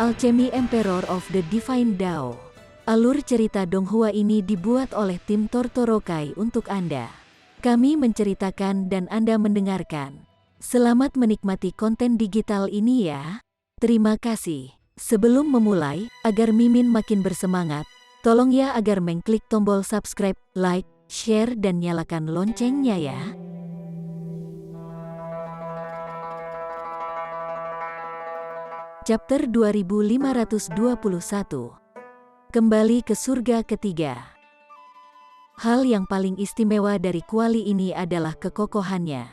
Alchemy Emperor of the Divine Dao. Alur cerita Donghua ini dibuat oleh tim Tortorokai untuk Anda. Kami menceritakan dan Anda mendengarkan. Selamat menikmati konten digital ini ya. Terima kasih. Sebelum memulai, agar Mimin makin bersemangat, tolong ya agar mengklik tombol subscribe, like, share dan nyalakan loncengnya ya. Chapter 2521. Kembali ke surga ketiga. Hal yang paling istimewa dari kuali ini adalah kekokohannya.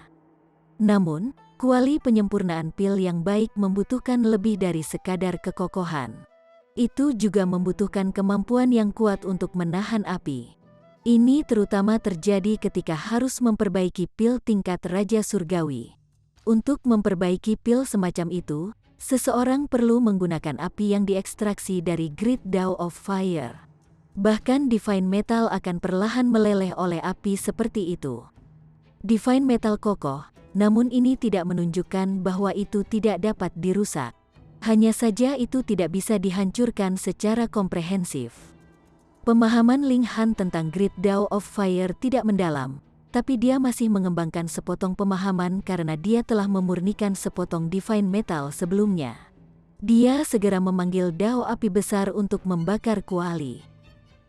Namun, kuali penyempurnaan pil yang baik membutuhkan lebih dari sekadar kekokohan. Itu juga membutuhkan kemampuan yang kuat untuk menahan api. Ini terutama terjadi ketika harus memperbaiki pil tingkat Raja Surgawi. Untuk memperbaiki pil semacam itu, seseorang perlu menggunakan api yang diekstraksi dari Great Dao of Fire. Bahkan Divine Metal akan perlahan meleleh oleh api seperti itu. Divine Metal kokoh, namun ini tidak menunjukkan bahwa itu tidak dapat dirusak. Hanya saja itu tidak bisa dihancurkan secara komprehensif. Pemahaman Ling Han tentang Great Dao of Fire tidak mendalam, tapi dia masih mengembangkan sepotong pemahaman karena dia telah memurnikan sepotong Divine Metal sebelumnya. Dia segera memanggil Dao api besar untuk membakar kuali.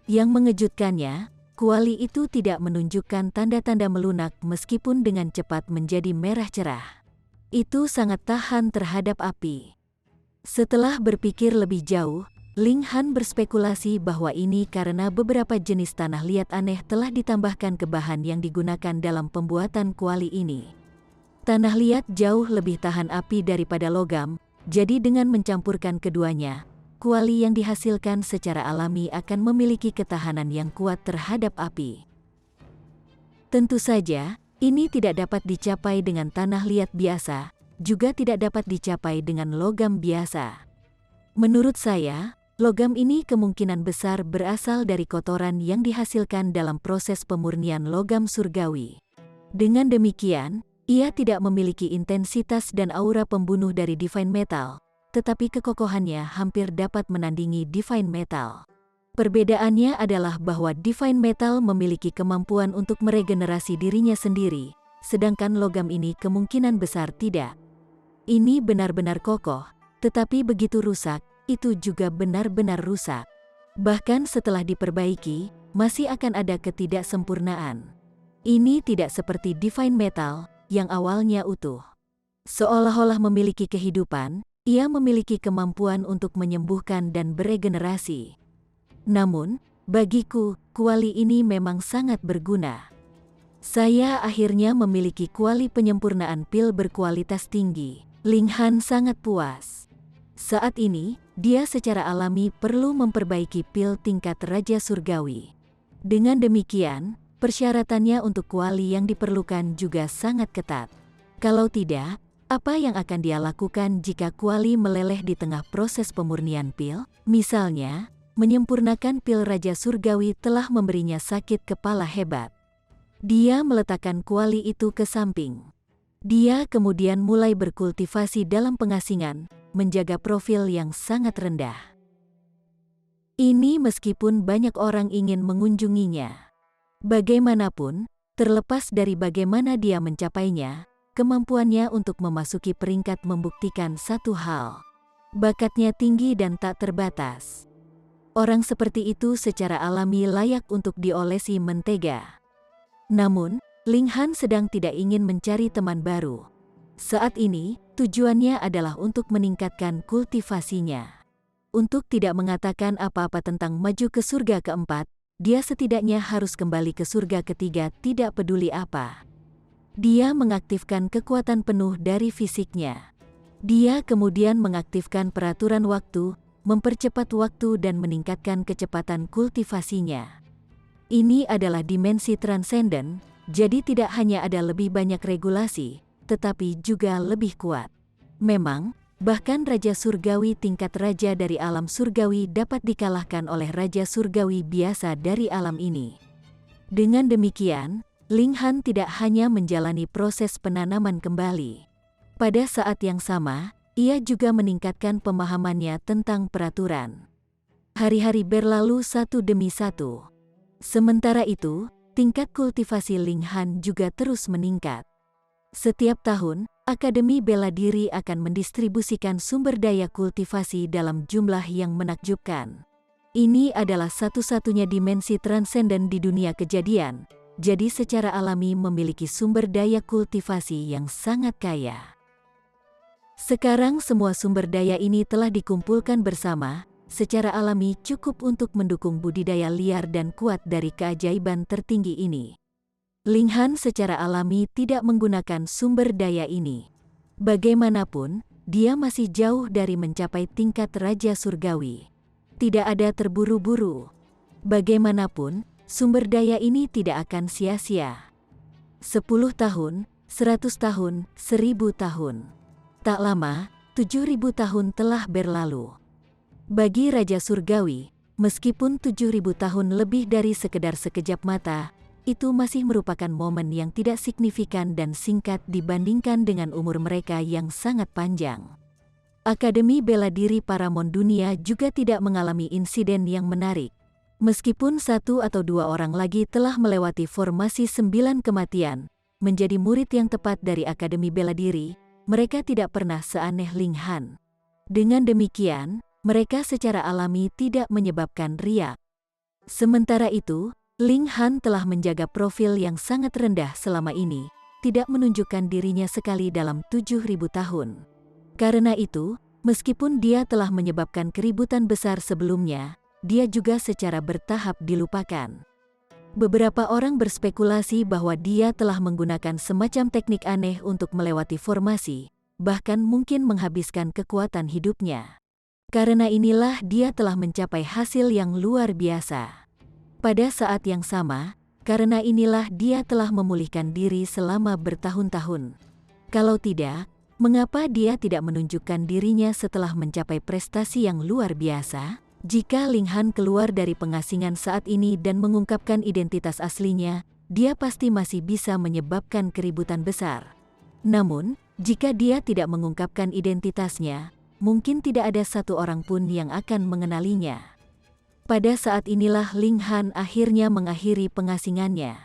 Yang mengejutkannya, kuali itu tidak menunjukkan tanda-tanda melunak meskipun dengan cepat menjadi merah cerah. Itu sangat tahan terhadap api. Setelah berpikir lebih jauh, Ling Han berspekulasi bahwa ini karena beberapa jenis tanah liat aneh telah ditambahkan ke bahan yang digunakan dalam pembuatan kuali ini. Tanah liat jauh lebih tahan api daripada logam, jadi dengan mencampurkan keduanya, kuali yang dihasilkan secara alami akan memiliki ketahanan yang kuat terhadap api. Tentu saja, ini tidak dapat dicapai dengan tanah liat biasa, juga tidak dapat dicapai dengan logam biasa. Menurut saya, logam ini kemungkinan besar berasal dari kotoran yang dihasilkan dalam proses pemurnian logam surgawi. Dengan demikian, ia tidak memiliki intensitas dan aura pembunuh dari Divine Metal, tetapi kekokohannya hampir dapat menandingi Divine Metal. Perbedaannya adalah bahwa Divine Metal memiliki kemampuan untuk meregenerasi dirinya sendiri, sedangkan logam ini kemungkinan besar tidak. Ini benar-benar kokoh, tetapi begitu rusak, itu juga benar-benar rusak. Bahkan setelah diperbaiki, masih akan ada ketidaksempurnaan. Ini tidak seperti Divine Metal, yang awalnya utuh. Seolah-olah memiliki kehidupan, ia memiliki kemampuan untuk menyembuhkan dan beregenerasi. Namun, bagiku, kuali ini memang sangat berguna. Saya akhirnya memiliki kuali penyempurnaan pil berkualitas tinggi. Ling Han sangat puas. Saat ini, dia secara alami perlu memperbaiki pil tingkat Raja Surgawi. Dengan demikian, persyaratannya untuk kuali yang diperlukan juga sangat ketat. Kalau tidak, apa yang akan dia lakukan jika kuali meleleh di tengah proses pemurnian pil? Misalnya, menyempurnakan pil Raja Surgawi telah memberinya sakit kepala hebat. Dia meletakkan kuali itu ke samping. Dia kemudian mulai berkultivasi dalam pengasingan, menjaga profil yang sangat rendah. Ini meskipun banyak orang ingin mengunjunginya. Bagaimanapun, terlepas dari bagaimana dia mencapainya, kemampuannya untuk memasuki peringkat membuktikan satu hal. Bakatnya tinggi dan tak terbatas. Orang seperti itu secara alami layak untuk diolesi mentega. Namun, Ling Han sedang tidak ingin mencari teman baru. Saat ini, tujuannya adalah untuk meningkatkan kultivasinya. Untuk tidak mengatakan apa-apa tentang maju ke surga keempat, dia setidaknya harus kembali ke surga ketiga tidak peduli apa. Dia mengaktifkan kekuatan penuh dari fisiknya. Dia kemudian mengaktifkan peraturan waktu, mempercepat waktu dan meningkatkan kecepatan kultivasinya. Ini adalah dimensi transenden, jadi tidak hanya ada lebih banyak regulasi, tetapi juga lebih kuat. Memang, bahkan Raja Surgawi tingkat raja dari alam surgawi dapat dikalahkan oleh Raja Surgawi biasa dari alam ini. Dengan demikian, Ling Han tidak hanya menjalani proses penanaman kembali. Pada saat yang sama, ia juga meningkatkan pemahamannya tentang peraturan. Hari-hari berlalu satu demi satu. Sementara itu, tingkat kultivasi Ling Han juga terus meningkat. Setiap tahun, Akademi Bela Diri akan mendistribusikan sumber daya kultivasi dalam jumlah yang menakjubkan. Ini adalah satu-satunya dimensi transenden di dunia kejadian, jadi secara alami memiliki sumber daya kultivasi yang sangat kaya. Sekarang semua sumber daya ini telah dikumpulkan bersama, secara alami cukup untuk mendukung budidaya liar dan kuat dari keajaiban tertinggi ini. Ling Han secara alami tidak menggunakan sumber daya ini. Bagaimanapun, dia masih jauh dari mencapai tingkat Raja Surgawi. Tidak ada terburu-buru. Bagaimanapun, sumber daya ini tidak akan sia-sia. 10 tahun, 100 tahun, 1000 tahun. Tak lama, 7000 tahun telah berlalu. Bagi Raja Surgawi, meskipun 7000 tahun lebih dari sekedar sekejap mata, itu masih merupakan momen yang tidak signifikan dan singkat dibandingkan dengan umur mereka yang sangat panjang. Akademi Bela Diri Paramount Dunia juga tidak mengalami insiden yang menarik. Meskipun 1 atau 2 orang lagi telah melewati formasi 9 kematian, menjadi murid yang tepat dari Akademi Bela Diri, mereka tidak pernah seaneh Ling Han. Dengan demikian, mereka secara alami tidak menyebabkan riak. Sementara itu, Ling Han telah menjaga profil yang sangat rendah selama ini, tidak menunjukkan dirinya sekali dalam 7000 tahun. Karena itu, meskipun dia telah menyebabkan keributan besar sebelumnya, dia juga secara bertahap dilupakan. Beberapa orang berspekulasi bahwa dia telah menggunakan semacam teknik aneh untuk melewati formasi, bahkan mungkin menghabiskan kekuatan hidupnya. Karena inilah dia telah mencapai hasil yang luar biasa. Pada saat yang sama, karena inilah dia telah memulihkan diri selama bertahun-tahun. Kalau tidak, mengapa dia tidak menunjukkan dirinya setelah mencapai prestasi yang luar biasa? Jika Ling Han keluar dari pengasingan saat ini dan mengungkapkan identitas aslinya, dia pasti masih bisa menyebabkan keributan besar. Namun, jika dia tidak mengungkapkan identitasnya, mungkin tidak ada satu orang pun yang akan mengenalinya. Pada saat inilah Ling Han akhirnya mengakhiri pengasingannya.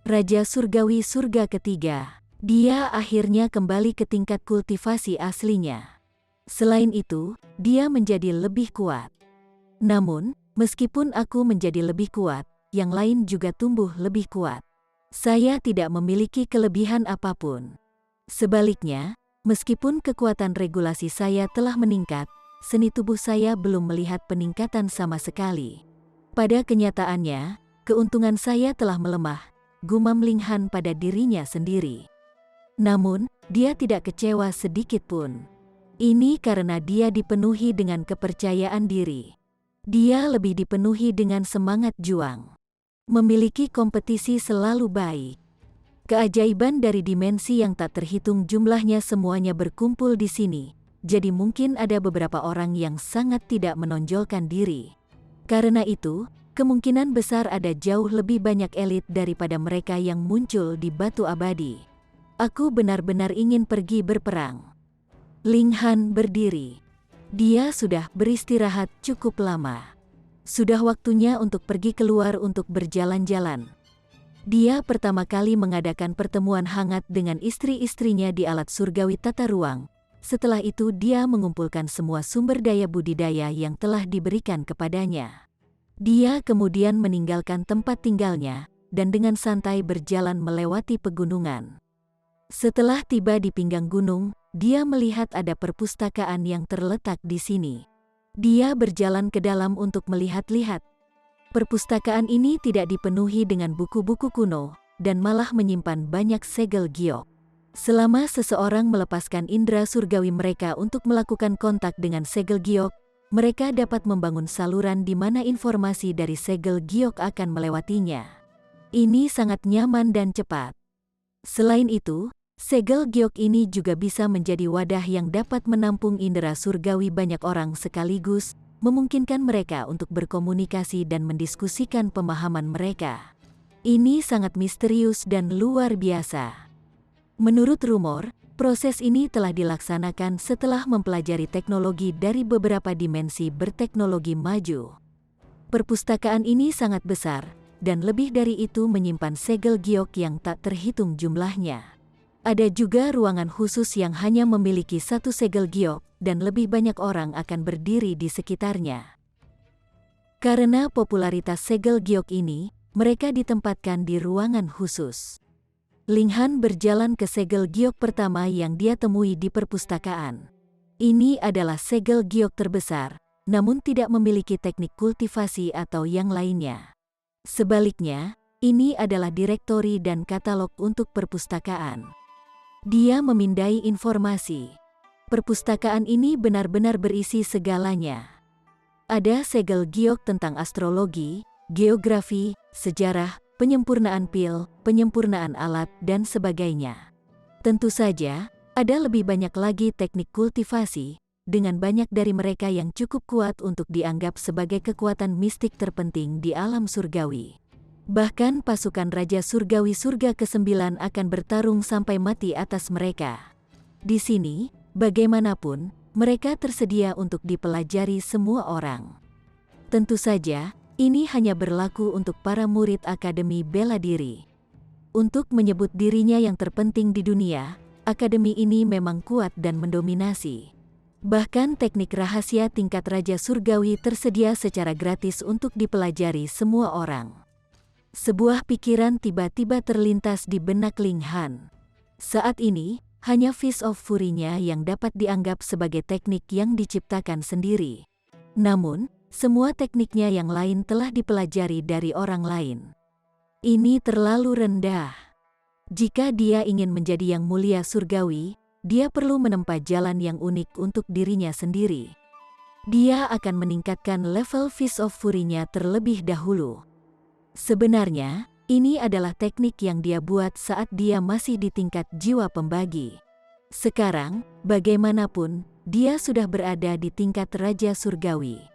Raja Surgawi Surga Ketiga, dia akhirnya kembali ke tingkat kultivasi aslinya. Selain itu, dia menjadi lebih kuat. Namun, meskipun aku menjadi lebih kuat, yang lain juga tumbuh lebih kuat. Saya tidak memiliki kelebihan apapun. Sebaliknya, meskipun kekuatan regulasi saya telah meningkat, seni tubuh saya belum melihat peningkatan sama sekali. Pada kenyataannya, keuntungan saya telah melemah, gumam Ling Han pada dirinya sendiri. Namun, dia tidak kecewa sedikit pun. Ini karena dia dipenuhi dengan kepercayaan diri. Dia lebih dipenuhi dengan semangat juang. Memiliki kompetisi selalu baik. Keajaiban dari dimensi yang tak terhitung jumlahnya semuanya berkumpul di sini. Jadi mungkin ada beberapa orang yang sangat tidak menonjolkan diri. Karena itu, kemungkinan besar ada jauh lebih banyak elit daripada mereka yang muncul di Batu Abadi. Aku benar-benar ingin pergi berperang. Ling Han berdiri. Dia sudah beristirahat cukup lama. Sudah waktunya untuk pergi keluar untuk berjalan-jalan. Dia pertama kali mengadakan pertemuan hangat dengan istri-istrinya di alat surgawi tata ruang. Setelah itu dia mengumpulkan semua sumber daya budidaya yang telah diberikan kepadanya. Dia kemudian meninggalkan tempat tinggalnya, dan dengan santai berjalan melewati pegunungan. Setelah tiba di pinggang gunung, dia melihat ada perpustakaan yang terletak di sini. Dia berjalan ke dalam untuk melihat-lihat. Perpustakaan ini tidak dipenuhi dengan buku-buku kuno, dan malah menyimpan banyak segel giok. Selama seseorang melepaskan indera surgawi mereka untuk melakukan kontak dengan segel giok, mereka dapat membangun saluran di mana informasi dari segel giok akan melewatinya. Ini sangat nyaman dan cepat. Selain itu, segel giok ini juga bisa menjadi wadah yang dapat menampung indera surgawi banyak orang sekaligus, memungkinkan mereka untuk berkomunikasi dan mendiskusikan pemahaman mereka. Ini sangat misterius dan luar biasa. Menurut rumor, Proses ini telah dilaksanakan setelah mempelajari teknologi dari beberapa dimensi berteknologi maju. Perpustakaan ini sangat besar, dan lebih dari itu menyimpan segel giok yang tak terhitung jumlahnya. Ada juga ruangan khusus yang hanya memiliki satu segel giok, dan lebih banyak orang akan berdiri di sekitarnya. Karena popularitas segel giok ini, mereka ditempatkan di ruangan khusus. Ling Han berjalan ke segel giok pertama yang dia temui di perpustakaan. Ini adalah segel giok terbesar, namun tidak memiliki teknik kultivasi atau yang lainnya. Sebaliknya, ini adalah direktori dan katalog untuk perpustakaan. Dia memindai informasi. Perpustakaan ini benar-benar berisi segalanya. Ada segel giok tentang astrologi, geografi, sejarah, penyempurnaan pil, penyempurnaan alat, dan sebagainya. Tentu saja, ada lebih banyak lagi teknik kultivasi, dengan banyak dari mereka yang cukup kuat untuk dianggap sebagai kekuatan mistik terpenting di alam surgawi. Bahkan pasukan Raja Surgawi Surga ke-9 akan bertarung sampai mati atas mereka. Di sini, bagaimanapun, mereka tersedia untuk dipelajari semua orang. Tentu saja, ini hanya berlaku untuk para murid Akademi Bela Diri. Untuk menyebut dirinya yang terpenting di dunia, akademi ini memang kuat dan mendominasi. Bahkan teknik rahasia tingkat Raja Surgawi tersedia secara gratis untuk dipelajari semua orang. Sebuah pikiran tiba-tiba terlintas di benak Ling Han. Saat ini, hanya Fist of Fury-nya yang dapat dianggap sebagai teknik yang diciptakan sendiri. Namun, semua tekniknya yang lain telah dipelajari dari orang lain. Ini terlalu rendah. Jika dia ingin menjadi yang mulia surgawi, dia perlu menempa jalan yang unik untuk dirinya sendiri. Dia akan meningkatkan level Fist of Fury-nya terlebih dahulu. Sebenarnya, ini adalah teknik yang dia buat saat dia masih di tingkat jiwa pembagi. Sekarang, bagaimanapun, dia sudah berada di tingkat Raja Surgawi.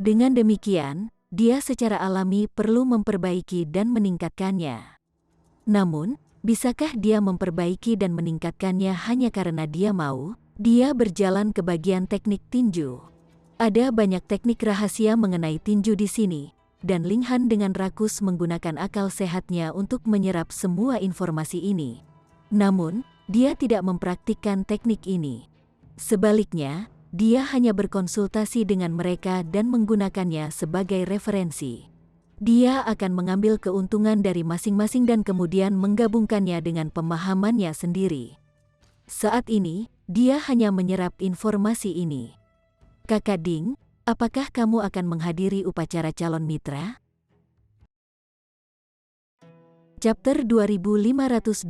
Dengan demikian, dia secara alami perlu memperbaiki dan meningkatkannya. Namun, bisakah dia memperbaiki dan meningkatkannya hanya karena dia mau? Dia berjalan ke bagian teknik tinju. Ada banyak teknik rahasia mengenai tinju di sini, dan Ling Han dengan rakus menggunakan akal sehatnya untuk menyerap semua informasi ini. Namun, dia tidak mempraktikkan teknik ini. Sebaliknya, dia hanya berkonsultasi dengan mereka dan menggunakannya sebagai referensi. Dia akan mengambil keuntungan dari masing-masing dan kemudian menggabungkannya dengan pemahamannya sendiri. Saat ini, dia hanya menyerap informasi ini. Kakak Ding, apakah kamu akan menghadiri upacara calon mitra? Chapter 2522.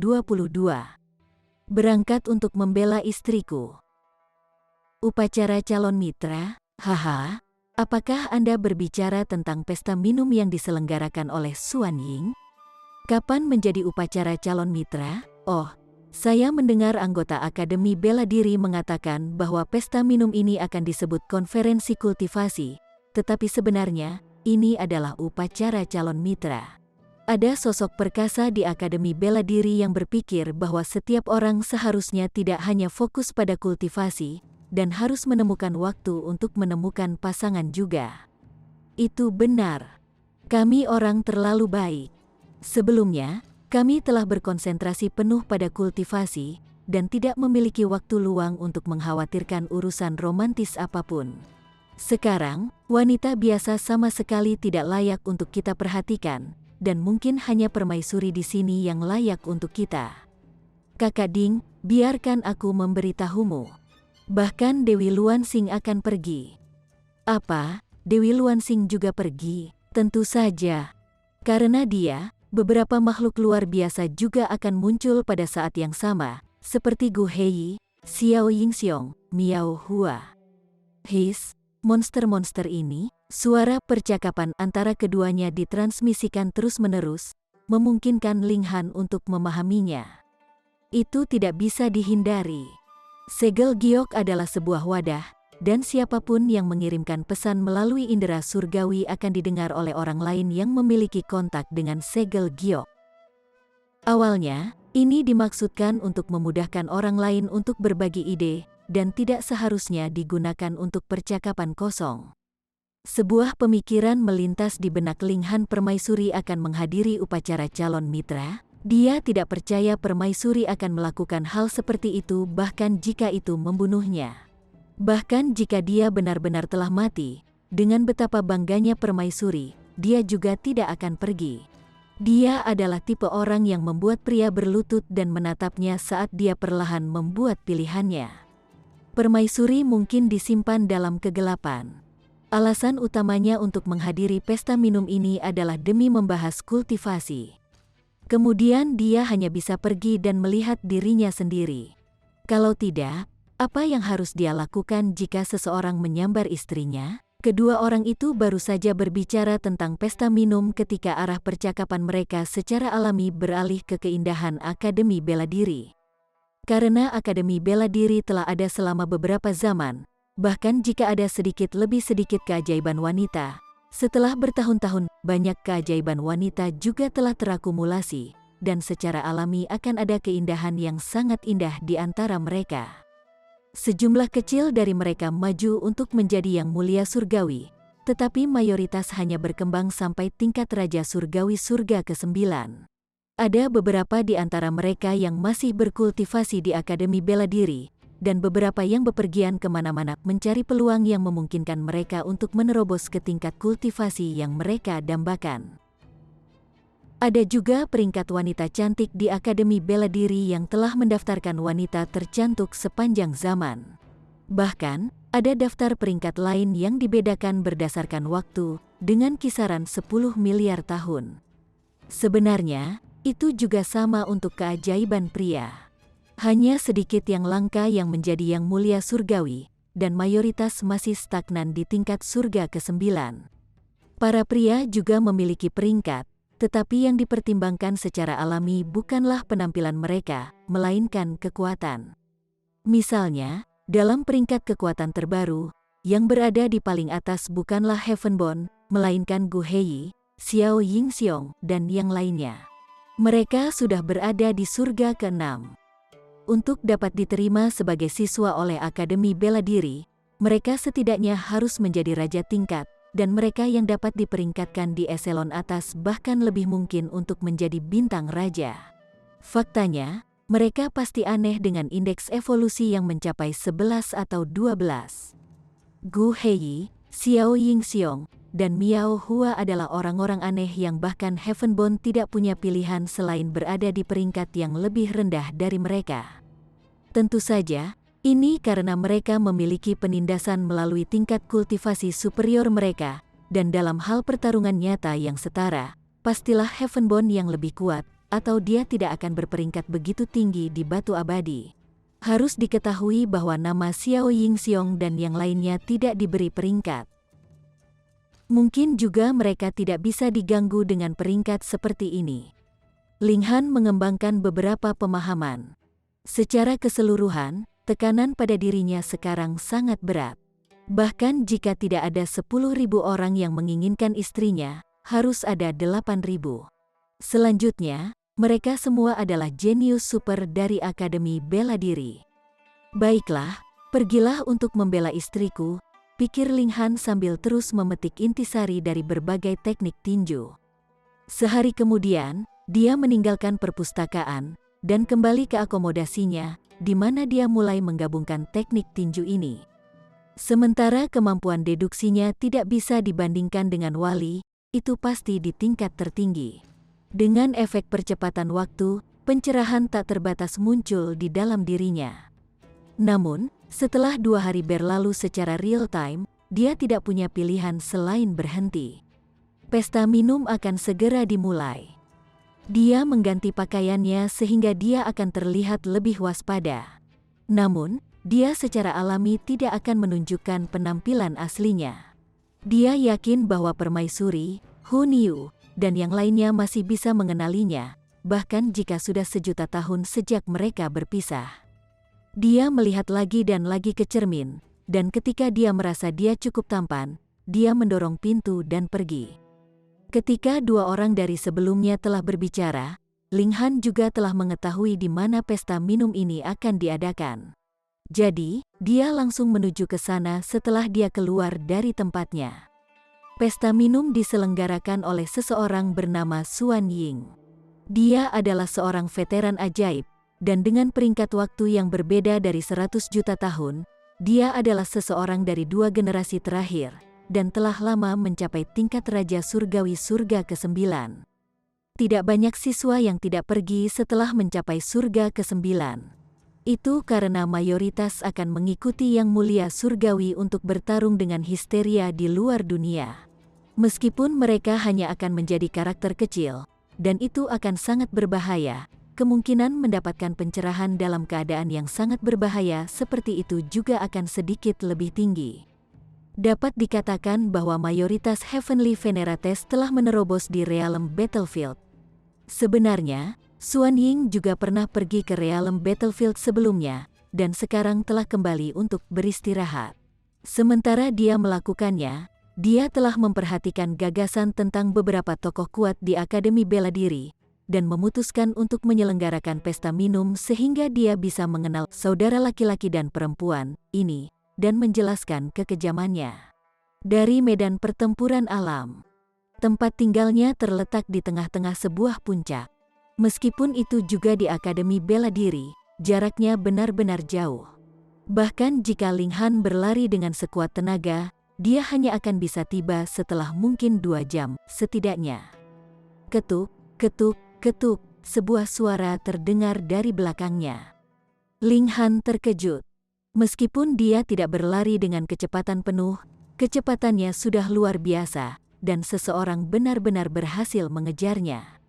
Berangkat untuk membela istriku. Upacara calon mitra, haha. Apakah Anda berbicara tentang pesta minum yang diselenggarakan oleh Xuan Ying? Kapan menjadi upacara calon mitra? Oh, saya mendengar anggota Akademi Bela Diri mengatakan bahwa pesta minum ini akan disebut konferensi kultivasi, tetapi sebenarnya, ini adalah upacara calon mitra. Ada sosok perkasa di Akademi Bela Diri yang berpikir bahwa setiap orang seharusnya tidak hanya fokus pada kultivasi, dan harus menemukan waktu untuk menemukan pasangan juga. Itu benar. Kami orang terlalu baik. Sebelumnya, kami telah berkonsentrasi penuh pada kultivasi, dan tidak memiliki waktu luang untuk mengkhawatirkan urusan romantis apapun. Sekarang, wanita biasa sama sekali tidak layak untuk kita perhatikan, dan mungkin hanya permaisuri di sini yang layak untuk kita. Kakak Ding, biarkan aku memberitahumu. Bahkan Dewi Luansing akan pergi. Apa? Dewi Luansing juga pergi? Tentu saja. Karena dia, beberapa makhluk luar biasa juga akan muncul pada saat yang sama, seperti Gu Hei, Xiao Yingxiong, Miao Hua. Monster-monster ini, suara percakapan antara keduanya ditransmisikan terus-menerus, memungkinkan Ling Han untuk memahaminya. Itu tidak bisa dihindari. Segel giok adalah sebuah wadah, dan siapapun yang mengirimkan pesan melalui indera surgawi akan didengar oleh orang lain yang memiliki kontak dengan segel giok. Awalnya, ini dimaksudkan untuk memudahkan orang lain untuk berbagi ide, dan tidak seharusnya digunakan untuk percakapan kosong. Sebuah pemikiran melintas di benak Ling Han. Permaisuri akan menghadiri upacara calon mitra. Dia tidak percaya permaisuri akan melakukan hal seperti itu bahkan jika itu membunuhnya. Bahkan jika dia benar-benar telah mati, dengan betapa bangganya permaisuri, dia juga tidak akan pergi. Dia adalah tipe orang yang membuat pria berlutut dan menatapnya saat dia perlahan membuat pilihannya. Permaisuri mungkin disimpan dalam kegelapan. Alasan utamanya untuk menghadiri pesta minum ini adalah demi membahas kultivasi. Kemudian dia hanya bisa pergi dan melihat dirinya sendiri. Kalau tidak, apa yang harus dia lakukan jika seseorang menyambar istrinya? Kedua orang itu baru saja berbicara tentang pesta minum ketika arah percakapan mereka secara alami beralih ke keindahan Akademi Bela Diri. Karena Akademi Bela Diri telah ada selama beberapa zaman, bahkan jika ada lebih sedikit keajaiban wanita, setelah bertahun-tahun, banyak keajaiban wanita juga telah terakumulasi, dan secara alami akan ada keindahan yang sangat indah di antara mereka. Sejumlah kecil dari mereka maju untuk menjadi yang mulia surgawi, tetapi mayoritas hanya berkembang sampai tingkat Raja Surgawi surga ke-9. Ada beberapa di antara mereka yang masih berkultivasi di Akademi Bela Diri, dan beberapa yang bepergian kemana-mana mencari peluang yang memungkinkan mereka untuk menerobos ke tingkat kultivasi yang mereka dambakan. Ada juga peringkat wanita cantik di Akademi Bela Diri yang telah mendaftarkan wanita tercantik sepanjang zaman. Bahkan, ada daftar peringkat lain yang dibedakan berdasarkan waktu, dengan kisaran 10 miliar tahun. Sebenarnya, itu juga sama untuk keajaiban pria. Hanya sedikit yang langka yang menjadi yang mulia surgawi, dan mayoritas masih stagnan di tingkat surga ke-9. Para pria juga memiliki peringkat, tetapi yang dipertimbangkan secara alami bukanlah penampilan mereka, melainkan kekuatan. Misalnya, dalam peringkat kekuatan terbaru, yang berada di paling atas bukanlah Heavenborn, melainkan Gu Hei, Xiao Yingxiong, dan yang lainnya. Mereka sudah berada di surga ke-6. Untuk dapat diterima sebagai siswa oleh Akademi Bela Diri, mereka setidaknya harus menjadi raja tingkat, dan mereka yang dapat diperingkatkan di eselon atas bahkan lebih mungkin untuk menjadi bintang raja. Faktanya, mereka pasti aneh dengan indeks evolusi yang mencapai 11 atau 12. Gu Hei, Xiao Yingxiong, dan Miao Hua adalah orang-orang aneh yang bahkan Heavenborn tidak punya pilihan selain berada di peringkat yang lebih rendah dari mereka. Tentu saja, ini karena mereka memiliki penindasan melalui tingkat kultivasi superior mereka, dan dalam hal pertarungan nyata yang setara, pastilah Heavenborn yang lebih kuat, atau dia tidak akan berperingkat begitu tinggi di batu abadi. Harus diketahui bahwa nama Xiao Yingxiong dan yang lainnya tidak diberi peringkat. Mungkin juga mereka tidak bisa diganggu dengan peringkat seperti ini. Ling Han mengembangkan beberapa pemahaman. Secara keseluruhan, tekanan pada dirinya sekarang sangat berat. Bahkan jika tidak ada 10.000 orang yang menginginkan istrinya, harus ada 8.000. Selanjutnya, mereka semua adalah jenius super dari Akademi Bela Diri. Baiklah, pergilah untuk membela istriku, pikir Ling Han sambil terus memetik intisari dari berbagai teknik tinju. Sehari kemudian, dia meninggalkan perpustakaan, dan kembali ke akomodasinya, di mana dia mulai menggabungkan teknik tinju ini. Sementara kemampuan deduksinya tidak bisa dibandingkan dengan Wali, itu pasti di tingkat tertinggi. Dengan efek percepatan waktu, pencerahan tak terbatas muncul di dalam dirinya. Namun, setelah 2 hari berlalu secara real time, dia tidak punya pilihan selain berhenti. Pesta minum akan segera dimulai. Dia mengganti pakaiannya sehingga dia akan terlihat lebih waspada. Namun, dia secara alami tidak akan menunjukkan penampilan aslinya. Dia yakin bahwa permaisuri, Hu Niu, dan yang lainnya masih bisa mengenalinya, bahkan jika sudah 1.000.000 tahun sejak mereka berpisah. Dia melihat lagi dan lagi ke cermin, dan ketika dia merasa dia cukup tampan, dia mendorong pintu dan pergi. Ketika 2 orang dari sebelumnya telah berbicara, Ling Han juga telah mengetahui di mana pesta minum ini akan diadakan. Jadi, dia langsung menuju ke sana setelah dia keluar dari tempatnya. Pesta minum diselenggarakan oleh seseorang bernama Xuan Ying. Dia adalah seorang veteran ajaib, dan dengan peringkat waktu yang berbeda dari 100 juta tahun, dia adalah seseorang dari 2 generasi terakhir, dan telah lama mencapai tingkat Raja Surgawi Surga ke-9. Tidak banyak siswa yang tidak pergi setelah mencapai surga ke-9. Itu karena mayoritas akan mengikuti Yang Mulia Surgawi untuk bertarung dengan histeria di luar dunia. Meskipun mereka hanya akan menjadi karakter kecil, dan itu akan sangat berbahaya, kemungkinan mendapatkan pencerahan dalam keadaan yang sangat berbahaya seperti itu juga akan sedikit lebih tinggi. Dapat dikatakan bahwa mayoritas Heavenly Venerates telah menerobos di Realm Battlefield. Sebenarnya, Xuan Ying juga pernah pergi ke Realm Battlefield sebelumnya, dan sekarang telah kembali untuk beristirahat. Sementara dia melakukannya, dia telah memperhatikan gagasan tentang beberapa tokoh kuat di Akademi Bela Diri, dan memutuskan untuk menyelenggarakan pesta minum sehingga dia bisa mengenal saudara laki-laki dan perempuan ini, dan menjelaskan kekejamannya. Dari medan pertempuran alam, tempat tinggalnya terletak di tengah-tengah sebuah puncak. Meskipun itu juga di Akademi Bela Diri, jaraknya benar-benar jauh. Bahkan jika Ling Han berlari dengan sekuat tenaga, dia hanya akan bisa tiba setelah mungkin 2 jam, setidaknya. Ketuk, ketuk, ketuk, sebuah suara terdengar dari belakangnya. Ling Han terkejut. Meskipun dia tidak berlari dengan kecepatan penuh, kecepatannya sudah luar biasa, dan seseorang benar-benar berhasil mengejarnya.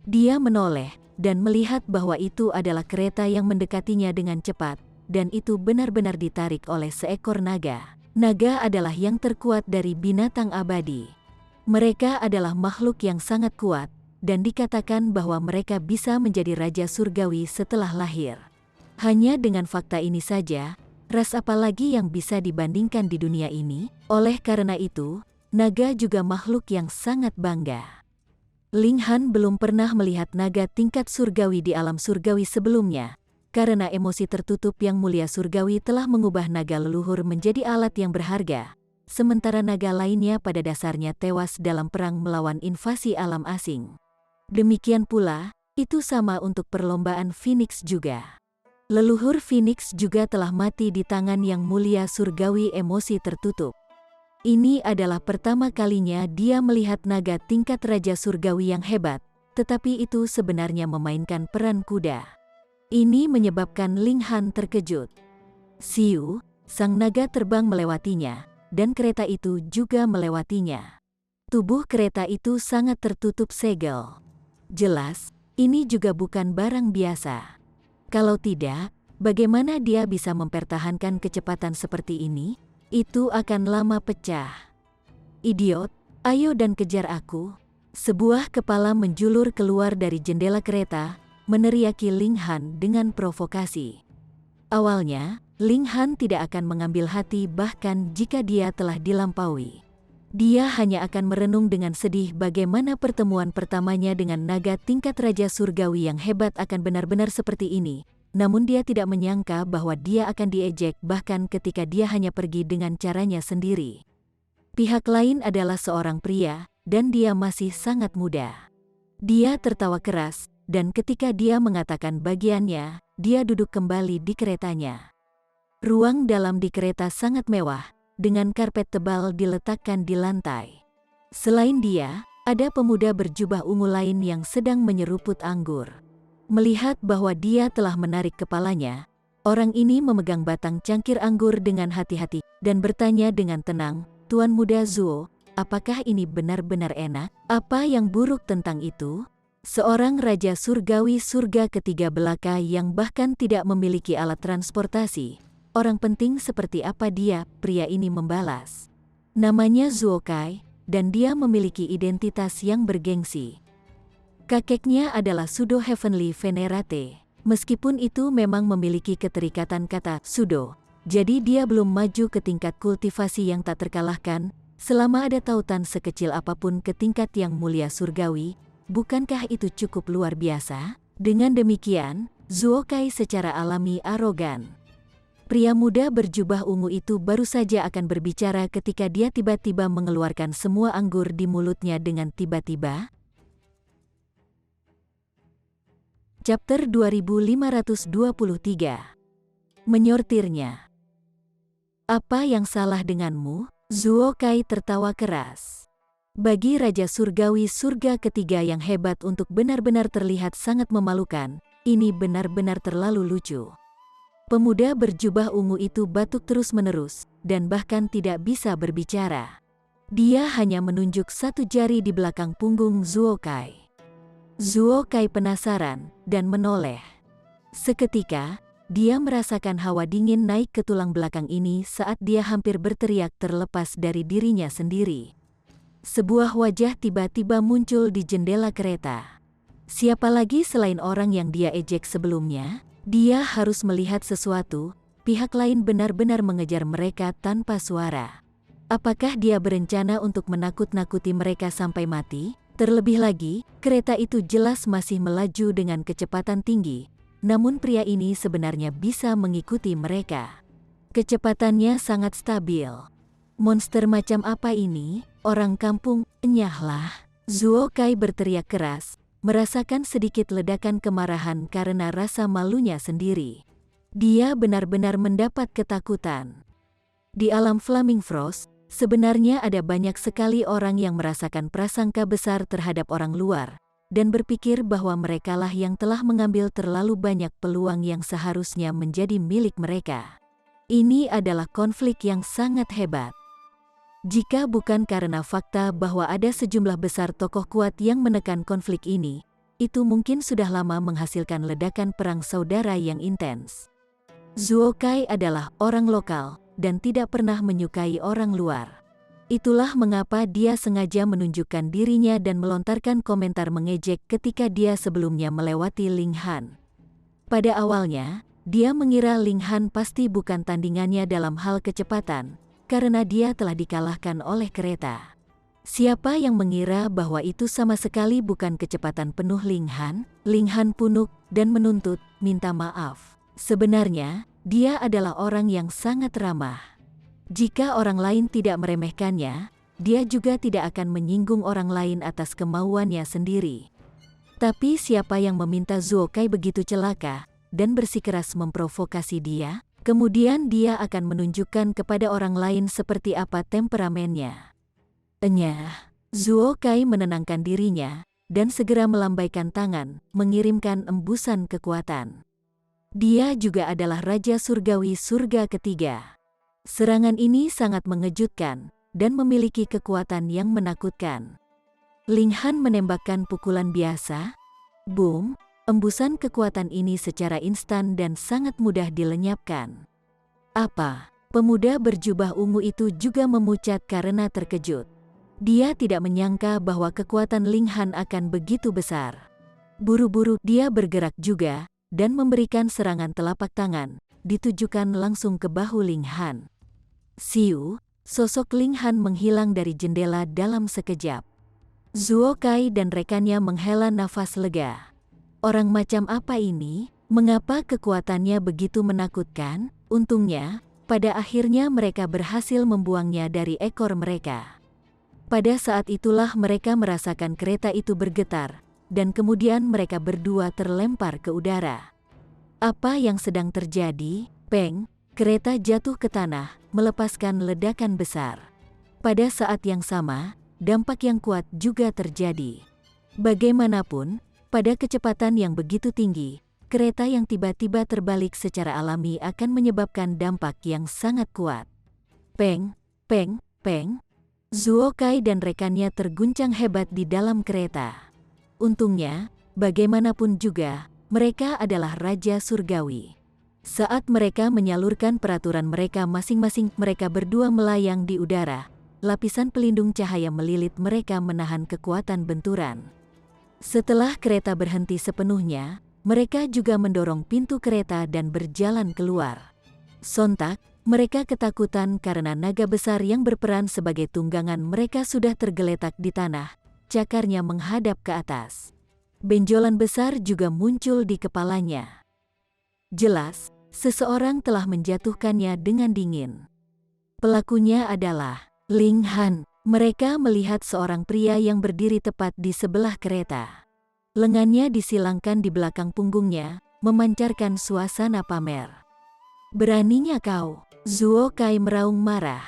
Dia menoleh, dan melihat bahwa itu adalah kereta yang mendekatinya dengan cepat, dan itu benar-benar ditarik oleh seekor naga. Naga adalah yang terkuat dari binatang abadi. Mereka adalah makhluk yang sangat kuat, dan dikatakan bahwa mereka bisa menjadi Raja Surgawi setelah lahir. Hanya dengan fakta ini saja, ras apa lagi yang bisa dibandingkan di dunia ini? Oleh karena itu, naga juga makhluk yang sangat bangga. Ling Han belum pernah melihat naga tingkat surgawi di alam surgawi sebelumnya, karena emosi tertutup Yang Mulia Surgawi telah mengubah naga leluhur menjadi alat yang berharga, sementara naga lainnya pada dasarnya tewas dalam perang melawan invasi alam asing. Demikian pula, itu sama untuk perlombaan Phoenix juga. Leluhur Phoenix juga telah mati di tangan Yang Mulia Surgawi emosi tertutup. Ini adalah pertama kalinya dia melihat naga tingkat Raja Surgawi yang hebat, tetapi itu sebenarnya memainkan peran kuda. Ini menyebabkan Ling Han terkejut. Siu, sang naga terbang melewatinya, dan kereta itu juga melewatinya. Tubuh kereta itu sangat tertutup segel. Jelas, ini juga bukan barang biasa. Kalau tidak, bagaimana dia bisa mempertahankan kecepatan seperti ini? Itu akan lama pecah. Idiot, ayo dan kejar aku. Sebuah kepala menjulur keluar dari jendela kereta, meneriaki Ling Han dengan provokasi. Awalnya, Ling Han tidak akan mengambil hati bahkan jika dia telah dilampaui. Dia hanya akan merenung dengan sedih bagaimana pertemuan pertamanya dengan naga tingkat Raja Surgawi yang hebat akan benar-benar seperti ini. Namun dia tidak menyangka bahwa dia akan diejek bahkan ketika dia hanya pergi dengan caranya sendiri. Pihak lain adalah seorang pria, dan dia masih sangat muda. Dia tertawa keras, dan ketika dia mengatakan bagiannya, dia duduk kembali di keretanya. Ruang dalam di kereta sangat mewah, dengan karpet tebal diletakkan di lantai. Selain dia, ada pemuda berjubah ungu lain yang sedang menyeruput anggur. Melihat bahwa dia telah menarik kepalanya, orang ini memegang batang cangkir anggur dengan hati-hati dan bertanya dengan tenang, "Tuan Muda Zuo, apakah ini benar-benar enak? Apa yang buruk tentang itu?" Seorang Raja Surgawi surga ketiga belaka yang bahkan tidak memiliki alat transportasi. Orang penting seperti apa dia, pria ini membalas. Namanya Zuo Kai, dan dia memiliki identitas yang bergengsi. Kakeknya adalah Pseudo Heavenly Venerate. Meskipun itu memang memiliki keterikatan kata Pseudo, jadi dia belum maju ke tingkat kultivasi yang tak terkalahkan. Selama ada tautan sekecil apapun ke tingkat Yang Mulia Surgawi, bukankah itu cukup luar biasa? Dengan demikian, Zuo Kai secara alami arogan. Pria muda berjubah ungu itu baru saja akan berbicara ketika dia tiba-tiba mengeluarkan semua anggur di mulutnya dengan tiba-tiba. Chapter 2523. Menyortirnya. Apa yang salah denganmu? Zuo Kai tertawa keras. Bagi Raja Surgawi surga ketiga yang hebat untuk benar-benar terlihat sangat memalukan, ini benar-benar terlalu lucu. Pemuda berjubah ungu itu batuk terus-menerus, dan bahkan tidak bisa berbicara. Dia hanya menunjuk satu jari di belakang punggung Zuo Kai. Zuo Kai penasaran, dan menoleh. Seketika, dia merasakan hawa dingin naik ke tulang belakang ini saat dia hampir berteriak terlepas dari dirinya sendiri. Sebuah wajah tiba-tiba muncul di jendela kereta. Siapa lagi selain orang yang dia ejek sebelumnya? Dia harus melihat sesuatu, pihak lain benar-benar mengejar mereka tanpa suara. Apakah dia berencana untuk menakut-nakuti mereka sampai mati? Terlebih lagi, kereta itu jelas masih melaju dengan kecepatan tinggi, namun pria ini sebenarnya bisa mengikuti mereka. Kecepatannya sangat stabil. Monster macam apa ini? Orang kampung, enyahlah. Zuo Kai berteriak keras, merasakan sedikit ledakan kemarahan karena rasa malunya sendiri. Dia benar-benar mendapat ketakutan. Di alam Flaming Frost, sebenarnya ada banyak sekali orang yang merasakan prasangka besar terhadap orang luar, dan berpikir bahwa merekalah yang telah mengambil terlalu banyak peluang yang seharusnya menjadi milik mereka. Ini adalah konflik yang sangat hebat. Jika bukan karena fakta bahwa ada sejumlah besar tokoh kuat yang menekan konflik ini, itu mungkin sudah lama menghasilkan ledakan perang saudara yang intens. Zuo Kai adalah orang lokal dan tidak pernah menyukai orang luar. Itulah mengapa dia sengaja menunjukkan dirinya dan melontarkan komentar mengejek ketika dia sebelumnya melewati Ling Han. Pada awalnya, dia mengira Ling Han pasti bukan tandingannya dalam hal kecepatan, karena dia telah dikalahkan oleh kereta. Siapa yang mengira bahwa itu sama sekali bukan kecepatan penuh Ling Han? Ling Han punuk dan menuntut minta maaf. Sebenarnya, dia adalah orang yang sangat ramah. Jika orang lain tidak meremehkannya, dia juga tidak akan menyinggung orang lain atas kemauannya sendiri. Tapi siapa yang meminta Zuo Kai begitu celaka dan bersikeras memprovokasi dia? Kemudian dia akan menunjukkan kepada orang lain seperti apa temperamennya. Enyah. Zuo Kai menenangkan dirinya, dan segera melambaikan tangan, mengirimkan embusan kekuatan. Dia juga adalah Raja Surgawi surga ketiga. Serangan ini sangat mengejutkan, dan memiliki kekuatan yang menakutkan. Ling Han menembakkan pukulan biasa. Boom! Embusan kekuatan ini secara instan dan sangat mudah dilenyapkan. Apa? Pemuda berjubah ungu itu juga memucat karena terkejut. Dia tidak menyangka bahwa kekuatan Ling Han akan begitu besar. Buru-buru dia bergerak juga, dan memberikan serangan telapak tangan, ditujukan langsung ke bahu Ling Han. Siu, sosok Ling Han menghilang dari jendela dalam sekejap. Zuo Kai dan rekannya menghela nafas lega. Orang macam apa ini? Mengapa kekuatannya begitu menakutkan? Untungnya, pada akhirnya mereka berhasil membuangnya dari ekor mereka. Pada saat itulah mereka merasakan kereta itu bergetar, dan kemudian mereka berdua terlempar ke udara. Apa yang sedang terjadi? Peng, kereta jatuh ke tanah, melepaskan ledakan besar. Pada saat yang sama, dampak yang kuat juga terjadi. Bagaimanapun, pada kecepatan yang begitu tinggi, kereta yang tiba-tiba terbalik secara alami akan menyebabkan dampak yang sangat kuat. Peng, peng, peng. Zuo Kai dan rekannya terguncang hebat di dalam kereta. Untungnya, bagaimanapun juga, mereka adalah Raja Surgawi. Saat mereka menyalurkan peraturan mereka masing-masing, mereka berdua melayang di udara. Lapisan pelindung cahaya melilit mereka menahan kekuatan benturan. Setelah kereta berhenti sepenuhnya, mereka juga mendorong pintu kereta dan berjalan keluar. Sontak, mereka ketakutan karena naga besar yang berperan sebagai tunggangan mereka sudah tergeletak di tanah, cakarnya menghadap ke atas. Benjolan besar juga muncul di kepalanya. Jelas, seseorang telah menjatuhkannya dengan dingin. Pelakunya adalah Ling Han. Mereka melihat seorang pria yang berdiri tepat di sebelah kereta. Lengannya disilangkan di belakang punggungnya, memancarkan suasana pamer. "Beraninya kau?" Zuo Kai meraung marah.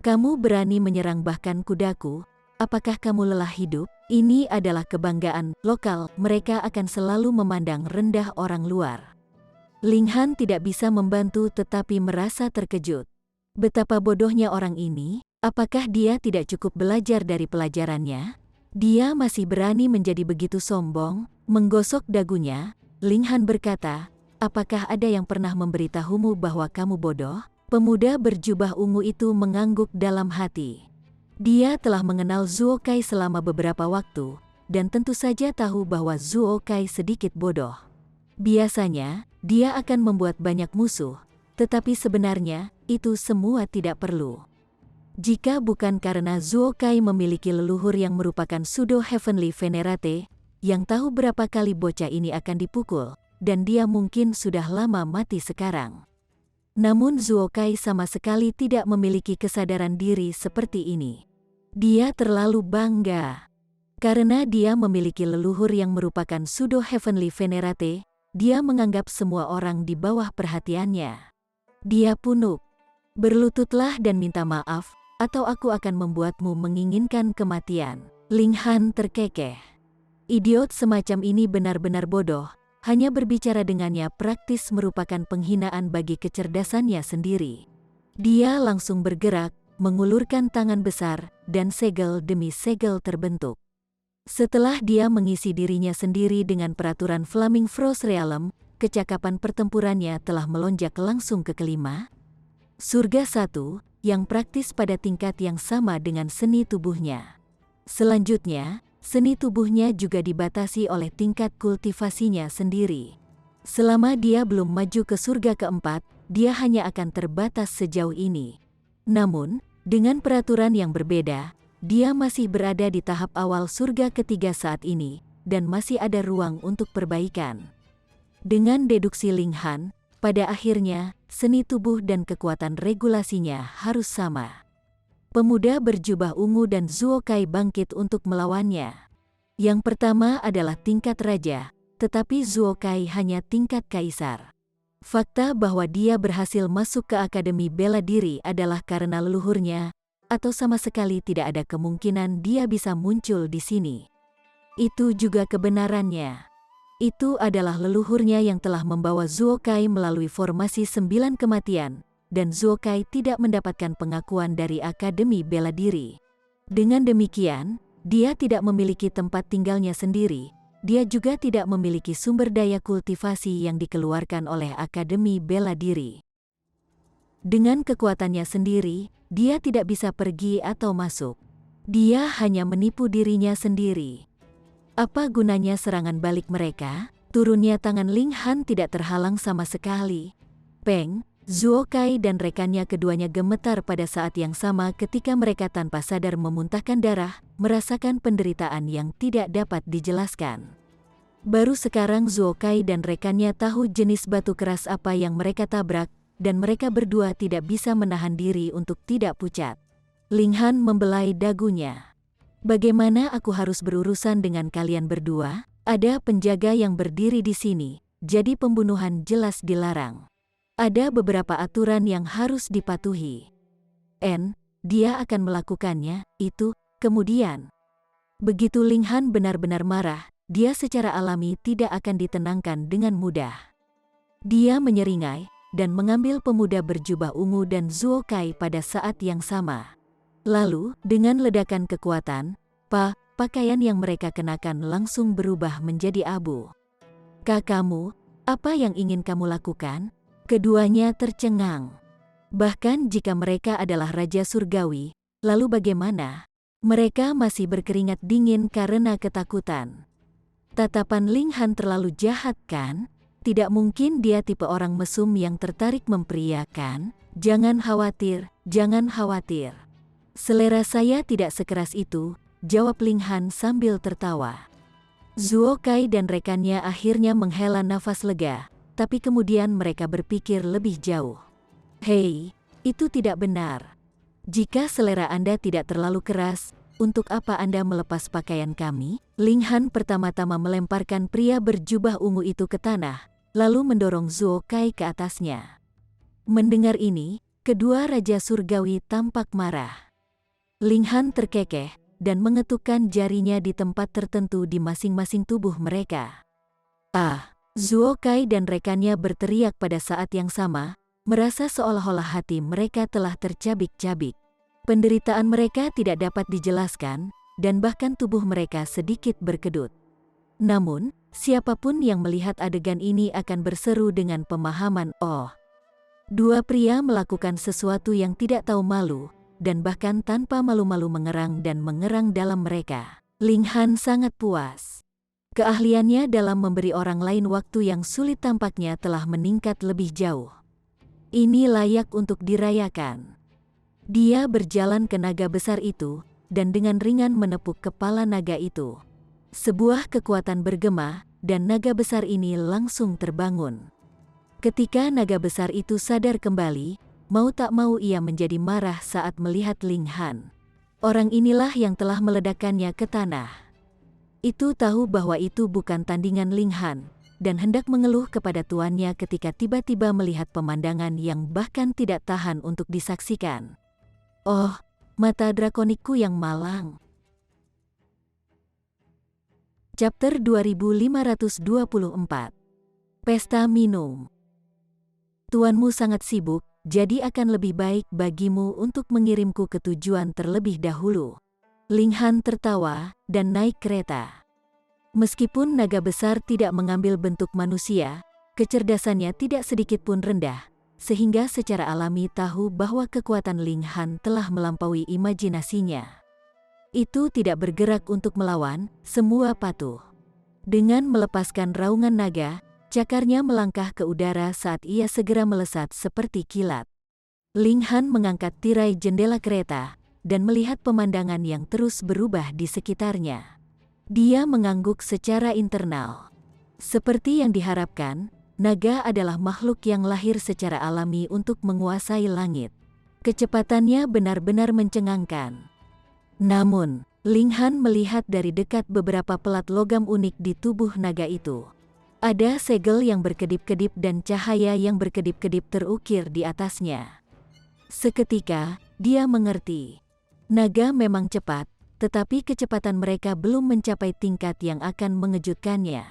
"Kamu berani menyerang bahkan kudaku? Apakah kamu lelah hidup? Ini adalah kebanggaan lokal, mereka akan selalu memandang rendah orang luar." Ling Han tidak bisa membantu tetapi merasa terkejut. Betapa bodohnya orang ini, apakah dia tidak cukup belajar dari pelajarannya? Dia masih berani menjadi begitu sombong. Menggosok dagunya, Ling Han berkata, "Apakah ada yang pernah memberitahumu bahwa kamu bodoh?" Pemuda berjubah ungu itu mengangguk dalam hati. Dia telah mengenal Zuo Kai selama beberapa waktu, dan tentu saja tahu bahwa Zuo Kai sedikit bodoh. Biasanya, dia akan membuat banyak musuh, tetapi sebenarnya, itu semua tidak perlu. Jika bukan karena Zuo Kai memiliki leluhur yang merupakan Pseudo Heavenly Venerate, yang tahu berapa kali bocah ini akan dipukul, dan dia mungkin sudah lama mati sekarang. Namun Zuo Kai sama sekali tidak memiliki kesadaran diri seperti ini. Dia terlalu bangga. Karena dia memiliki leluhur yang merupakan Pseudo Heavenly Venerate, dia menganggap semua orang di bawah perhatiannya. Dia punuk. "Berlututlah dan minta maaf, atau aku akan membuatmu menginginkan kematian." Ling Han terkekeh. Idiot semacam ini benar-benar bodoh. Hanya berbicara dengannya praktis merupakan penghinaan bagi kecerdasannya sendiri. Dia langsung bergerak, mengulurkan tangan besar, dan segel demi segel terbentuk. Setelah dia mengisi dirinya sendiri dengan peraturan Flaming Frost Realm, kecakapan pertempurannya telah melonjak langsung ke kelima. Surga 1, yang praktis pada tingkat yang sama dengan seni tubuhnya. Selanjutnya, seni tubuhnya juga dibatasi oleh tingkat kultivasinya sendiri. Selama dia belum maju ke surga keempat, dia hanya akan terbatas sejauh ini. Namun, dengan peraturan yang berbeda, dia masih berada di tahap awal surga ketiga saat ini, dan masih ada ruang untuk perbaikan. Dengan deduksi Ling Han, pada akhirnya, seni tubuh dan kekuatan regulasinya harus sama. Pemuda berjubah ungu dan Zuo Kai bangkit untuk melawannya. Yang pertama adalah tingkat raja, tetapi Zuo Kai hanya tingkat kaisar. Fakta bahwa dia berhasil masuk ke Akademi Bela Diri adalah karena leluhurnya, atau sama sekali tidak ada kemungkinan dia bisa muncul di sini. Itu juga kebenarannya. Itu adalah leluhurnya yang telah membawa Zuo Kai melalui formasi 9 kematian, dan Zuo Kai tidak mendapatkan pengakuan dari Akademi Bela Diri. Dengan demikian, dia tidak memiliki tempat tinggalnya sendiri, dia juga tidak memiliki sumber daya kultivasi yang dikeluarkan oleh Akademi Bela Diri. Dengan kekuatannya sendiri, dia tidak bisa pergi atau masuk. Dia hanya menipu dirinya sendiri. Apa gunanya serangan balik mereka? Turunnya tangan Ling Han tidak terhalang sama sekali. Peng, Zuo Kai dan rekannya keduanya gemetar pada saat yang sama ketika mereka tanpa sadar memuntahkan darah, merasakan penderitaan yang tidak dapat dijelaskan. Baru sekarang Zuo Kai dan rekannya tahu jenis batu keras apa yang mereka tabrak, dan mereka berdua tidak bisa menahan diri untuk tidak pucat. Ling Han membelai dagunya. "Bagaimana aku harus berurusan dengan kalian berdua? Ada penjaga yang berdiri di sini, jadi pembunuhan jelas dilarang. Ada beberapa aturan yang harus dipatuhi. Dia akan melakukannya, itu, kemudian." Begitu Ling Han benar-benar marah, dia secara alami tidak akan ditenangkan dengan mudah. Dia menyeringai, dan mengambil pemuda berjubah ungu dan Zuo Kai pada saat yang sama. Lalu, dengan ledakan kekuatan, pakaian yang mereka kenakan langsung berubah menjadi abu. "Kakakmu, apa yang ingin kamu lakukan?" Keduanya tercengang. Bahkan jika mereka adalah Raja Surgawi, lalu bagaimana? Mereka masih berkeringat dingin karena ketakutan. Tatapan Ling Han terlalu jahat kan? Tidak mungkin dia tipe orang mesum yang tertarik memperiakan. Jangan khawatir, jangan khawatir. Selera saya tidak sekeras itu, jawab Ling Han sambil tertawa. Zuo Kai dan rekannya akhirnya menghela nafas lega, tapi kemudian mereka berpikir lebih jauh. Hei, itu tidak benar. Jika selera Anda tidak terlalu keras, untuk apa Anda melepas pakaian kami? Ling Han pertama-tama melemparkan pria berjubah ungu itu ke tanah, lalu mendorong Zuo Kai ke atasnya. Mendengar ini, kedua Raja Surgawi tampak marah. Ling Han terkekeh dan mengetukkan jarinya di tempat tertentu di masing-masing tubuh mereka. Zuo Kai dan rekannya berteriak pada saat yang sama, merasa seolah-olah hati mereka telah tercabik-cabik. Penderitaan mereka tidak dapat dijelaskan, dan bahkan tubuh mereka sedikit berkedut. Namun, siapapun yang melihat adegan ini akan berseru dengan pemahaman, "Oh, dua pria melakukan sesuatu yang tidak tahu malu," dan bahkan tanpa malu-malu mengerang dalam mereka. Ling Han sangat puas. Keahliannya dalam memberi orang lain waktu yang sulit tampaknya telah meningkat lebih jauh. Ini layak untuk dirayakan. Dia berjalan ke naga besar itu, dan dengan ringan menepuk kepala naga itu. Sebuah kekuatan bergema, dan naga besar ini langsung terbangun. Ketika naga besar itu sadar kembali, mau tak mau ia menjadi marah saat melihat Ling Han. Orang inilah yang telah meledakkannya ke tanah. Itu tahu bahwa itu bukan tandingan Ling Han, dan hendak mengeluh kepada tuannya ketika tiba-tiba melihat pemandangan yang bahkan tidak tahan untuk disaksikan. Oh, mata drakonikku yang malang. Chapter 2524. Pesta minum. Tuanmu sangat sibuk, jadi akan lebih baik bagimu untuk mengirimku ke tujuan terlebih dahulu. Ling Han tertawa dan naik kereta. Meskipun naga besar tidak mengambil bentuk manusia, kecerdasannya tidak sedikit pun rendah, sehingga secara alami tahu bahwa kekuatan Ling Han telah melampaui imajinasinya. Itu tidak bergerak untuk melawan, semua patuh. Dengan melepaskan raungan naga, cakarnya melangkah ke udara saat ia segera melesat seperti kilat. Ling Han mengangkat tirai jendela kereta, dan melihat pemandangan yang terus berubah di sekitarnya. Dia mengangguk secara internal. Seperti yang diharapkan, naga adalah makhluk yang lahir secara alami untuk menguasai langit. Kecepatannya benar-benar mencengangkan. Namun, Ling Han melihat dari dekat beberapa pelat logam unik di tubuh naga itu. Ada segel yang berkedip-kedip dan cahaya yang berkedip-kedip terukir di atasnya. Seketika, dia mengerti. Naga memang cepat, tetapi kecepatan mereka belum mencapai tingkat yang akan mengejutkannya.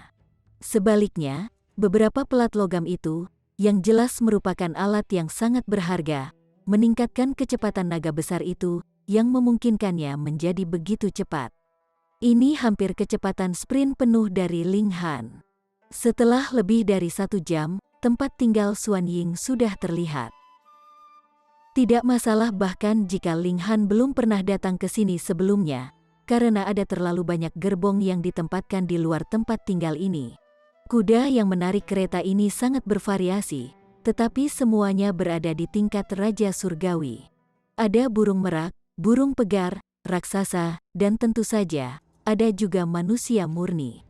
Sebaliknya, beberapa pelat logam itu, yang jelas merupakan alat yang sangat berharga, meningkatkan kecepatan naga besar itu, yang memungkinkannya menjadi begitu cepat. Ini hampir kecepatan sprint penuh dari Ling Han. Setelah lebih dari 1 jam, tempat tinggal Xuan Ying sudah terlihat. Tidak masalah bahkan jika Ling Han belum pernah datang ke sini sebelumnya, karena ada terlalu banyak gerbong yang ditempatkan di luar tempat tinggal ini. Kuda yang menarik kereta ini sangat bervariasi, tetapi semuanya berada di tingkat Raja Surgawi. Ada burung merak, burung pegar, raksasa, dan tentu saja, ada juga manusia murni.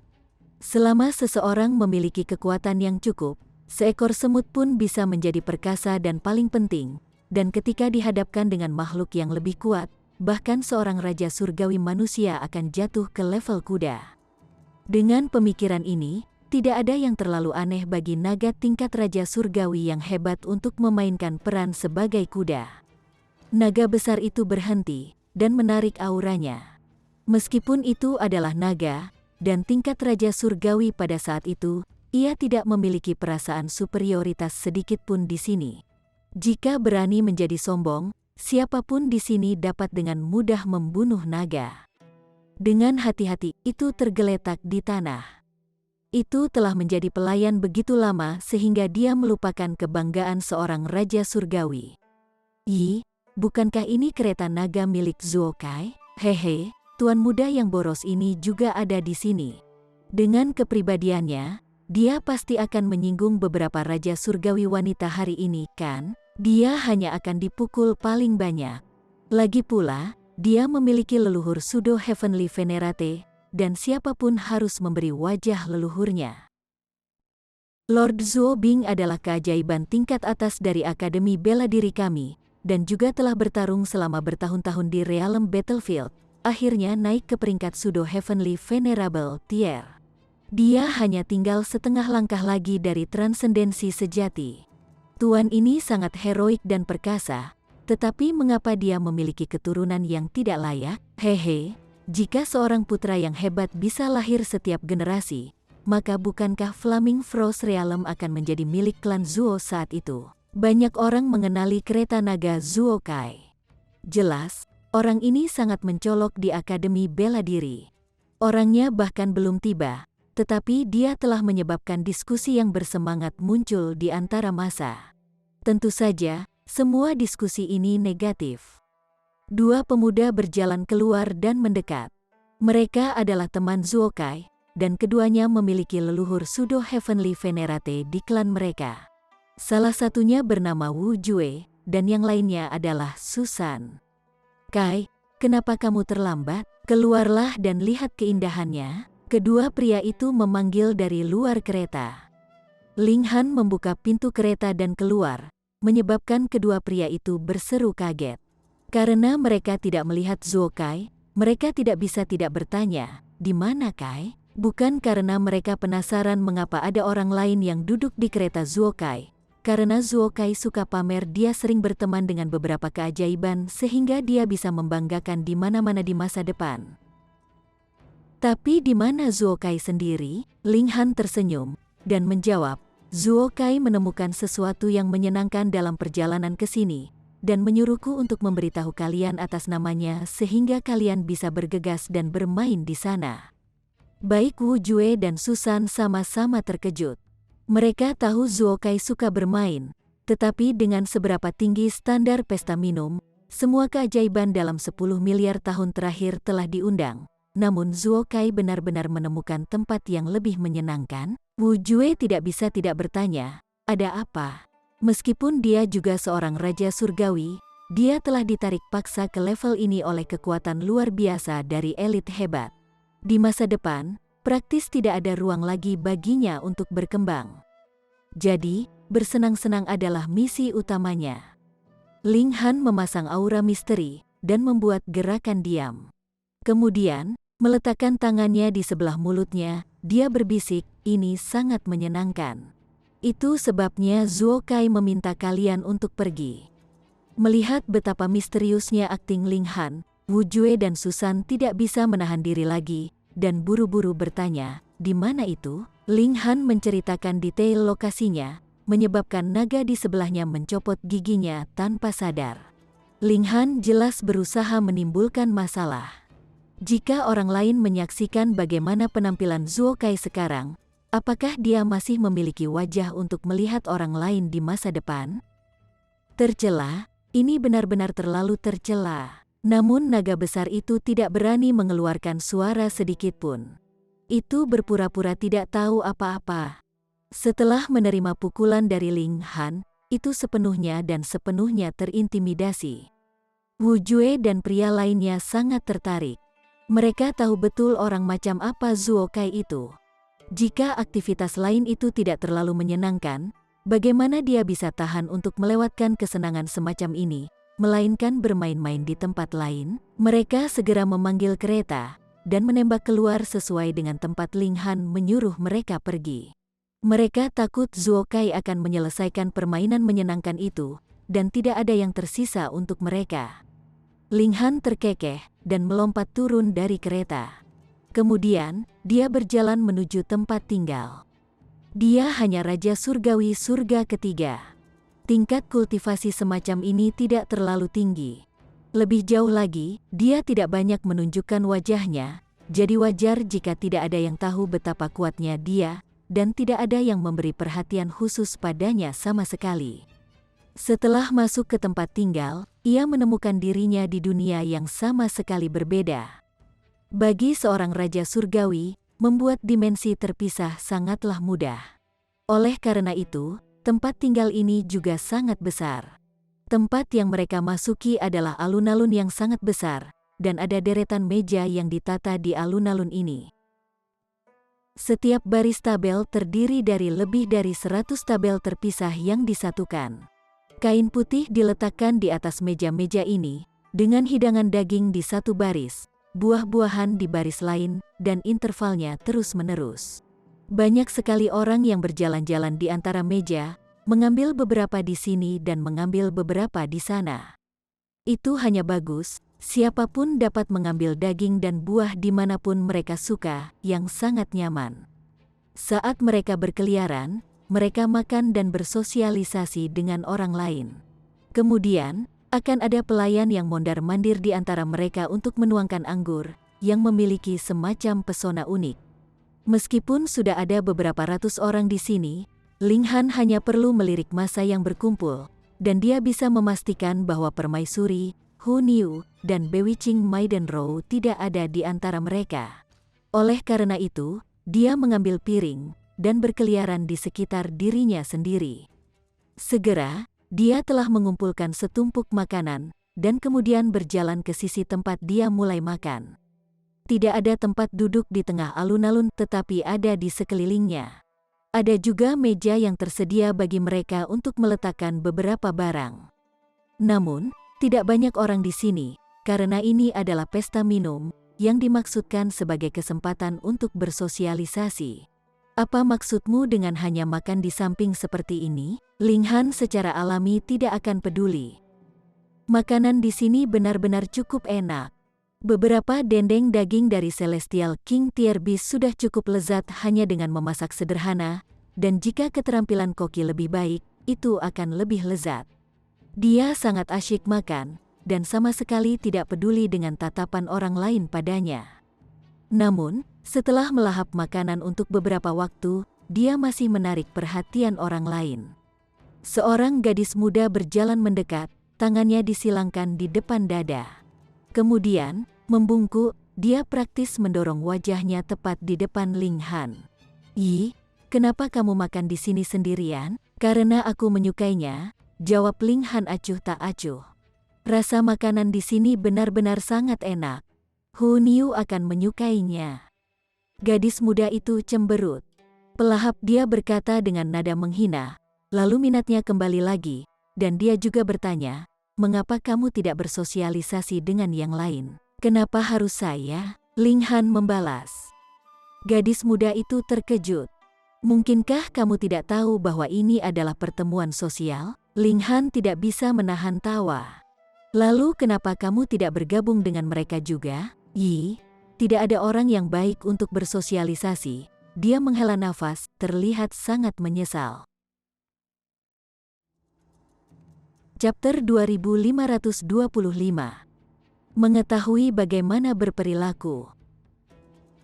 Selama seseorang memiliki kekuatan yang cukup, seekor semut pun bisa menjadi perkasa dan paling penting. Dan ketika dihadapkan dengan makhluk yang lebih kuat, bahkan seorang Raja Surgawi manusia akan jatuh ke level kuda. Dengan pemikiran ini, tidak ada yang terlalu aneh bagi naga tingkat Raja Surgawi yang hebat untuk memainkan peran sebagai kuda. Naga besar itu berhenti, dan menarik auranya. Meskipun itu adalah naga, dan tingkat Raja Surgawi pada saat itu, ia tidak memiliki perasaan superioritas sedikit pun di sini. Jika berani menjadi sombong, siapapun di sini dapat dengan mudah membunuh naga. Dengan hati-hati, itu tergeletak di tanah. Itu telah menjadi pelayan begitu lama sehingga dia melupakan kebanggaan seorang Raja Surgawi. Bukankah ini kereta naga milik Zuo Kai? Hehe, tuan muda yang boros ini juga ada di sini. Dengan kepribadiannya, dia pasti akan menyinggung beberapa Raja Surgawi wanita hari ini, kan? Dia hanya akan dipukul paling banyak. Lagi pula, dia memiliki leluhur Pseudo Heavenly Venerate, dan siapapun harus memberi wajah leluhurnya. Lord Zuo Bing adalah keajaiban tingkat atas dari Akademi Bela Diri kami, dan juga telah bertarung selama bertahun-tahun di Realm Battlefield, akhirnya naik ke peringkat Pseudo Heavenly Venerable Tier. Dia hanya tinggal setengah langkah lagi dari transendensi sejati. Tuan ini sangat heroik dan perkasa, tetapi mengapa dia memiliki keturunan yang tidak layak? Hehe, jika seorang putra yang hebat bisa lahir setiap generasi, maka bukankah Flaming Frost Realm akan menjadi milik klan Zuo saat itu? Banyak orang mengenali kereta naga Zuo Kai. Jelas, orang ini sangat mencolok di Akademi Bela Diri. Orangnya bahkan belum tiba, tetapi dia telah menyebabkan diskusi yang bersemangat muncul di antara massa. Tentu saja, semua diskusi ini negatif. Dua pemuda berjalan keluar dan mendekat. Mereka adalah teman Zuo Kai, dan keduanya memiliki leluhur Pseudo Heavenly Venerate di klan mereka. Salah satunya bernama Wu Jue, dan yang lainnya adalah Susan. Kai, kenapa kamu terlambat? Keluarlah dan lihat keindahannya. Kedua pria itu memanggil dari luar kereta. Ling Han membuka pintu kereta dan keluar, menyebabkan kedua pria itu berseru kaget. Karena mereka tidak melihat Zuo Kai, mereka tidak bisa tidak bertanya, "Di mana Kai?" Bukan karena mereka penasaran mengapa ada orang lain yang duduk di kereta Zuo Kai. Karena Zuo Kai suka pamer dia sering berteman dengan beberapa keajaiban sehingga dia bisa membanggakan di mana-mana di masa depan. Tapi di mana Zuo Kai sendiri? Ling Han tersenyum dan menjawab, Zuo Kai menemukan sesuatu yang menyenangkan dalam perjalanan ke sini dan menyuruhku untuk memberitahu kalian atas namanya sehingga kalian bisa bergegas dan bermain di sana. Baik Wu Jue dan Susan sama-sama terkejut. Mereka tahu Zuo Kai suka bermain, tetapi dengan seberapa tinggi standar pesta minum, semua keajaiban dalam 10 miliar tahun terakhir telah diundang. Namun Zuo Kai benar-benar menemukan tempat yang lebih menyenangkan. Wu Jue tidak bisa tidak bertanya, ada apa? Meskipun dia juga seorang raja surgawi, dia telah ditarik paksa ke level ini oleh kekuatan luar biasa dari elit hebat. Di masa depan, praktis tidak ada ruang lagi baginya untuk berkembang. Jadi, bersenang-senang adalah misi utamanya. Ling Han memasang aura misteri dan membuat gerakan diam. Kemudian, meletakkan tangannya di sebelah mulutnya, dia berbisik, ini sangat menyenangkan. Itu sebabnya Zuo Kai meminta kalian untuk pergi. Melihat betapa misteriusnya akting Ling Han, Wu Jue dan Susan tidak bisa menahan diri lagi, dan buru-buru bertanya, di mana itu? Ling Han menceritakan detail lokasinya, menyebabkan naga di sebelahnya mencopot giginya tanpa sadar. Ling Han jelas berusaha menimbulkan masalah. Jika orang lain menyaksikan bagaimana penampilan Zuo Kai sekarang, apakah dia masih memiliki wajah untuk melihat orang lain di masa depan? Tercela, ini benar-benar terlalu tercela. Namun naga besar itu tidak berani mengeluarkan suara sedikitpun. Itu berpura-pura tidak tahu apa-apa. Setelah menerima pukulan dari Ling Han, itu sepenuhnya terintimidasi. Wu Jue dan pria lainnya sangat tertarik. Mereka tahu betul orang macam apa Zuo Kai itu. Jika aktivitas lain itu tidak terlalu menyenangkan, bagaimana dia bisa tahan untuk melewatkan kesenangan semacam ini? Melainkan bermain-main di tempat lain. Mereka segera memanggil kereta dan menembak keluar sesuai dengan tempat Ling Han menyuruh mereka pergi. Mereka takut Zuo Kai akan menyelesaikan permainan menyenangkan itu, dan tidak ada yang tersisa untuk mereka. Ling Han terkekeh dan melompat turun dari kereta. Kemudian, dia berjalan menuju tempat tinggal. Dia hanya Raja Surgawi Surga ketiga. Tingkat kultivasi semacam ini tidak terlalu tinggi. Lebih jauh lagi, dia tidak banyak menunjukkan wajahnya, jadi wajar jika tidak ada yang tahu betapa kuatnya dia, dan tidak ada yang memberi perhatian khusus padanya sama sekali. Setelah masuk ke tempat tinggal, ia menemukan dirinya di dunia yang sama sekali berbeda. Bagi seorang Raja Surgawi, membuat dimensi terpisah sangatlah mudah. Oleh karena itu, tempat tinggal ini juga sangat besar. Tempat yang mereka masuki adalah alun-alun yang sangat besar, dan ada deretan meja yang ditata di alun-alun ini. Setiap baris tabel terdiri dari lebih dari 100 tabel terpisah yang disatukan. Kain putih diletakkan di atas meja-meja ini, dengan hidangan daging di satu baris, buah-buahan di baris lain, dan intervalnya terus-menerus. Banyak sekali orang yang berjalan-jalan di antara meja, mengambil beberapa di sini dan mengambil beberapa di sana. Itu hanya bagus. Siapapun dapat mengambil daging dan buah dimanapun mereka suka, yang sangat nyaman. Saat mereka berkeliaran, mereka makan dan bersosialisasi dengan orang lain. Kemudian, akan ada pelayan yang mondar-mandir di antara mereka untuk menuangkan anggur, yang memiliki semacam pesona unik. Meskipun sudah ada beberapa ratus orang di sini, Ling Han hanya perlu melirik massa yang berkumpul, dan dia bisa memastikan bahwa permaisuri, Hu Niu, dan Bewitching Maiden Row tidak ada di antara mereka. Oleh karena itu, dia mengambil piring dan berkeliaran di sekitar dirinya sendiri. Segera, dia telah mengumpulkan setumpuk makanan dan kemudian berjalan ke sisi tempat dia mulai makan. Tidak ada tempat duduk di tengah alun-alun, tetapi ada di sekelilingnya. Ada juga meja yang tersedia bagi mereka untuk meletakkan beberapa barang. Namun, tidak banyak orang di sini, karena ini adalah pesta minum, yang dimaksudkan sebagai kesempatan untuk bersosialisasi. Apa maksudmu dengan hanya makan di samping seperti ini? Ling Han secara alami tidak akan peduli. Makanan di sini benar-benar cukup enak. Beberapa dendeng daging dari Celestial King Tier Beast sudah cukup lezat hanya dengan memasak sederhana, dan jika keterampilan koki lebih baik, itu akan lebih lezat. Dia sangat asyik makan, dan sama sekali tidak peduli dengan tatapan orang lain padanya. Namun, setelah melahap makanan untuk beberapa waktu, dia masih menarik perhatian orang lain. Seorang gadis muda berjalan mendekat, tangannya disilangkan di depan dada. Kemudian, membungkuk, dia praktis mendorong wajahnya tepat di depan Ling Han. "Ih, kenapa kamu makan di sini sendirian?" "Karena aku menyukainya," jawab Ling Han acuh tak acuh. "Rasa makanan di sini benar-benar sangat enak. Hu Niu akan menyukainya." Gadis muda itu cemberut. Pelahap dia berkata dengan nada menghina, lalu minatnya kembali lagi, dan dia juga bertanya, "Mengapa kamu tidak bersosialisasi dengan yang lain?" "Kenapa harus saya?" Ling Han membalas. Gadis muda itu terkejut. "Mungkinkah kamu tidak tahu bahwa ini adalah pertemuan sosial?" Ling Han tidak bisa menahan tawa. "Lalu kenapa kamu tidak bergabung dengan mereka juga?" "Yi, tidak ada orang yang baik untuk bersosialisasi." Dia menghela nafas, terlihat sangat menyesal. Chapter 2525. Mengetahui bagaimana berperilaku.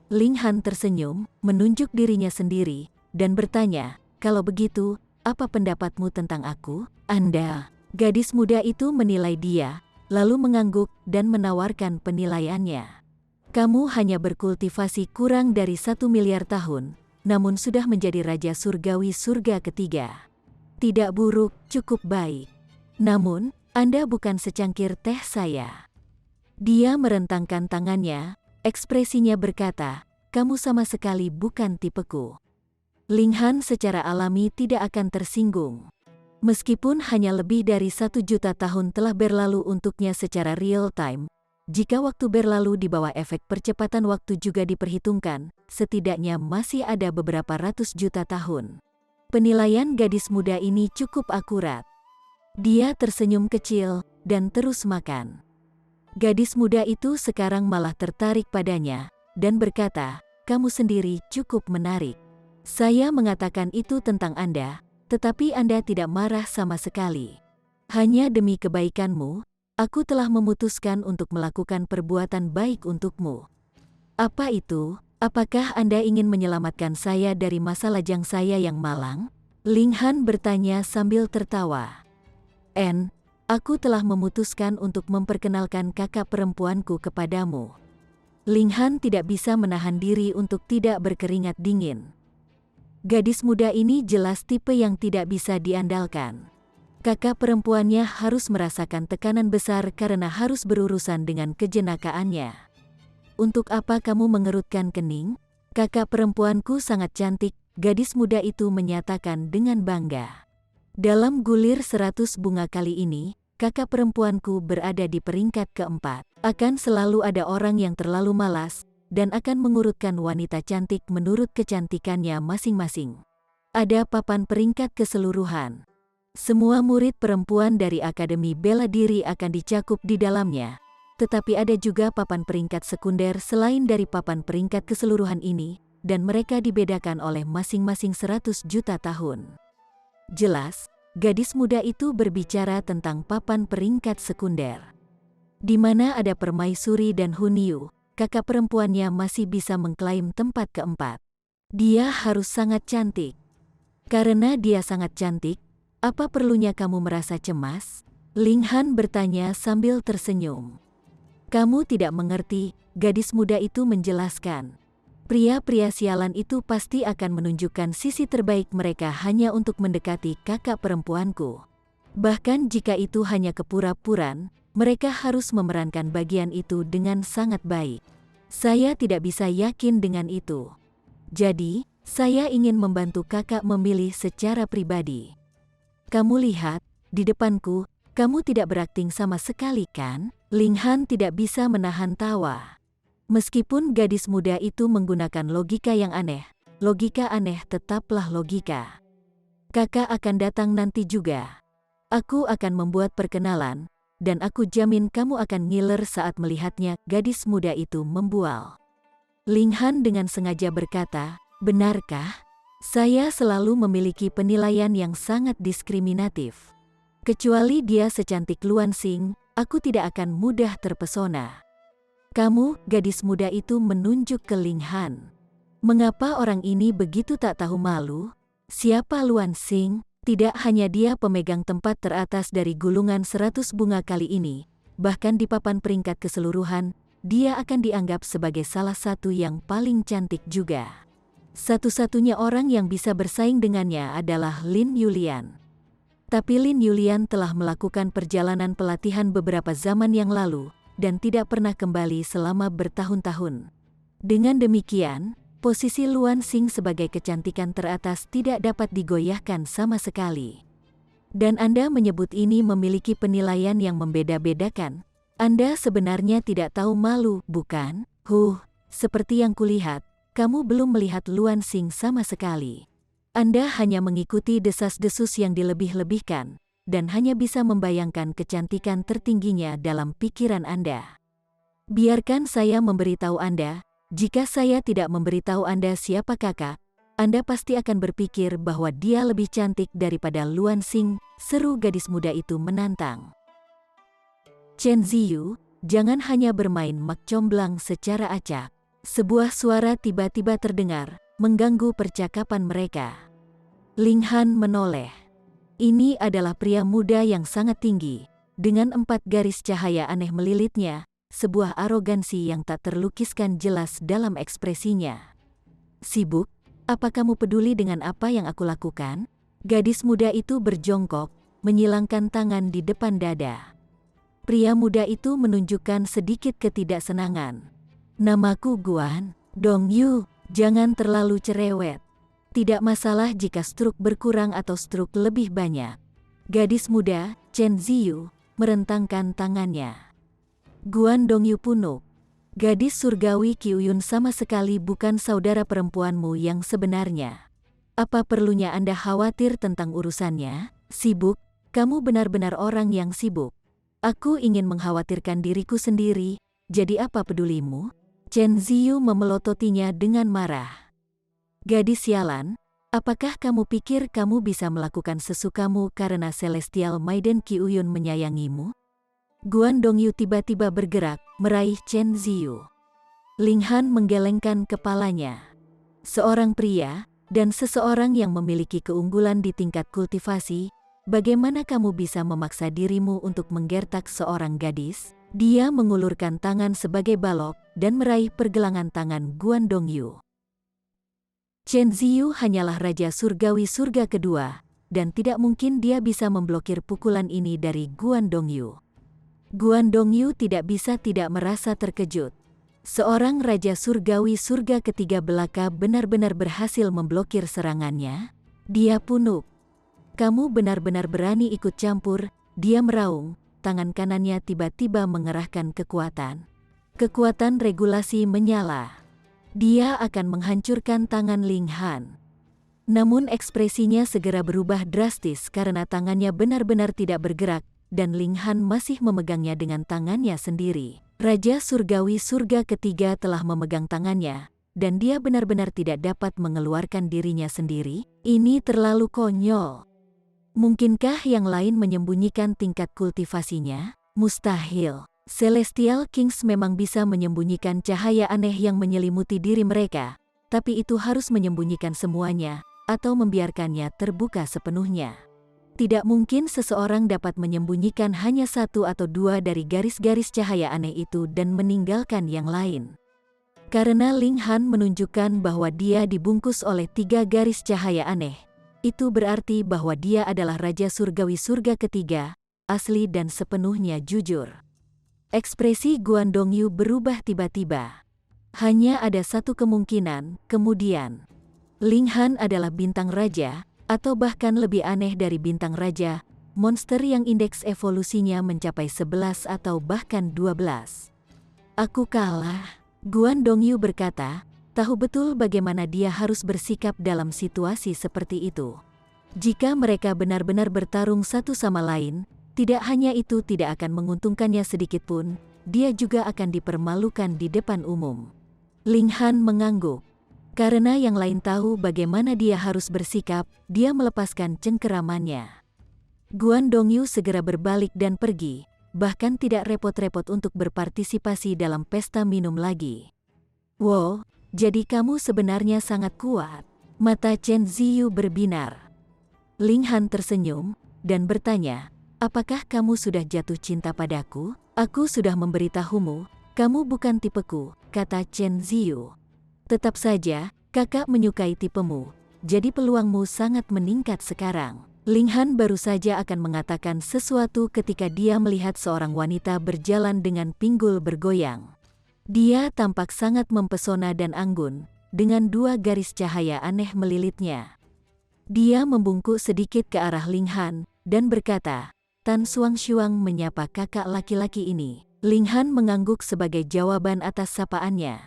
Ling Han tersenyum, menunjuk dirinya sendiri, dan bertanya, "Kalau begitu, apa pendapatmu tentang aku?" "Anda." Gadis muda itu menilai dia, lalu mengangguk dan menawarkan penilaiannya. "Kamu hanya berkultivasi kurang dari 1 miliar tahun, namun sudah menjadi Raja Surgawi Surga ketiga. Tidak buruk, cukup baik. Namun, Anda bukan secangkir teh saya." Dia merentangkan tangannya, ekspresinya berkata, "Kamu sama sekali bukan tipeku." Ling Han secara alami tidak akan tersinggung. Meskipun hanya lebih dari 1 juta tahun telah berlalu untuknya secara real time, jika waktu berlalu di bawah efek percepatan waktu juga diperhitungkan, setidaknya masih ada beberapa ratus juta tahun. Penilaian gadis muda ini cukup akurat. Dia tersenyum kecil, dan terus makan. Gadis muda itu sekarang malah tertarik padanya, dan berkata, "Kamu sendiri cukup menarik. Saya mengatakan itu tentang Anda, tetapi Anda tidak marah sama sekali. Hanya demi kebaikanmu, aku telah memutuskan untuk melakukan perbuatan baik untukmu." "Apa itu? Apakah Anda ingin menyelamatkan saya dari masa lajang saya yang malang?" Ling Han bertanya sambil tertawa. Aku telah memutuskan untuk memperkenalkan kakak perempuanku kepadamu." Ling Han tidak bisa menahan diri untuk tidak berkeringat dingin. Gadis muda ini jelas tipe yang tidak bisa diandalkan. Kakak perempuannya harus merasakan tekanan besar karena harus berurusan dengan kejenakaannya. Untuk apa kamu mengerutkan kening? Kakak perempuanku sangat cantik, gadis muda itu menyatakan dengan bangga. Dalam gulir 100 bunga kali ini, kakak perempuanku berada di peringkat keempat. Akan selalu ada orang yang terlalu malas, dan akan mengurutkan wanita cantik menurut kecantikannya masing-masing. Ada papan peringkat keseluruhan. Semua murid perempuan dari Akademi Bela Diri akan dicakup di dalamnya, tetapi ada juga papan peringkat sekunder selain dari papan peringkat keseluruhan ini, dan mereka dibedakan oleh masing-masing 100 juta tahun. Jelas, gadis muda itu berbicara tentang papan peringkat sekunder. Di mana ada permaisuri dan Hunyu, kakak perempuannya masih bisa mengklaim tempat keempat. Dia harus sangat cantik. Karena dia sangat cantik, apa perlunya kamu merasa cemas? Ling Han bertanya sambil tersenyum. Kamu tidak mengerti, gadis muda itu menjelaskan. Pria-pria sialan itu pasti akan menunjukkan sisi terbaik mereka hanya untuk mendekati kakak perempuanku. Bahkan jika itu hanya kepura-puraan, mereka harus memerankan bagian itu dengan sangat baik. Saya tidak bisa yakin dengan itu. Jadi, saya ingin membantu kakak memilih secara pribadi. Kamu lihat, di depanku, kamu tidak berakting sama sekali kan? Ling Han tidak bisa menahan tawa. Meskipun gadis muda itu menggunakan logika yang aneh, logika aneh tetaplah logika. Kakak akan datang nanti juga. Aku akan membuat perkenalan, dan aku jamin kamu akan ngiler saat melihatnya, gadis muda itu membual. Ling Han dengan sengaja berkata, benarkah? Saya selalu memiliki penilaian yang sangat diskriminatif. Kecuali dia secantik Luan Xing, aku tidak akan mudah terpesona. Kamu, gadis muda itu menunjuk ke Ling Han. Mengapa orang ini begitu tak tahu malu? Siapa Luan Xing? Tidak hanya dia pemegang tempat teratas dari gulungan 100 bunga kali ini, bahkan di papan peringkat keseluruhan, dia akan dianggap sebagai salah satu yang paling cantik juga. Satu-satunya orang yang bisa bersaing dengannya adalah Lin Yulian. Tapi Lin Yulian telah melakukan perjalanan pelatihan beberapa zaman yang lalu, dan tidak pernah kembali selama bertahun-tahun. Dengan demikian, posisi Luan Xing sebagai kecantikan teratas tidak dapat digoyahkan sama sekali. Dan Anda menyebut ini memiliki penilaian yang membeda-bedakan. Anda sebenarnya tidak tahu malu, bukan? Seperti yang kulihat, kamu belum melihat Luan Xing sama sekali. Anda hanya mengikuti desas-desus yang dilebih-lebihkan, dan hanya bisa membayangkan kecantikan tertingginya dalam pikiran Anda. Biarkan saya memberitahu Anda, jika saya tidak memberitahu Anda siapa kakak, Anda pasti akan berpikir bahwa dia lebih cantik daripada Luan Xing, seru gadis muda itu menantang. Chen Ziyu, jangan hanya bermain mak comblang secara acak. Sebuah suara tiba-tiba terdengar, mengganggu percakapan mereka. Ling Han menoleh. Ini adalah pria muda yang sangat tinggi, dengan 4 garis cahaya aneh melilitnya, sebuah arogansi yang tak terlukiskan jelas dalam ekspresinya. Sibuk? Apa kamu peduli dengan apa yang aku lakukan? Gadis muda itu berjongkok, menyilangkan tangan di depan dada. Pria muda itu menunjukkan sedikit ketidaksenangan. Namaku Guan Dongyu, jangan terlalu cerewet. Tidak masalah jika struk berkurang atau struk lebih banyak. Gadis muda, Chen Ziyu, merentangkan tangannya. Guan Dongyu punuk. Gadis surgawi Qiuyun sama sekali bukan saudara perempuanmu yang sebenarnya. Apa perlunya Anda khawatir tentang urusannya? Sibuk, kamu benar-benar orang yang sibuk. Aku ingin mengkhawatirkan diriku sendiri, jadi apa pedulimu? Chen Ziyu memelototinya dengan marah. Gadis sialan, apakah kamu pikir kamu bisa melakukan sesukamu karena Celestial Maiden Qiuyun menyayangimu? Guan Dongyu tiba-tiba bergerak, meraih Chen Ziyu. Ling Han menggelengkan kepalanya. Seorang pria, dan seseorang yang memiliki keunggulan di tingkat kultivasi, bagaimana kamu bisa memaksa dirimu untuk menggertak seorang gadis? Dia mengulurkan tangan sebagai balok dan meraih pergelangan tangan Guan Dongyu. Chen Ziyu hanyalah raja surgawi surga kedua, dan tidak mungkin dia bisa memblokir pukulan ini dari Guan Dongyu. Guan Dongyu tidak bisa tidak merasa terkejut. Seorang Raja Surgawi surga ketiga belaka benar-benar berhasil memblokir serangannya. Dia punuk. Kamu benar-benar berani ikut campur, dia meraung, tangan kanannya tiba-tiba mengerahkan kekuatan. Kekuatan regulasi menyala. Dia akan menghancurkan tangan Ling Han. Namun ekspresinya segera berubah drastis karena tangannya benar-benar tidak bergerak, dan Ling Han masih memegangnya dengan tangannya sendiri. Raja Surgawi surga ketiga telah memegang tangannya, dan dia benar-benar tidak dapat mengeluarkan dirinya sendiri. Ini terlalu konyol. Mungkinkah yang lain menyembunyikan tingkat kultivasinya? Mustahil. Celestial Kings memang bisa menyembunyikan cahaya aneh yang menyelimuti diri mereka, tapi itu harus menyembunyikan semuanya, atau membiarkannya terbuka sepenuhnya. Tidak mungkin seseorang dapat menyembunyikan hanya satu atau dua dari garis-garis cahaya aneh itu dan meninggalkan yang lain. Karena Ling Han menunjukkan bahwa dia dibungkus oleh 3 garis cahaya aneh, itu berarti bahwa dia adalah Raja Surgawi surga ketiga, asli dan sepenuhnya jujur. Ekspresi Guan Dongyu berubah tiba-tiba. Hanya ada satu kemungkinan, kemudian Ling Han adalah bintang raja, atau bahkan lebih aneh dari bintang raja, monster yang indeks evolusinya mencapai 11 atau bahkan 12. Aku kalah, Guan Dongyu berkata, tahu betul bagaimana dia harus bersikap dalam situasi seperti itu. Jika mereka benar-benar bertarung satu sama lain, tidak hanya itu tidak akan menguntungkannya sedikitpun, dia juga akan dipermalukan di depan umum. Ling Han mengangguk. Karena yang lain tahu bagaimana dia harus bersikap, dia melepaskan cengkeramannya. Guan Dongyu segera berbalik dan pergi, bahkan tidak repot-repot untuk berpartisipasi dalam pesta minum lagi. Wow, jadi kamu sebenarnya sangat kuat. Mata Chen Ziyu berbinar. Ling Han tersenyum, dan bertanya, apakah kamu sudah jatuh cinta padaku? Aku sudah memberitahumu, kamu bukan tipeku, kata Chen Ziyu. Tetap saja, kakak menyukai tipemu, jadi peluangmu sangat meningkat sekarang. Ling Han baru saja akan mengatakan sesuatu ketika dia melihat seorang wanita berjalan dengan pinggul bergoyang. Dia tampak sangat mempesona dan anggun, dengan 2 garis cahaya aneh melilitnya. Dia membungkuk sedikit ke arah Ling Han, dan berkata, Tan Xuangshuang menyapa kakak laki-laki ini. Ling Han mengangguk sebagai jawaban atas sapaannya.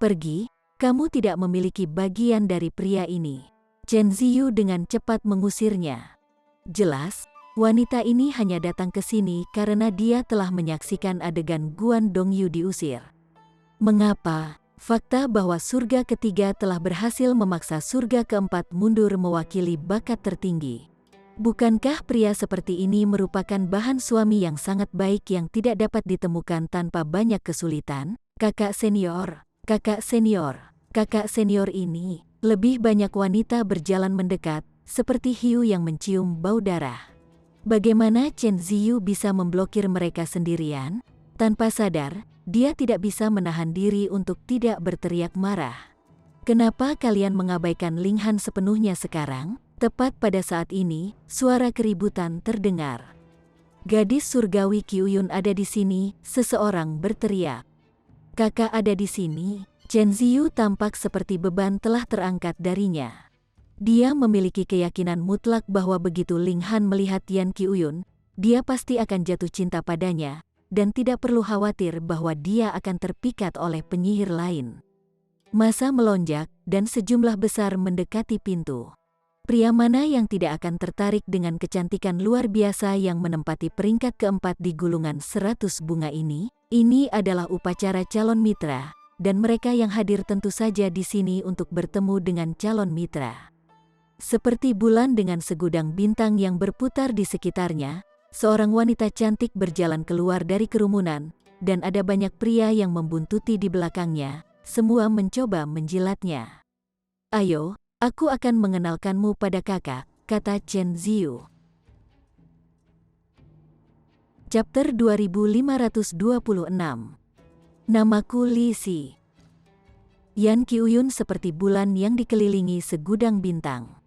Pergi, kamu tidak memiliki bagian dari pria ini. Chen Ziyu dengan cepat mengusirnya. Jelas, wanita ini hanya datang ke sini karena dia telah menyaksikan adegan Guan Dongyu diusir. Mengapa? Fakta bahwa surga ketiga telah berhasil memaksa surga keempat mundur mewakili bakat tertinggi. Bukankah pria seperti ini merupakan bahan suami yang sangat baik yang tidak dapat ditemukan tanpa banyak kesulitan? Kakak senior ini, lebih banyak wanita berjalan mendekat, seperti hiu yang mencium bau darah. Bagaimana Chen Ziyu bisa memblokir mereka sendirian? Tanpa sadar, dia tidak bisa menahan diri untuk tidak berteriak marah. Kenapa kalian mengabaikan Ling Han sepenuhnya sekarang? Tepat pada saat ini, suara keributan terdengar. Gadis surgawi Qiuyun ada di sini, seseorang berteriak. Kakak ada di sini. Chen Ziyu tampak seperti beban telah terangkat darinya. Dia memiliki keyakinan mutlak bahwa begitu Ling Han melihat Yan Qiuyun, dia pasti akan jatuh cinta padanya, dan tidak perlu khawatir bahwa dia akan terpikat oleh penyihir lain. Masa melonjak, dan sejumlah besar mendekati pintu. Pria mana yang tidak akan tertarik dengan kecantikan luar biasa yang menempati peringkat keempat di gulungan 100 bunga ini? Ini adalah upacara calon mitra, dan mereka yang hadir tentu saja di sini untuk bertemu dengan calon mitra. Seperti bulan dengan segudang bintang yang berputar di sekitarnya, seorang wanita cantik berjalan keluar dari kerumunan, dan ada banyak pria yang membuntuti di belakangnya, semua mencoba menjilatnya. Ayo, aku akan mengenalkanmu pada kakak, kata Chen Ziyu. Chapter 2526. Namaku Li Si. Yan Qiuyun seperti bulan yang dikelilingi segudang bintang.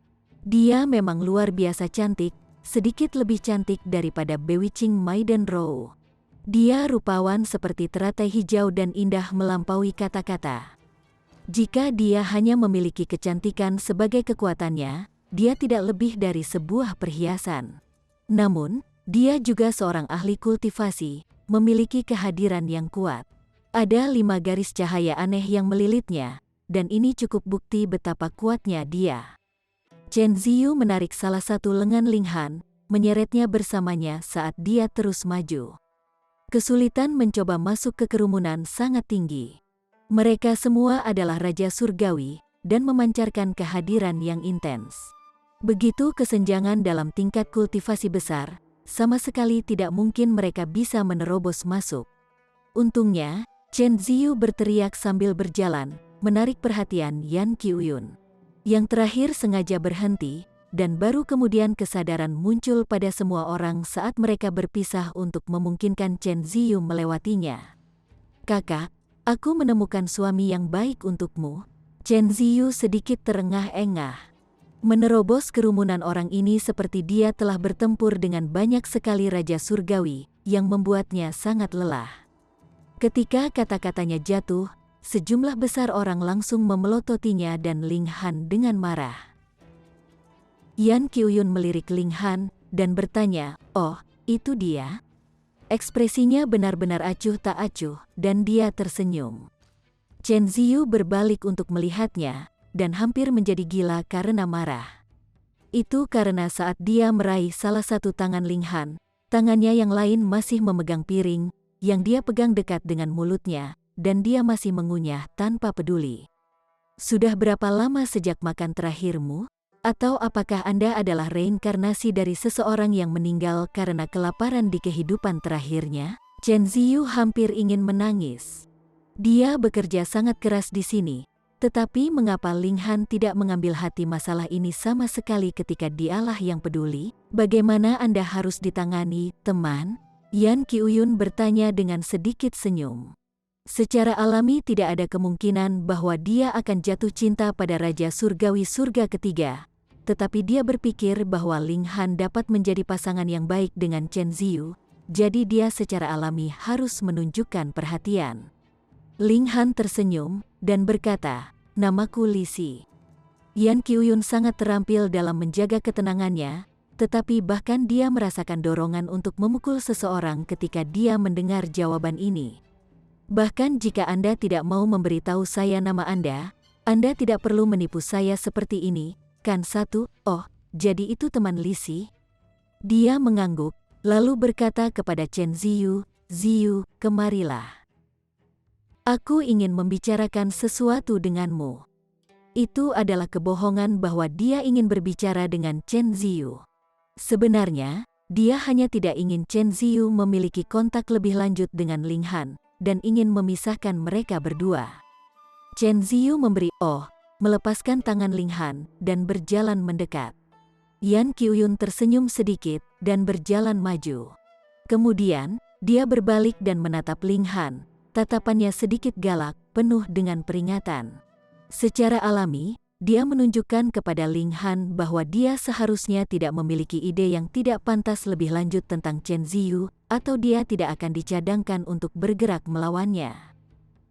Dia memang luar biasa cantik, sedikit lebih cantik daripada Bewitching Maiden Row. Dia rupawan seperti teratai hijau dan indah melampaui kata-kata. Jika dia hanya memiliki kecantikan sebagai kekuatannya, dia tidak lebih dari sebuah perhiasan. Namun, dia juga seorang ahli kultivasi, memiliki kehadiran yang kuat. Ada 5 garis cahaya aneh yang melilitnya, dan ini cukup bukti betapa kuatnya dia. Chen Ziyu menarik salah satu lengan Ling Han, menyeretnya bersamanya saat dia terus maju. Kesulitan mencoba masuk ke kerumunan sangat tinggi. Mereka semua adalah Raja Surgawi, dan memancarkan kehadiran yang intens. Begitu kesenjangan dalam tingkat kultivasi besar, sama sekali tidak mungkin mereka bisa menerobos masuk. Untungnya, Chen Ziyu berteriak sambil berjalan, menarik perhatian Yan Qiuyun. Yang terakhir sengaja berhenti, dan baru kemudian kesadaran muncul pada semua orang saat mereka berpisah untuk memungkinkan Chen Ziyu melewatinya. "Kakak, aku menemukan suami yang baik untukmu." Chen Ziyu sedikit terengah-engah. Menerobos kerumunan orang ini seperti dia telah bertempur dengan banyak sekali Raja Surgawi, yang membuatnya sangat lelah. Ketika kata-katanya jatuh, sejumlah besar orang langsung memelototinya dan Ling Han dengan marah. Yan Qiuyun melirik Ling Han dan bertanya, "Oh, itu dia?" Ekspresinya benar-benar acuh tak acuh, dan dia tersenyum. Chen Ziyu berbalik untuk melihatnya, dan hampir menjadi gila karena marah. Itu karena saat dia meraih salah satu tangan Ling Han, tangannya yang lain masih memegang piring, yang dia pegang dekat dengan mulutnya, dan dia masih mengunyah tanpa peduli. "Sudah berapa lama sejak makan terakhirmu? Atau apakah Anda adalah reinkarnasi dari seseorang yang meninggal karena kelaparan di kehidupan terakhirnya?" Chen Ziyu hampir ingin menangis. Dia bekerja sangat keras di sini, tetapi mengapa Ling Han tidak mengambil hati masalah ini sama sekali ketika dialah yang peduli? "Bagaimana Anda harus ditangani, teman?" Yan Qiuyun bertanya dengan sedikit senyum. Secara alami tidak ada kemungkinan bahwa dia akan jatuh cinta pada Raja Surgawi Surga ketiga, tetapi dia berpikir bahwa Ling Han dapat menjadi pasangan yang baik dengan Chen Ziyu, jadi dia secara alami harus menunjukkan perhatian. Ling Han tersenyum dan berkata, "Namaku Li Si." Yan Qiuyun sangat terampil dalam menjaga ketenangannya, tetapi bahkan dia merasakan dorongan untuk memukul seseorang ketika dia mendengar jawaban ini. "Bahkan jika Anda tidak mau memberitahu saya nama Anda tidak perlu menipu saya seperti ini, kan satu?" "Oh, jadi itu teman Li Si?" Dia mengangguk, lalu berkata kepada Chen Ziyu, "Ziyu, kemarilah. Aku ingin membicarakan sesuatu denganmu." Itu adalah kebohongan bahwa dia ingin berbicara dengan Chen Ziyu. Sebenarnya, dia hanya tidak ingin Chen Ziyu memiliki kontak lebih lanjut dengan Ling Han, dan ingin memisahkan mereka berdua. Chen Ziyu memberi melepaskan tangan Ling Han, dan berjalan mendekat. Yan Qiuyun tersenyum sedikit, dan berjalan maju. Kemudian, dia berbalik dan menatap Ling Han, tatapannya sedikit galak, penuh dengan peringatan. Secara alami, dia menunjukkan kepada Ling Han bahwa dia seharusnya tidak memiliki ide yang tidak pantas lebih lanjut tentang Chen Ziyu, atau dia tidak akan dicadangkan untuk bergerak melawannya.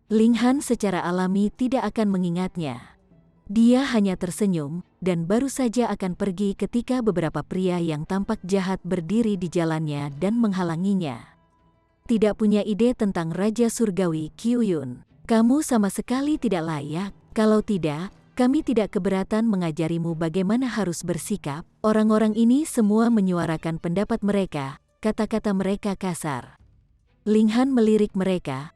Ling Han secara alami tidak akan mengingatnya. Dia hanya tersenyum, dan baru saja akan pergi ketika beberapa pria yang tampak jahat berdiri di jalannya dan menghalanginya. "Tidak punya ide tentang Raja Surgawi Qiuyun. Kamu sama sekali tidak layak. Kalau tidak, kami tidak keberatan mengajarimu bagaimana harus bersikap." Orang-orang ini semua menyuarakan pendapat mereka, kata-kata mereka kasar. Ling Han melirik mereka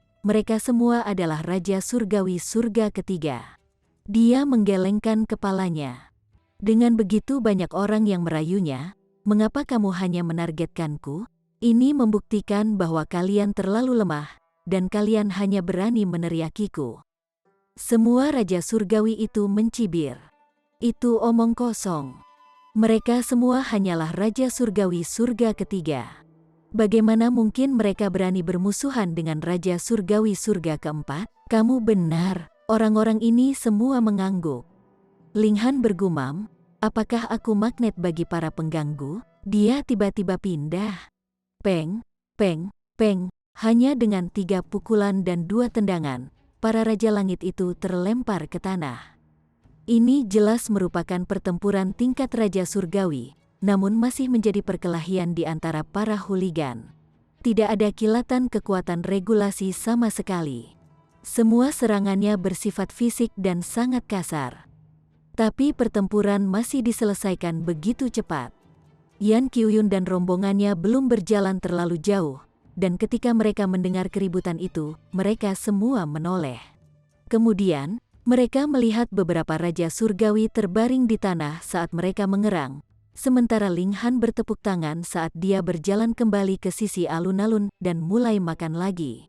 semua adalah Raja Surgawi Surga ketiga. Dia menggelengkan kepalanya. "Dengan begitu banyak orang yang merayunya, mengapa kamu hanya menargetkanku? Ini membuktikan bahwa kalian terlalu lemah, dan kalian hanya berani meneriakiku." Semua Raja Surgawi itu mencibir. Itu omong kosong. Mereka semua hanyalah Raja Surgawi Surga ketiga. Bagaimana mungkin mereka berani bermusuhan dengan Raja Surgawi Surga keempat? "Kamu benar." Orang-orang ini semua mengangguk. Ling Han bergumam, Apakah aku magnet bagi para pengganggu? Dia tiba-tiba pindah. Peng, peng, peng. Hanya dengan 3 pukulan dan 2 tendangan, para Raja Langit itu terlempar ke tanah. Ini jelas merupakan pertempuran tingkat Raja Surgawi, namun masih menjadi perkelahian di antara para hooligan. Tidak ada kilatan kekuatan regulasi sama sekali. Semua serangannya bersifat fisik dan sangat kasar. Tapi pertempuran masih diselesaikan begitu cepat. Yan Qiuyun dan rombongannya belum berjalan terlalu jauh, dan ketika mereka mendengar keributan itu, mereka semua menoleh. Kemudian, mereka melihat beberapa Raja Surgawi terbaring di tanah saat mereka mengerang, sementara Ling Han bertepuk tangan saat dia berjalan kembali ke sisi alun-alun dan mulai makan lagi.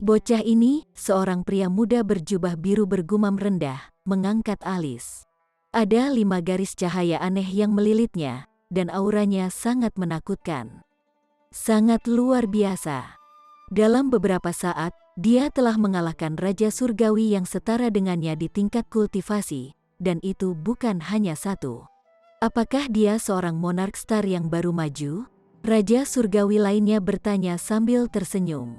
Bocah ini, seorang pria muda berjubah biru bergumam rendah, mengangkat alis. Ada 5 garis cahaya aneh yang melilitnya, dan auranya sangat menakutkan. Sangat luar biasa. Dalam beberapa saat, dia telah mengalahkan Raja Surgawi yang setara dengannya di tingkat kultivasi, dan itu bukan hanya satu. Apakah dia seorang monark star yang baru maju? Raja Surgawi lainnya bertanya sambil tersenyum.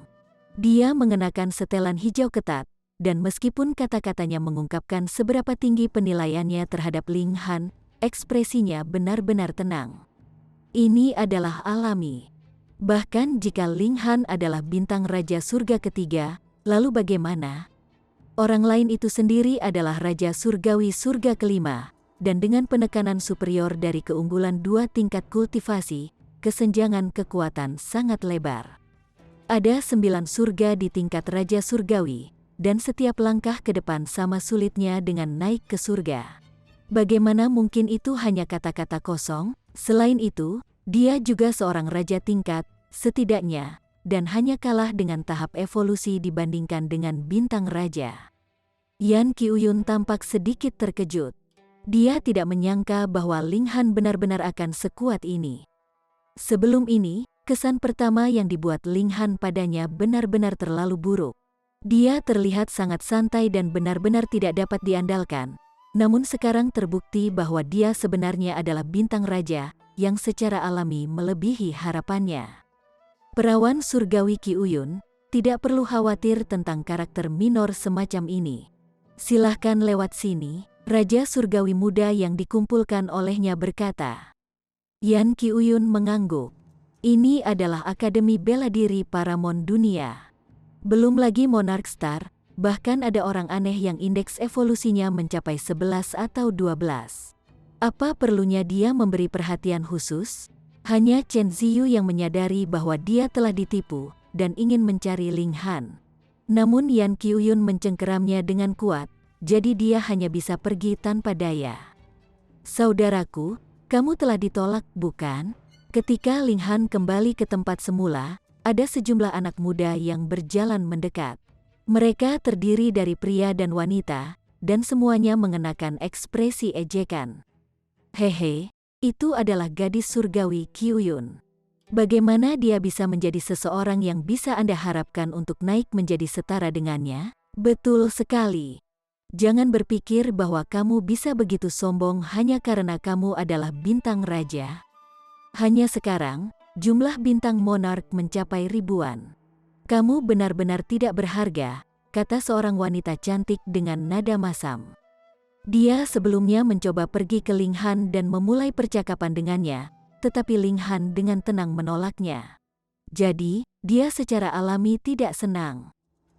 Dia mengenakan setelan hijau ketat, dan meskipun kata-katanya mengungkapkan seberapa tinggi penilaiannya terhadap Ling Han, ekspresinya benar-benar tenang. Ini adalah alami. Bahkan jika Ling Han adalah bintang Raja Surga ketiga, lalu bagaimana? Orang lain itu sendiri adalah Raja Surgawi Surga kelima, dan dengan penekanan superior dari keunggulan 2 tingkat kultivasi, kesenjangan kekuatan sangat lebar. Ada 9 surga di tingkat Raja Surgawi, dan setiap langkah ke depan sama sulitnya dengan naik ke surga. Bagaimana mungkin itu hanya kata-kata kosong? Selain itu, dia juga seorang raja tingkat, setidaknya, dan hanya kalah dengan tahap evolusi dibandingkan dengan bintang raja. Yan Qiuyun tampak sedikit terkejut. Dia tidak menyangka bahwa Ling Han benar-benar akan sekuat ini. Sebelum ini, kesan pertama yang dibuat Ling Han padanya benar-benar terlalu buruk. Dia terlihat sangat santai dan benar-benar tidak dapat diandalkan. Namun sekarang terbukti bahwa dia sebenarnya adalah bintang raja yang secara alami melebihi harapannya. Perawan surgawi Qiuyun tidak perlu khawatir tentang karakter minor semacam ini. Silahkan lewat sini, Raja Surgawi muda yang dikumpulkan olehnya berkata. Yan Qiuyun mengangguk. Ini adalah Akademi Bela Diri Paramount Dunia. Belum lagi Monarch Star, bahkan ada orang aneh yang indeks evolusinya mencapai 11 atau 12. Apa perlunya dia memberi perhatian khusus? Hanya Chen Ziyu yang menyadari bahwa dia telah ditipu dan ingin mencari Ling Han. Namun Yan Qiuyun mencengkeramnya dengan kuat, jadi dia hanya bisa pergi tanpa daya. Saudaraku, kamu telah ditolak, bukan? Ketika Ling Han kembali ke tempat semula, ada sejumlah anak muda yang berjalan mendekat. Mereka terdiri dari pria dan wanita, dan semuanya mengenakan ekspresi ejekan. Hehe, itu adalah gadis surgawi Qiuyun. Bagaimana dia bisa menjadi seseorang yang bisa Anda harapkan untuk naik menjadi setara dengannya? Betul sekali. Jangan berpikir bahwa kamu bisa begitu sombong hanya karena kamu adalah bintang raja. Hanya sekarang, jumlah bintang monark mencapai ribuan. Kamu benar-benar tidak berharga, kata seorang wanita cantik dengan nada masam. Dia sebelumnya mencoba pergi ke Ling Han dan memulai percakapan dengannya, tetapi Ling Han dengan tenang menolaknya. Jadi, dia secara alami tidak senang.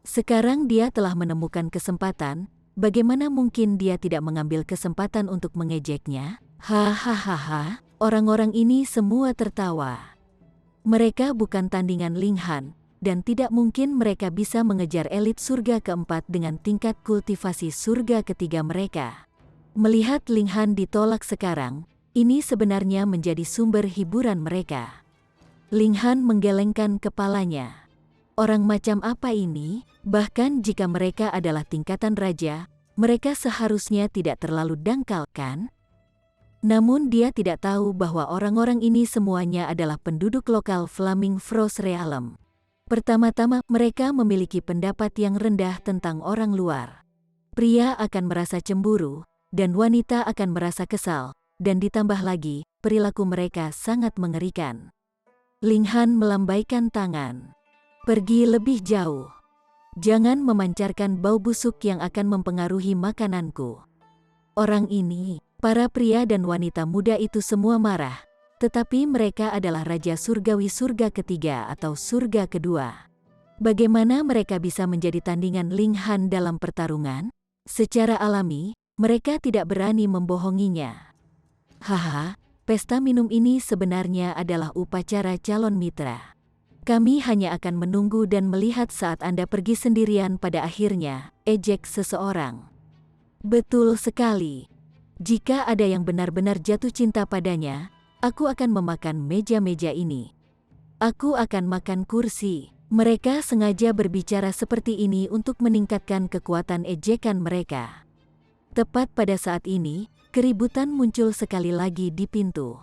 Sekarang dia telah menemukan kesempatan, bagaimana mungkin dia tidak mengambil kesempatan untuk mengejeknya? Hahaha, orang-orang ini semua tertawa. Mereka bukan tandingan Ling Han, dan tidak mungkin mereka bisa mengejar elit surga keempat dengan tingkat kultivasi surga ketiga mereka. Melihat Ling Han ditolak sekarang, ini sebenarnya menjadi sumber hiburan mereka. Ling Han menggelengkan kepalanya. Orang macam apa ini? Bahkan jika mereka adalah tingkatan raja, mereka seharusnya tidak terlalu dangkal, kan? Namun dia tidak tahu bahwa orang-orang ini semuanya adalah penduduk lokal Flaming Frost Realm. Pertama-tama, mereka memiliki pendapat yang rendah tentang orang luar. Pria akan merasa cemburu, dan wanita akan merasa kesal, dan ditambah lagi, perilaku mereka sangat mengerikan. Ling Han melambaikan tangan. Pergi lebih jauh. Jangan memancarkan bau busuk yang akan mempengaruhi makananku. Orang ini, para pria dan wanita muda itu semua marah. Tetapi mereka adalah Raja Surgawi surga ketiga atau surga kedua. Bagaimana mereka bisa menjadi tandingan Ling Han dalam pertarungan? Secara alami, mereka tidak berani membohonginya. Haha, pesta minum ini sebenarnya adalah upacara calon mitra. Kami hanya akan menunggu dan melihat saat Anda pergi sendirian pada akhirnya, ejek seseorang. Betul sekali. Jika ada yang benar-benar jatuh cinta padanya, aku akan memakan meja-meja ini. Aku akan makan kursi. Mereka sengaja berbicara seperti ini untuk meningkatkan kekuatan ejekan mereka. Tepat pada saat ini, keributan muncul sekali lagi di pintu.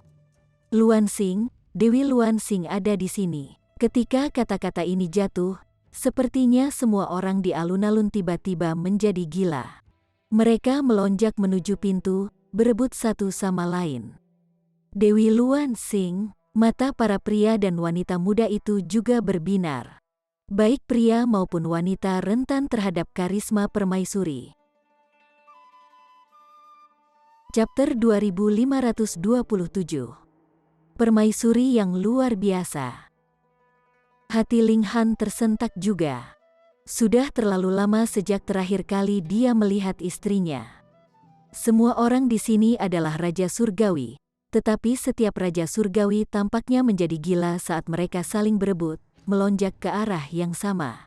Luan Xing, Dewi Luan Xing ada di sini. Ketika kata-kata ini jatuh, sepertinya semua orang di alun-alun tiba-tiba menjadi gila. Mereka melonjak menuju pintu, berebut satu sama lain. Dewi Luan Xing, mata para pria dan wanita muda itu juga berbinar. Baik pria maupun wanita rentan terhadap karisma permaisuri. Chapter 2527. Permaisuri yang luar biasa. Hati Ling Han tersentak juga. Sudah terlalu lama sejak terakhir kali dia melihat istrinya. Semua orang di sini adalah Raja Surgawi. Tetapi setiap Raja Surgawi tampaknya menjadi gila saat mereka saling berebut, melonjak ke arah yang sama.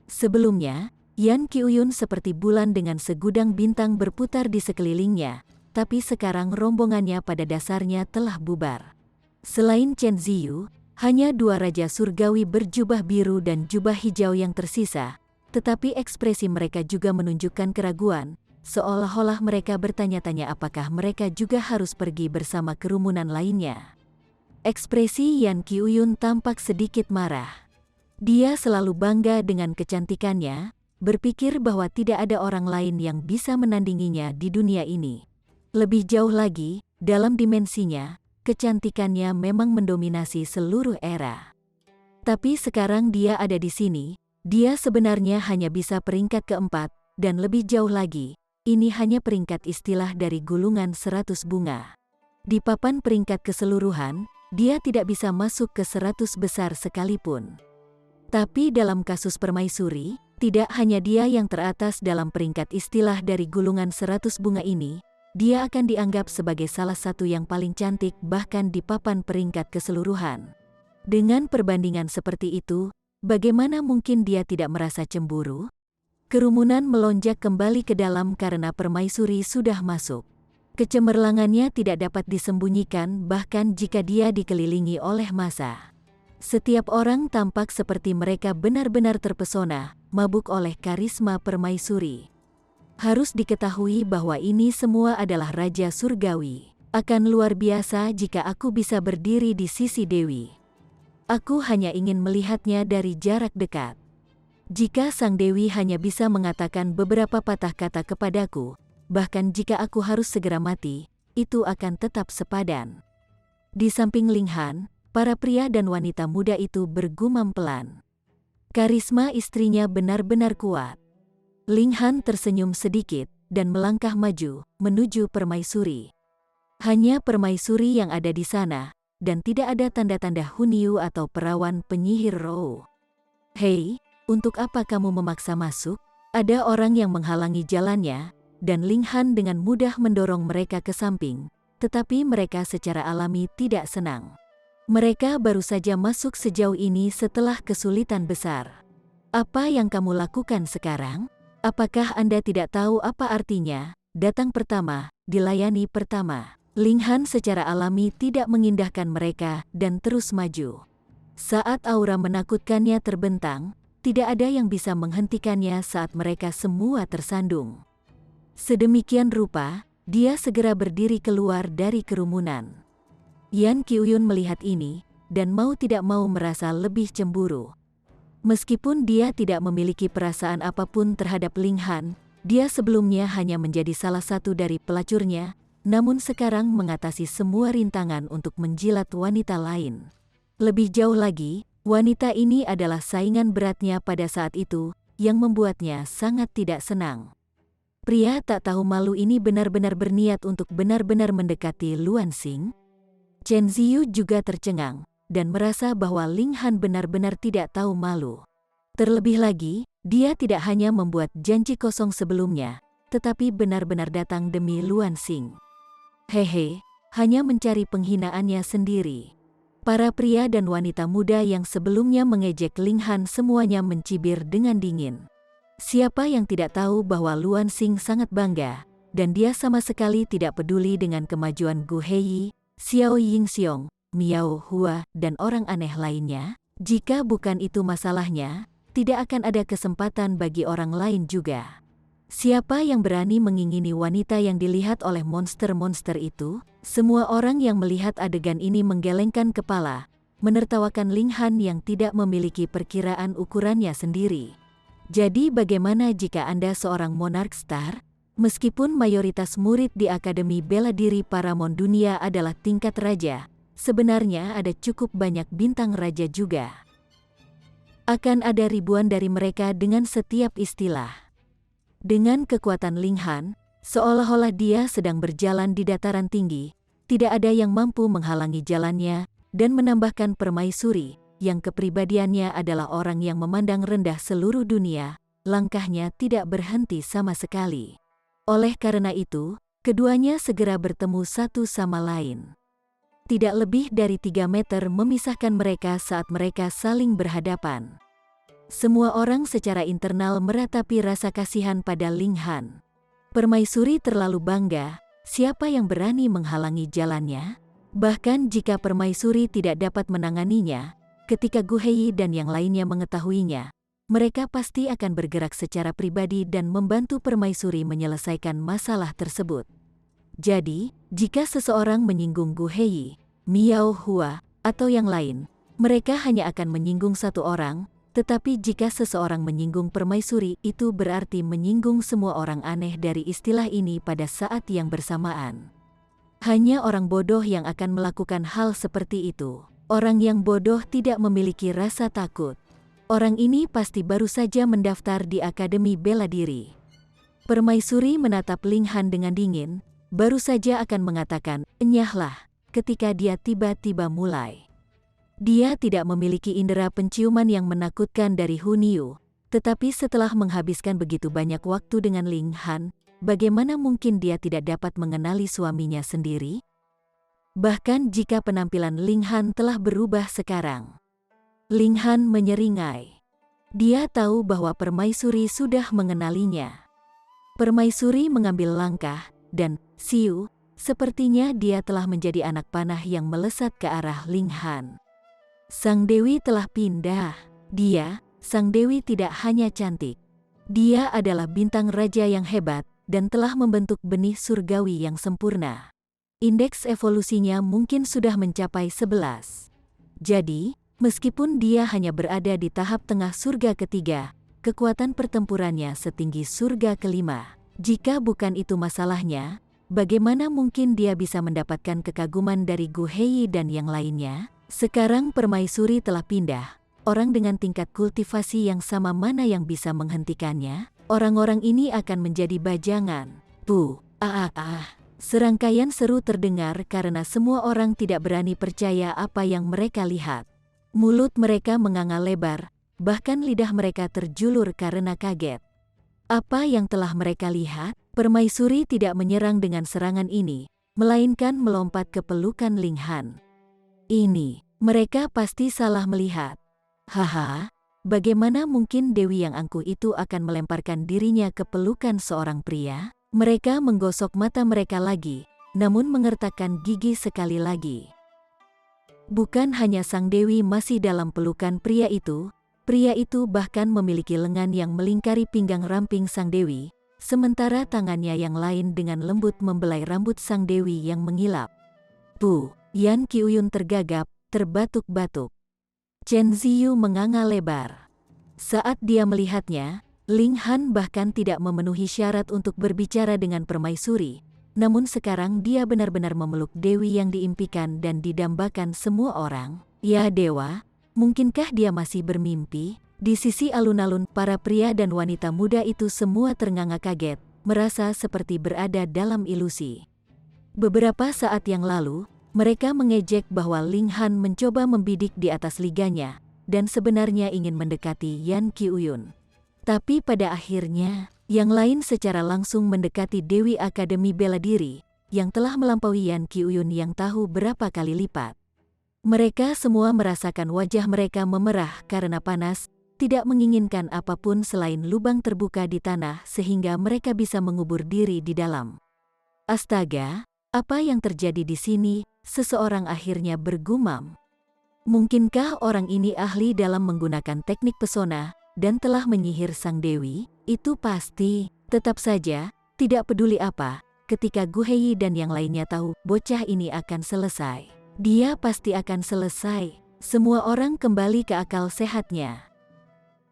Sebelumnya, Yan Qiuyun seperti bulan dengan segudang bintang berputar di sekelilingnya, tapi sekarang rombongannya pada dasarnya telah bubar. Selain Chen Ziyu, hanya dua Raja Surgawi berjubah biru dan jubah hijau yang tersisa, tetapi ekspresi mereka juga menunjukkan keraguan, seolah-olah mereka bertanya-tanya apakah mereka juga harus pergi bersama kerumunan lainnya. Ekspresi Yan Qiuyun tampak sedikit marah. Dia selalu bangga dengan kecantikannya, berpikir bahwa tidak ada orang lain yang bisa menandinginya di dunia ini. Lebih jauh lagi, dalam dimensinya, kecantikannya memang mendominasi seluruh era. Tapi sekarang dia ada di sini, dia sebenarnya hanya bisa peringkat keempat, dan lebih jauh lagi, ini hanya peringkat istilah dari gulungan 100 bunga. Di papan peringkat keseluruhan, dia tidak bisa masuk ke 100 besar sekalipun. Tapi dalam kasus permaisuri, tidak hanya dia yang teratas dalam peringkat istilah dari gulungan 100 bunga ini, dia akan dianggap sebagai salah satu yang paling cantik bahkan di papan peringkat keseluruhan. Dengan perbandingan seperti itu, bagaimana mungkin dia tidak merasa cemburu? Kerumunan melonjak kembali ke dalam karena permaisuri sudah masuk. Kecemerlangannya tidak dapat disembunyikan bahkan jika dia dikelilingi oleh massa. Setiap orang tampak seperti mereka benar-benar terpesona, mabuk oleh karisma permaisuri. Harus diketahui bahwa ini semua adalah Raja Surgawi. Akan luar biasa jika aku bisa berdiri di sisi Dewi. Aku hanya ingin melihatnya dari jarak dekat. Jika Sang Dewi hanya bisa mengatakan beberapa patah kata kepadaku, bahkan jika aku harus segera mati, itu akan tetap sepadan. Di samping Ling Han, para pria dan wanita muda itu bergumam pelan. Karisma istrinya benar-benar kuat. Ling Han tersenyum sedikit dan melangkah maju menuju permaisuri. Hanya permaisuri yang ada di sana, dan tidak ada tanda-tanda Hunyu atau perawan penyihir roh. Hei, untuk apa kamu memaksa masuk? Ada orang yang menghalangi jalannya, dan Ling Han dengan mudah mendorong mereka ke samping, tetapi mereka secara alami tidak senang. Mereka baru saja masuk sejauh ini setelah kesulitan besar. Apa yang kamu lakukan sekarang? Apakah Anda tidak tahu apa artinya, datang pertama, dilayani pertama? Ling Han secara alami tidak mengindahkan mereka dan terus maju. Saat aura menakutkannya terbentang, tidak ada yang bisa menghentikannya saat mereka semua tersandung. Sedemikian rupa, dia segera berdiri keluar dari kerumunan. Yan Qiuyun melihat ini, dan mau tidak mau merasa lebih cemburu. Meskipun dia tidak memiliki perasaan apapun terhadap Ling Han, dia sebelumnya hanya menjadi salah satu dari pelacurnya, namun sekarang mengatasi semua rintangan untuk menjilat wanita lain. Lebih jauh lagi, wanita ini adalah saingan beratnya pada saat itu, yang membuatnya sangat tidak senang. Pria tak tahu malu ini benar-benar berniat untuk benar-benar mendekati Luan Xing. Chen Ziyu juga tercengang, dan merasa bahwa Ling Han benar-benar tidak tahu malu. Terlebih lagi, dia tidak hanya membuat janji kosong sebelumnya, tetapi benar-benar datang demi Luan Xing. Hehe, hanya mencari penghinaannya sendiri. Para pria dan wanita muda yang sebelumnya mengejek Ling Han semuanya mencibir dengan dingin. Siapa yang tidak tahu bahwa Luan Xing sangat bangga, dan dia sama sekali tidak peduli dengan kemajuan Gu Heiyi, Xiao Yingxiong, Miao Hua, dan orang aneh lainnya. Jika bukan itu masalahnya, tidak akan ada kesempatan bagi orang lain juga. Siapa yang berani mengingini wanita yang dilihat oleh monster-monster itu? Semua orang yang melihat adegan ini menggelengkan kepala, menertawakan Ling Han yang tidak memiliki perkiraan ukurannya sendiri. Jadi bagaimana jika Anda seorang monark star? Meskipun mayoritas murid di Akademi Bela Diri Paramount Dunia adalah tingkat raja, sebenarnya ada cukup banyak bintang raja juga. Akan ada ribuan dari mereka dengan setiap istilah. Dengan kekuatan Ling Han, seolah-olah dia sedang berjalan di dataran tinggi, tidak ada yang mampu menghalangi jalannya, dan menambahkan permaisuri, yang kepribadiannya adalah orang yang memandang rendah seluruh dunia, langkahnya tidak berhenti sama sekali. Oleh karena itu, keduanya segera bertemu satu sama lain. Tidak lebih dari 3 meter memisahkan mereka saat mereka saling berhadapan. Semua orang secara internal meratapi rasa kasihan pada Ling Han. Permaisuri terlalu bangga, siapa yang berani menghalangi jalannya? Bahkan jika permaisuri tidak dapat menanganinya, ketika Gu Heiyi dan yang lainnya mengetahuinya, mereka pasti akan bergerak secara pribadi dan membantu permaisuri menyelesaikan masalah tersebut. Jadi, jika seseorang menyinggung Gu Heiyi, Miao Hua, atau yang lain, mereka hanya akan menyinggung satu orang. Tetapi jika seseorang menyinggung permaisuri, itu berarti menyinggung semua orang aneh dari istilah ini pada saat yang bersamaan. Hanya orang bodoh yang akan melakukan hal seperti itu. Orang yang bodoh tidak memiliki rasa takut. Orang ini pasti baru saja mendaftar di Akademi Bela Diri. Permaisuri menatap Ling Han dengan dingin, baru saja akan mengatakan, "Enyahlah," ketika dia tiba-tiba mulai. Dia tidak memiliki indera penciuman yang menakutkan dari Hun Yu, tetapi setelah menghabiskan begitu banyak waktu dengan Ling Han, bagaimana mungkin dia tidak dapat mengenali suaminya sendiri? Bahkan jika penampilan Ling Han telah berubah sekarang. Ling Han menyeringai. Dia tahu bahwa permaisuri sudah mengenalinya. Permaisuri mengambil langkah, dan siu, sepertinya dia telah menjadi anak panah yang melesat ke arah Ling Han. Sang Dewi telah pindah. Dia, Sang Dewi tidak hanya cantik. Dia adalah bintang raja yang hebat, dan telah membentuk benih surgawi yang sempurna. Indeks evolusinya mungkin sudah mencapai 11. Jadi, meskipun dia hanya berada di tahap tengah surga ketiga, kekuatan pertempurannya setinggi surga kelima. Jika bukan itu masalahnya, bagaimana mungkin dia bisa mendapatkan kekaguman dari Gu Heiyi dan yang lainnya? Sekarang permaisuri telah pindah. Orang dengan tingkat kultivasi yang sama mana yang bisa menghentikannya? Orang-orang ini akan menjadi bajangan. Serangkaian seru terdengar karena semua orang tidak berani percaya apa yang mereka lihat. Mulut mereka menganga lebar, bahkan lidah mereka terjulur karena kaget. Apa yang telah mereka lihat? Permaisuri tidak menyerang dengan serangan ini, melainkan melompat ke pelukan Ling Han. Ini, mereka pasti salah melihat. Haha, bagaimana mungkin Dewi yang angkuh itu akan melemparkan dirinya ke pelukan seorang pria? Mereka menggosok mata mereka lagi, namun mengertakkan gigi sekali lagi. Bukan hanya Sang Dewi masih dalam pelukan pria itu bahkan memiliki lengan yang melingkari pinggang ramping Sang Dewi, sementara tangannya yang lain dengan lembut membelai rambut Sang Dewi yang mengilap. Yan Qiuyun tergagap, terbatuk-batuk. Chen Ziyu menganga lebar. Saat dia melihatnya, Ling Han bahkan tidak memenuhi syarat untuk berbicara dengan permaisuri. namun sekarang dia benar-benar memeluk Dewi yang diimpikan dan didambakan semua orang. Ya dewa, mungkinkah dia masih bermimpi? Di sisi alun-alun, para pria dan wanita muda itu semua ternganga kaget, merasa seperti berada dalam ilusi. Beberapa saat yang lalu, mereka mengejek bahwa Ling Han mencoba membidik di atas liganya, dan sebenarnya ingin mendekati Yan Qiuyun. Tapi pada akhirnya, yang lain secara langsung mendekati Dewi Akademi Bela Diri, yang telah melampaui Yan Qiuyun yang tahu berapa kali lipat. Mereka semua merasakan wajah mereka memerah karena panas, tidak menginginkan apapun selain lubang terbuka di tanah sehingga mereka bisa mengubur diri di dalam. Astaga, apa yang terjadi di sini? Seseorang akhirnya bergumam. Mungkinkah orang ini ahli dalam menggunakan teknik pesona dan telah menyihir sang dewi? Itu pasti. Tetap saja, tidak peduli apa, ketika Gu Hei dan yang lainnya tahu bocah ini akan selesai. Dia pasti akan selesai. Semua orang kembali ke akal sehatnya.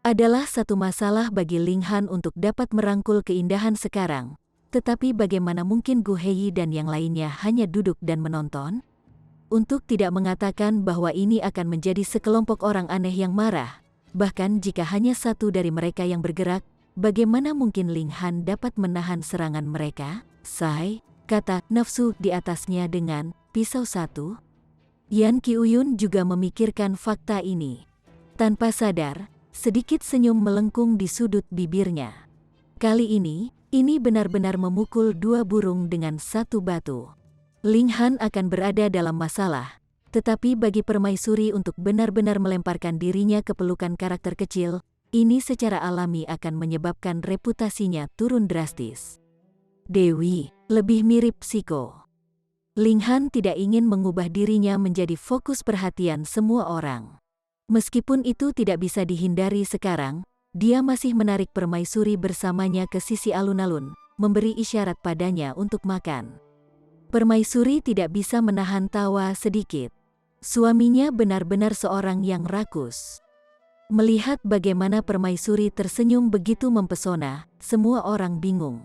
Adalah satu masalah bagi Ling Han untuk dapat merangkul keindahan sekarang. Tetapi bagaimana mungkin Gu Hei dan yang lainnya hanya duduk dan menonton? Untuk tidak mengatakan bahwa ini akan menjadi sekelompok orang aneh yang marah. Bahkan jika hanya satu dari mereka yang bergerak, bagaimana mungkin Ling Han dapat menahan serangan mereka? Sai, kata nafsu di atasnya dengan pisau satu. Yan Qiuyun juga memikirkan fakta ini. Tanpa sadar, sedikit senyum melengkung di sudut bibirnya. Kali ini benar-benar memukul dua burung dengan satu batu. Ling Han akan berada dalam masalah, tetapi bagi permaisuri untuk benar-benar melemparkan dirinya ke pelukan karakter kecil, ini secara alami akan menyebabkan reputasinya turun drastis. Dewi, lebih mirip psiko. Ling Han tidak ingin mengubah dirinya menjadi fokus perhatian semua orang. Meskipun itu tidak bisa dihindari sekarang, dia masih menarik permaisuri bersamanya ke sisi alun-alun, memberi isyarat padanya untuk makan. Permaisuri tidak bisa menahan tawa sedikit. Suaminya benar-benar seorang yang rakus. Melihat bagaimana permaisuri tersenyum begitu mempesona, semua orang bingung.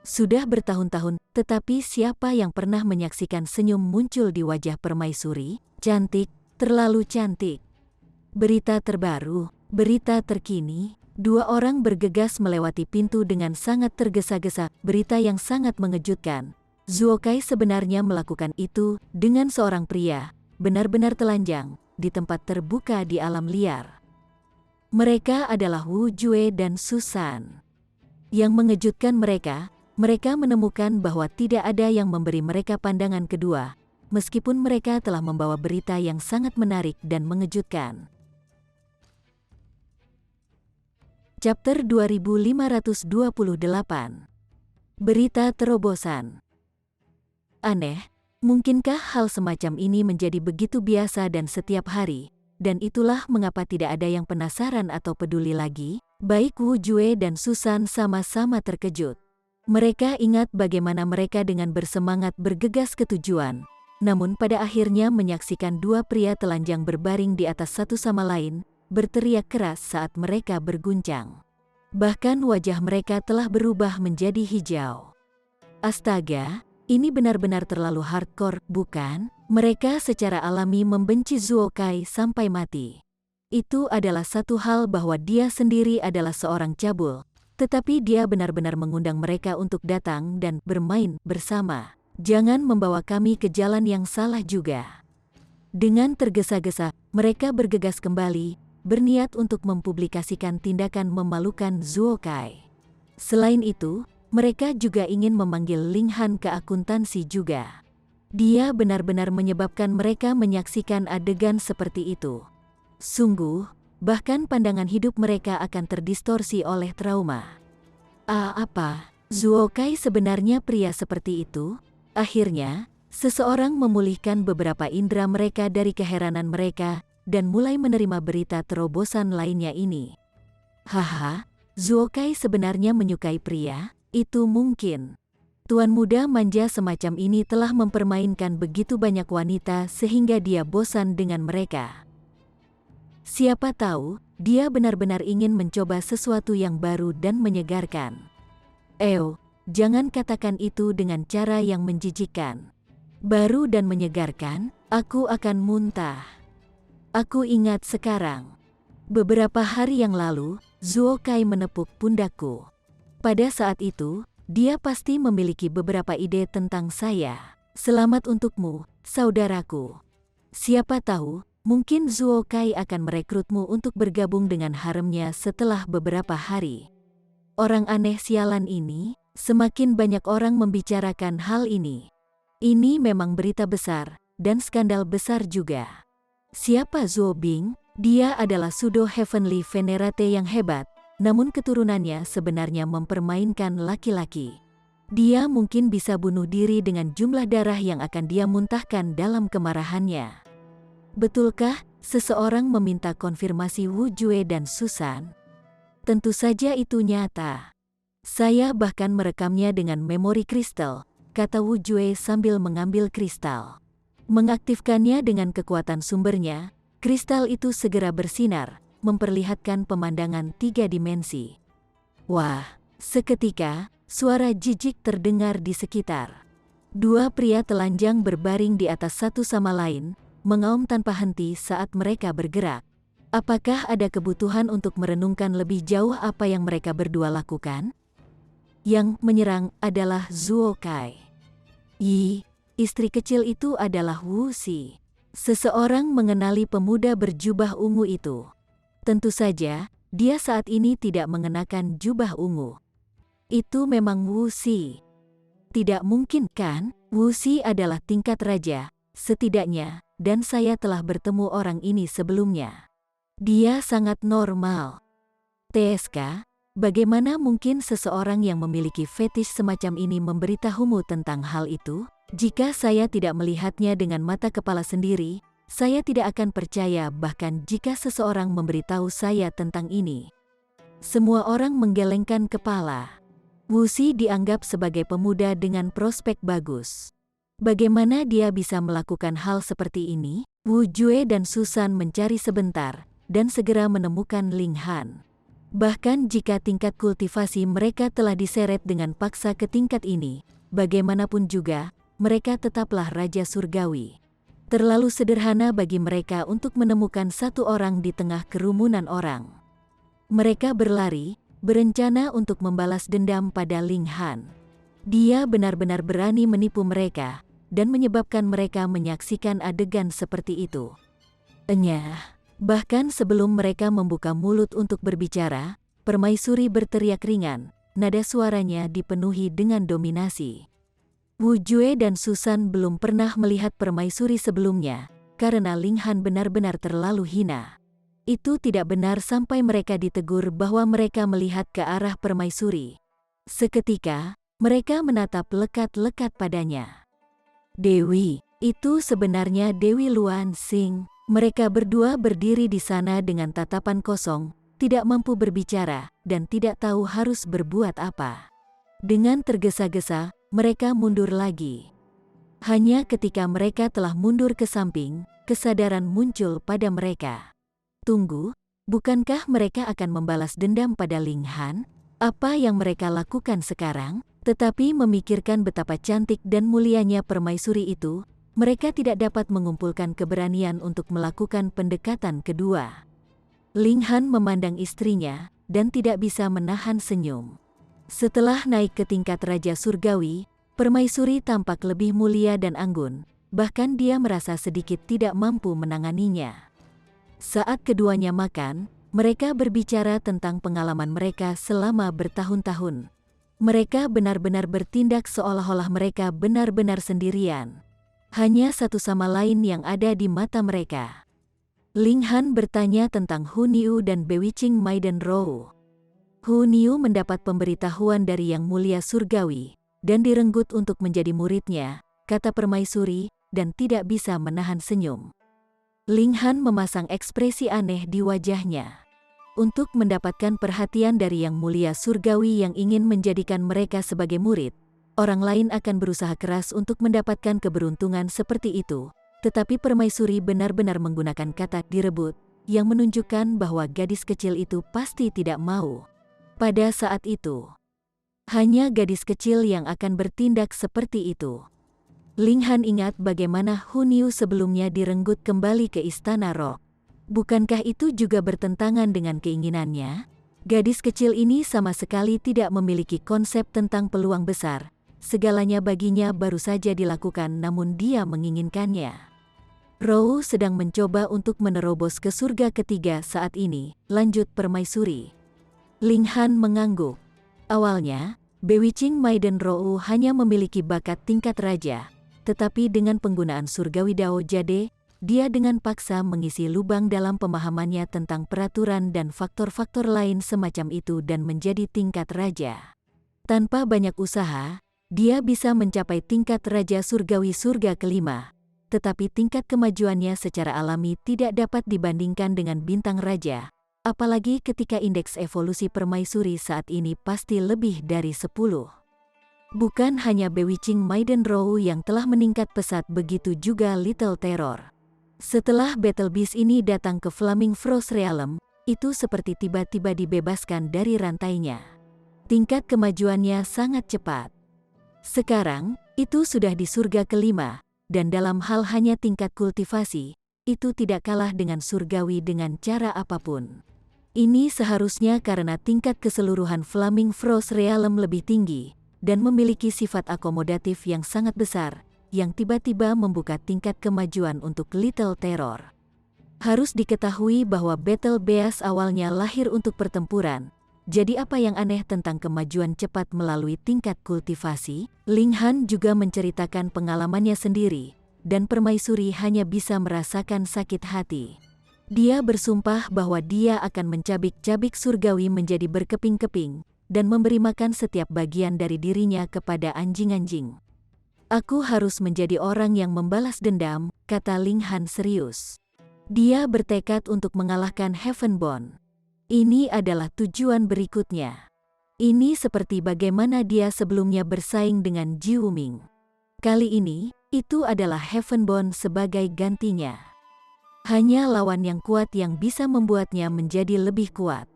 Sudah bertahun-tahun, tetapi siapa yang pernah menyaksikan senyum muncul di wajah permaisuri? Cantik, terlalu cantik. Berita terbaru, berita terkini. Dua orang bergegas melewati pintu dengan sangat tergesa-gesa, berita yang sangat mengejutkan. Zuo Kai sebenarnya melakukan itu dengan seorang pria, benar-benar telanjang, di tempat terbuka di alam liar. Mereka adalah Wu Jue dan Susan. Yang mengejutkan mereka menemukan bahwa tidak ada yang memberi mereka pandangan kedua, meskipun mereka telah membawa berita yang sangat menarik dan mengejutkan. Chapter 2528. Berita terobosan. Aneh, mungkinkah hal semacam ini menjadi begitu biasa dan setiap hari, dan itulah mengapa tidak ada yang penasaran atau peduli lagi? Baik Wu Jue dan Susan sama-sama terkejut. Mereka ingat bagaimana mereka dengan bersemangat bergegas ke tujuan, namun pada akhirnya menyaksikan dua pria telanjang berbaring di atas satu sama lain, berteriak keras saat mereka berguncang. Bahkan wajah mereka telah berubah menjadi hijau. Astaga! Ini benar-benar terlalu hardcore, bukan? Mereka secara alami membenci Zuo Kai sampai mati. Itu adalah satu hal bahwa dia sendiri adalah seorang cabul, tetapi dia benar-benar mengundang mereka untuk datang dan bermain bersama. Jangan membawa kami ke jalan yang salah juga. Dengan tergesa-gesa, mereka bergegas kembali, berniat untuk mempublikasikan tindakan memalukan Zuo Kai. Selain itu, mereka juga ingin memanggil Ling Han ke akuntansi juga. Dia benar-benar menyebabkan mereka menyaksikan adegan seperti itu. Sungguh, bahkan pandangan hidup mereka akan terdistorsi oleh trauma. Apa? Zuo Kai sebenarnya pria seperti itu? Akhirnya, seseorang memulihkan beberapa indera mereka dari keheranan mereka dan mulai menerima berita terobosan lainnya ini. Haha, Zuo Kai sebenarnya menyukai pria? Itu mungkin. Tuan muda manja semacam ini telah mempermainkan begitu banyak wanita sehingga dia bosan dengan mereka. Siapa tahu, dia benar-benar ingin mencoba sesuatu yang baru dan menyegarkan. jangan katakan itu dengan cara yang menjijikkan. Baru dan menyegarkan, aku akan muntah. Aku ingat sekarang. Beberapa hari yang lalu, Zuo Kai menepuk pundakku. Pada saat itu, dia pasti memiliki beberapa ide tentang saya. Selamat untukmu, saudaraku. Siapa tahu, mungkin Zuo Kai akan merekrutmu untuk bergabung dengan haremnya setelah beberapa hari. Orang aneh sialan ini, semakin banyak orang membicarakan hal ini. Ini memang berita besar, dan skandal besar juga. Siapa Zuo Bing? Dia adalah Pseudo Heavenly Venerate yang hebat, namun keturunannya sebenarnya mempermainkan laki-laki. Dia mungkin bisa bunuh diri dengan jumlah darah yang akan dia muntahkan dalam kemarahannya. Betulkah seseorang meminta konfirmasi Wu Jue dan Susan? Tentu saja itu nyata. Saya bahkan merekamnya dengan memori kristal, kata Wu Jue sambil mengambil kristal. Mengaktifkannya dengan kekuatan sumbernya, kristal itu segera bersinar, memperlihatkan pemandangan 3 dimensi. Wah, seketika, suara jijik terdengar di sekitar. 2 pria telanjang berbaring di atas satu sama lain, mengaum tanpa henti saat mereka bergerak. Apakah ada kebutuhan untuk merenungkan lebih jauh apa yang mereka berdua lakukan? Yang menyerang adalah Zuo Kai. Istri kecil itu adalah Wu Xi. Seseorang mengenali pemuda berjubah ungu itu. Tentu saja, dia saat ini tidak mengenakan jubah ungu. Itu memang Wu Xi. Tidak mungkin kan? Wu Xi adalah tingkat raja, setidaknya, dan saya telah bertemu orang ini sebelumnya. Dia sangat normal. TSK, bagaimana mungkin seseorang yang memiliki fetish semacam ini memberitahumu tentang hal itu? Jika saya tidak melihatnya dengan mata kepala sendiri, saya tidak akan percaya bahkan jika seseorang memberitahu saya tentang ini. Semua orang menggelengkan kepala. Wu Xi dianggap sebagai pemuda dengan prospek bagus. Bagaimana dia bisa melakukan hal seperti ini? Wu Jue dan Susan mencari sebentar, dan segera menemukan Ling Han. Bahkan jika tingkat kultivasi mereka telah diseret dengan paksa ke tingkat ini, bagaimanapun juga, mereka tetaplah Raja Surgawi. Terlalu sederhana bagi mereka untuk menemukan satu orang di tengah kerumunan orang. Mereka berlari, berencana untuk membalas dendam pada Ling Han. Dia benar-benar berani menipu mereka, dan menyebabkan mereka menyaksikan adegan seperti itu. Bahkan sebelum mereka membuka mulut untuk berbicara, Permaisuri berteriak ringan, nada suaranya dipenuhi dengan dominasi. Wu Jue dan Susan belum pernah melihat permaisuri sebelumnya, karena Ling Han benar-benar terlalu hina. Itu tidak benar sampai mereka ditegur bahwa mereka melihat ke arah permaisuri. Seketika, mereka menatap lekat-lekat padanya. Dewi, itu sebenarnya Dewi Luan Xing. Mereka berdua berdiri di sana dengan tatapan kosong, tidak mampu berbicara, dan tidak tahu harus berbuat apa. Dengan tergesa-gesa, mereka mundur lagi. Hanya ketika mereka telah mundur ke samping, kesadaran muncul pada mereka. Tunggu, bukankah mereka akan membalas dendam pada Ling Han? Apa yang mereka lakukan sekarang? Tetapi memikirkan betapa cantik dan mulianya permaisuri itu, mereka tidak dapat mengumpulkan keberanian untuk melakukan pendekatan kedua. Ling Han memandang istrinya, dan tidak bisa menahan senyum. Setelah naik ke tingkat Raja Surgawi, permaisuri tampak lebih mulia dan anggun, bahkan dia merasa sedikit tidak mampu menanganinya. Saat keduanya makan, mereka berbicara tentang pengalaman mereka selama bertahun-tahun. Mereka benar-benar bertindak seolah-olah mereka benar-benar sendirian. Hanya satu sama lain yang ada di mata mereka. Ling Han bertanya tentang Hu Niu dan Bewitching Maiden Rou. Hu Niu mendapat pemberitahuan dari Yang Mulia Surgawi, dan direnggut untuk menjadi muridnya, kata permaisuri, dan tidak bisa menahan senyum. Ling Han memasang ekspresi aneh di wajahnya. Untuk mendapatkan perhatian dari Yang Mulia Surgawi yang ingin menjadikan mereka sebagai murid, orang lain akan berusaha keras untuk mendapatkan keberuntungan seperti itu, tetapi permaisuri benar-benar menggunakan kata direbut, yang menunjukkan bahwa gadis kecil itu pasti tidak mau. Pada saat itu, Hanya gadis kecil yang akan bertindak seperti itu. Ling Han ingat bagaimana Hun Yu sebelumnya direnggut kembali ke Istana Rock. Bukankah itu juga bertentangan dengan keinginannya? Gadis kecil ini sama sekali tidak memiliki konsep tentang peluang besar. Segalanya baginya baru saja dilakukan namun dia menginginkannya. Rou sedang mencoba untuk menerobos ke surga ketiga saat ini, lanjut Permaisuri. Ling Han mengangguk. Awalnya, Bewitching Maiden Rou hanya memiliki bakat tingkat raja, tetapi dengan penggunaan surgawi Dao Jade, dia dengan paksa mengisi lubang dalam pemahamannya tentang peraturan dan faktor-faktor lain semacam itu dan menjadi tingkat raja. Tanpa banyak usaha, dia bisa mencapai tingkat raja surgawi surga kelima. Tetapi tingkat kemajuannya secara alami tidak dapat dibandingkan dengan bintang raja, apalagi ketika indeks evolusi permaisuri saat ini pasti lebih dari 10. Bukan hanya Bewitching Maiden Rou yang telah meningkat pesat, begitu juga Little Terror. Setelah Battle Beast ini datang ke Flaming Frost Realm, itu seperti tiba-tiba dibebaskan dari rantainya. Tingkat kemajuannya sangat cepat. Sekarang, itu sudah di surga kelima. Dan dalam hal hanya tingkat kultivasi, itu tidak kalah dengan surgawi dengan cara apapun. Ini seharusnya karena tingkat keseluruhan Flaming Frost Realm lebih tinggi, dan memiliki sifat akomodatif yang sangat besar, yang tiba-tiba membuka tingkat kemajuan untuk Little Terror. Harus diketahui bahwa Battle Beast awalnya lahir untuk pertempuran. Jadi apa yang aneh tentang kemajuan cepat melalui tingkat kultivasi? Ling Han juga menceritakan pengalamannya sendiri, dan Permaisuri hanya bisa merasakan sakit hati. Dia bersumpah bahwa dia akan mencabik-cabik surgawi menjadi berkeping-keping, dan memberi makan setiap bagian dari dirinya kepada anjing-anjing. Aku harus menjadi orang yang membalas dendam, kata Ling Han serius. Dia bertekad untuk mengalahkan Heavenborn. Ini adalah tujuan berikutnya. Ini seperti bagaimana dia sebelumnya bersaing dengan Jiu Ming. Kali ini, itu adalah Heavenborn sebagai gantinya. Hanya lawan yang kuat yang bisa membuatnya menjadi lebih kuat.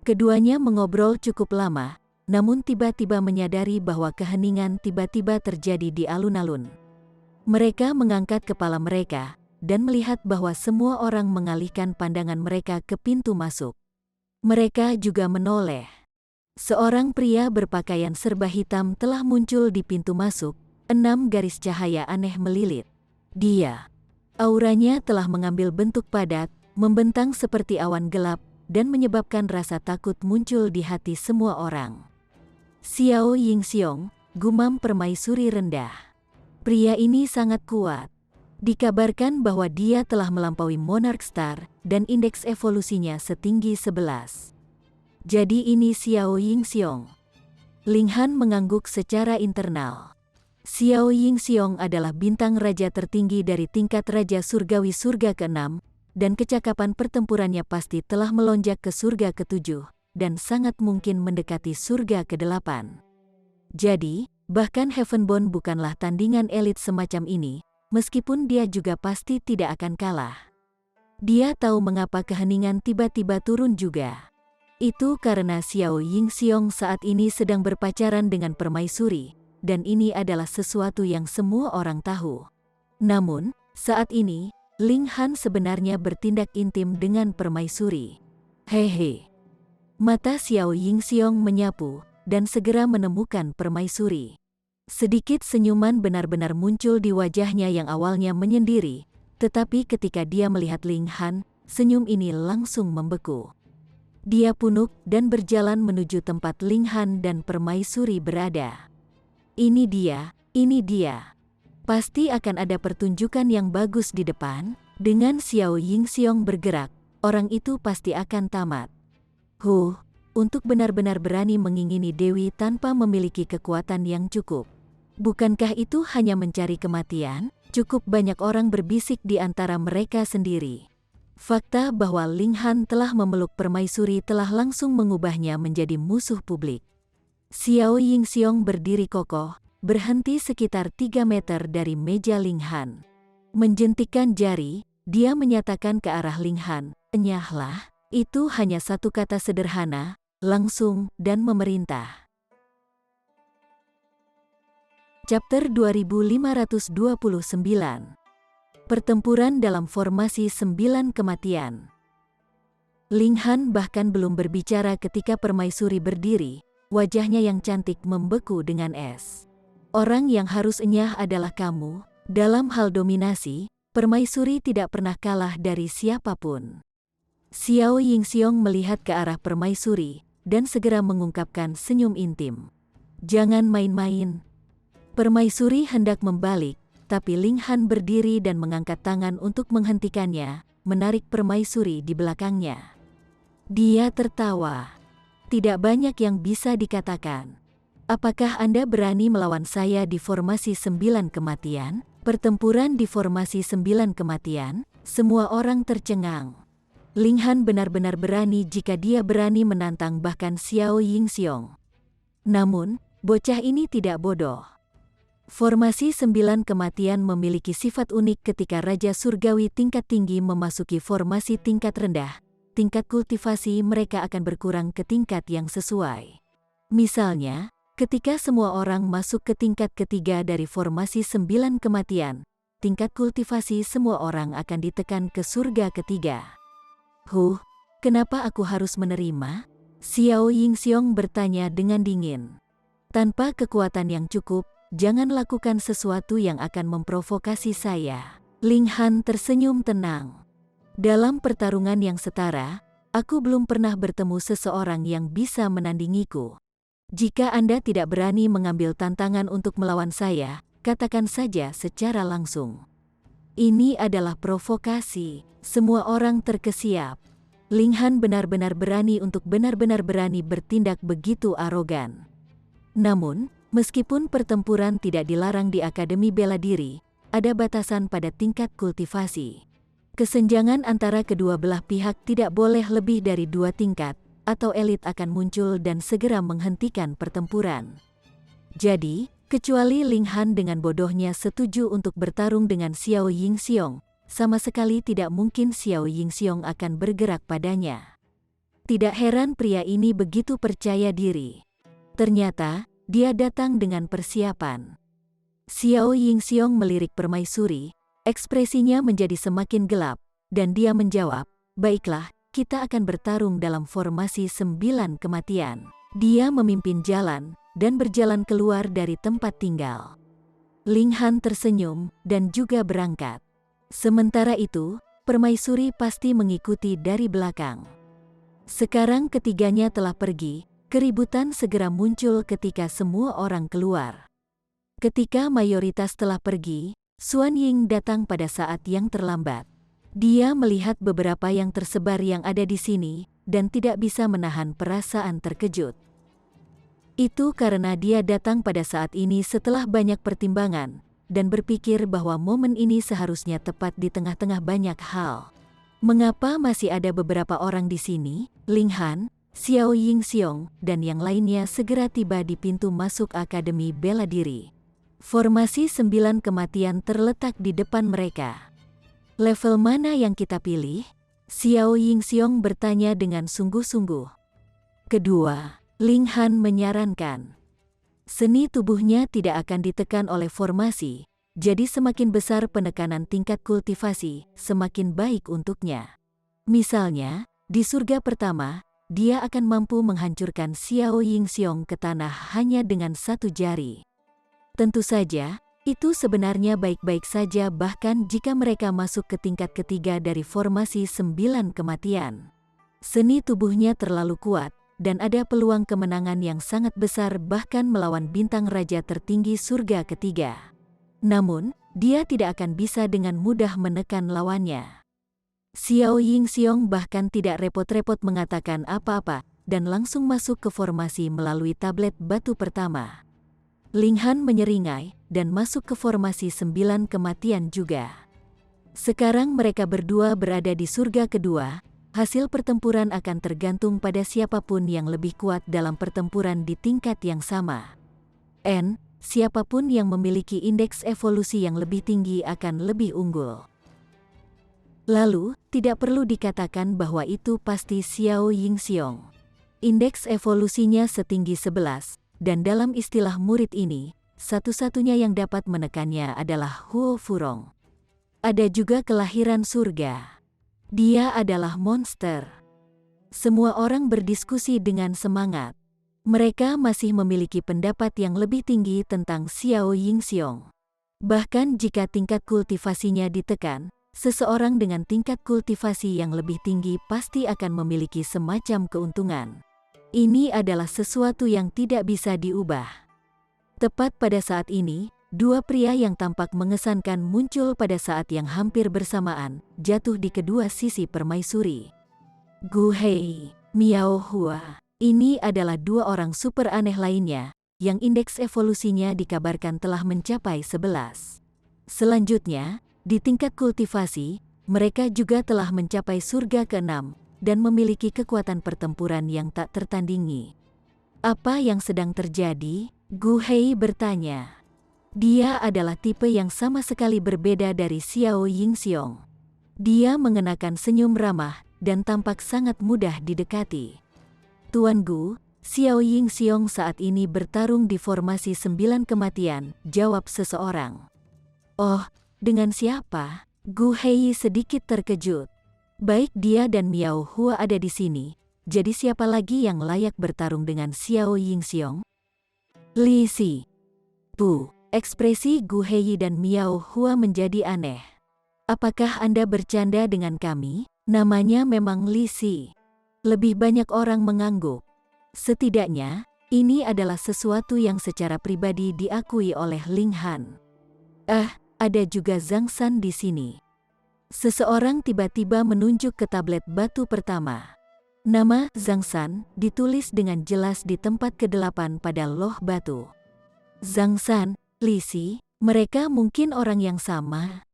Keduanya mengobrol cukup lama, namun tiba-tiba menyadari bahwa keheningan tiba-tiba terjadi di alun-alun. Mereka mengangkat kepala mereka, dan melihat bahwa semua orang mengalihkan pandangan mereka ke pintu masuk. Mereka juga menoleh. Seorang pria berpakaian serba hitam telah muncul di pintu masuk, 6 garis cahaya aneh melilit. Dia, auranya telah mengambil bentuk padat, membentang seperti awan gelap, dan menyebabkan rasa takut muncul di hati semua orang. Xiao Yingxiong, gumam Permaisuri rendah. Pria ini sangat kuat. Dikabarkan bahwa dia telah melampaui Monarch Star dan indeks evolusinya setinggi 11. Jadi ini Xiao Yingxiong. Ling Han mengangguk secara internal. Xiao Yingxiong adalah bintang raja tertinggi dari tingkat raja surgawi surga ke-6, dan kecakapan pertempurannya pasti telah melonjak ke surga ke-7, dan sangat mungkin mendekati surga ke-8. Jadi, bahkan Heavenborn bukanlah tandingan elit semacam ini, meskipun dia juga pasti tidak akan kalah. Dia tahu mengapa keheningan tiba-tiba turun juga. Itu karena Xiao Yingxiong saat ini sedang berpacaran dengan Permaisuri, dan ini adalah sesuatu yang semua orang tahu. Namun, saat ini, Ling Han sebenarnya bertindak intim dengan Permaisuri. Hehe. Mata Xiao Yingxiong menyapu, dan segera menemukan Permaisuri. Sedikit senyuman benar-benar muncul di wajahnya yang awalnya menyendiri, tetapi ketika dia melihat Ling Han, senyum ini langsung membeku. Dia punuk dan berjalan menuju tempat Ling Han dan Permaisuri berada. Ini dia. Pasti akan ada pertunjukan yang bagus di depan. Dengan Xiao Yingxiong bergerak, orang itu pasti akan tamat. Untuk benar-benar berani mengingini Dewi tanpa memiliki kekuatan yang cukup. Bukankah itu hanya mencari kematian? Cukup banyak orang berbisik di antara mereka sendiri. Fakta bahwa Ling Han telah memeluk Permaisuri telah langsung mengubahnya menjadi musuh publik. Xiao Yingxiong berdiri kokoh, berhenti sekitar 3 meter dari meja Ling Han. Menjentikkan jari, dia menyatakan ke arah Ling Han, "Enyahlah." Itu hanya satu kata sederhana, langsung, dan memerintah. Chapter 2529. Pertempuran dalam formasi 9 kematian. Ling Han bahkan belum berbicara ketika permaisuri berdiri, wajahnya yang cantik membeku dengan es. Orang yang harus enyah adalah kamu. Dalam hal dominasi, permaisuri tidak pernah kalah dari siapapun. Xiao Yingxiong melihat ke arah permaisuri dan segera mengungkapkan senyum intim. Jangan main-main. Permaisuri hendak membalik, tapi Ling Han berdiri dan mengangkat tangan untuk menghentikannya, menarik permaisuri di belakangnya. Dia tertawa. Tidak banyak yang bisa dikatakan. Apakah Anda berani melawan saya di formasi 9 kematian? Pertempuran di formasi 9 kematian, semua orang tercengang. Ling Han benar-benar berani jika dia berani menantang bahkan Xiao Yingxiong. Namun, bocah ini tidak bodoh. Formasi 9 kematian memiliki sifat unik ketika Raja Surgawi tingkat tinggi memasuki formasi tingkat rendah. Tingkat kultivasi mereka akan berkurang ke tingkat yang sesuai. Misalnya, ketika semua orang masuk ke tingkat ketiga dari formasi 9 kematian, tingkat kultivasi semua orang akan ditekan ke surga ketiga. Kenapa aku harus menerima? Xiao Yingxiong bertanya dengan dingin. Tanpa kekuatan yang cukup, jangan lakukan sesuatu yang akan memprovokasi saya. Ling Han tersenyum tenang. Dalam pertarungan yang setara, aku belum pernah bertemu seseorang yang bisa menandingiku. Jika Anda tidak berani mengambil tantangan untuk melawan saya, katakan saja secara langsung. Ini adalah provokasi. Semua orang terkesiap. Ling Han benar-benar berani untuk benar-benar berani bertindak begitu arogan. Namun, meskipun pertempuran tidak dilarang di Akademi Bela Diri, ada batasan pada tingkat kultivasi. Kesenjangan antara kedua belah pihak tidak boleh lebih dari 2 tingkat, atau elit akan muncul dan segera menghentikan pertempuran. Jadi, kecuali Ling Han dengan bodohnya setuju untuk bertarung dengan Xiao Yingxiong, sama sekali tidak mungkin Xiao Yingxiong akan bergerak padanya. Tidak heran pria ini begitu percaya diri. Ternyata, dia datang dengan persiapan. Xiao Yingxiong melirik permaisuri, ekspresinya menjadi semakin gelap, dan dia menjawab, baiklah, kita akan bertarung dalam formasi 9 kematian. Dia memimpin jalan, dan berjalan keluar dari tempat tinggal. Ling Han tersenyum, dan juga berangkat. Sementara itu, permaisuri pasti mengikuti dari belakang. Sekarang ketiganya telah pergi, keributan segera muncul ketika semua orang keluar. Ketika mayoritas telah pergi, Xuan Ying datang pada saat yang terlambat. Dia melihat beberapa yang tersebar yang ada di sini, dan tidak bisa menahan perasaan terkejut. Itu karena dia datang pada saat ini setelah banyak pertimbangan, dan berpikir bahwa momen ini seharusnya tepat di tengah-tengah banyak hal. Mengapa masih ada beberapa orang di sini? Ling Han, Xiao Yingxiong, dan yang lainnya segera tiba di pintu masuk Akademi Bela Diri. Formasi 9 kematian terletak di depan mereka. Level mana yang kita pilih? Xiao Yingxiong bertanya dengan sungguh-sungguh. Kedua, Ling Han menyarankan. Seni tubuhnya tidak akan ditekan oleh formasi, jadi semakin besar penekanan tingkat kultivasi, semakin baik untuknya. Misalnya, di surga pertama, dia akan mampu menghancurkan Xiao Yingxiong ke tanah hanya dengan 1 jari. Tentu saja, itu sebenarnya baik-baik saja bahkan jika mereka masuk ke tingkat ketiga dari formasi 9 kematian. Seni tubuhnya terlalu kuat, dan ada peluang kemenangan yang sangat besar bahkan melawan bintang raja tertinggi surga ketiga. Namun, dia tidak akan bisa dengan mudah menekan lawannya. Xiao Yingxiong bahkan tidak repot-repot mengatakan apa-apa, dan langsung masuk ke formasi melalui tablet batu pertama. Ling Han menyeringai, dan masuk ke formasi 9 kematian juga. Sekarang mereka berdua berada di surga kedua, hasil pertempuran akan tergantung pada siapapun yang lebih kuat dalam pertempuran di tingkat yang sama. Siapapun yang memiliki indeks evolusi yang lebih tinggi akan lebih unggul. Lalu, tidak perlu dikatakan bahwa itu pasti Xiao Yingxiong. Indeks evolusinya setinggi 11, dan dalam istilah murid ini, satu-satunya yang dapat menekannya adalah Huo Furong. Ada juga kelahiran surga. Dia adalah monster. Semua orang berdiskusi dengan semangat. Mereka masih memiliki pendapat yang lebih tinggi tentang Xiao Yingxiong. Bahkan jika tingkat kultivasinya ditekan, seseorang dengan tingkat kultivasi yang lebih tinggi pasti akan memiliki semacam keuntungan. Ini adalah sesuatu yang tidak bisa diubah. Tepat pada saat ini, dua pria yang tampak mengesankan muncul pada saat yang hampir bersamaan, jatuh di kedua sisi permaisuri. Gu Hei, Miao Hua. Ini adalah dua orang super aneh lainnya, yang indeks evolusinya dikabarkan telah mencapai 11. Selanjutnya, di tingkat kultivasi, mereka juga telah mencapai surga ke-6, dan memiliki kekuatan pertempuran yang tak tertandingi. Apa yang sedang terjadi? Gu Hei bertanya. Dia adalah tipe yang sama sekali berbeda dari Xiao Yingxiong. Dia mengenakan senyum ramah dan tampak sangat mudah didekati. Tuan Gu, Xiao Yingxiong saat ini bertarung di formasi 9 kematian, jawab seseorang. Oh, dengan siapa? Gu Hei sedikit terkejut. Baik dia dan Miao Hua ada di sini, jadi siapa lagi yang layak bertarung dengan Xiao Yingxiong? Li Si. Bu. Ekspresi Gu Hei dan Miao Hua menjadi aneh. Apakah Anda bercanda dengan kami? Namanya memang Li Si. Lebih banyak orang mengangguk. Setidaknya, ini adalah sesuatu yang secara pribadi diakui oleh Ling Han. Ada juga Zhang San di sini. Seseorang tiba-tiba menunjuk ke tablet batu pertama. Nama Zhang San ditulis dengan jelas di tempat ke-8 pada loh batu. Zhang San, Li Si, mereka mungkin orang yang sama.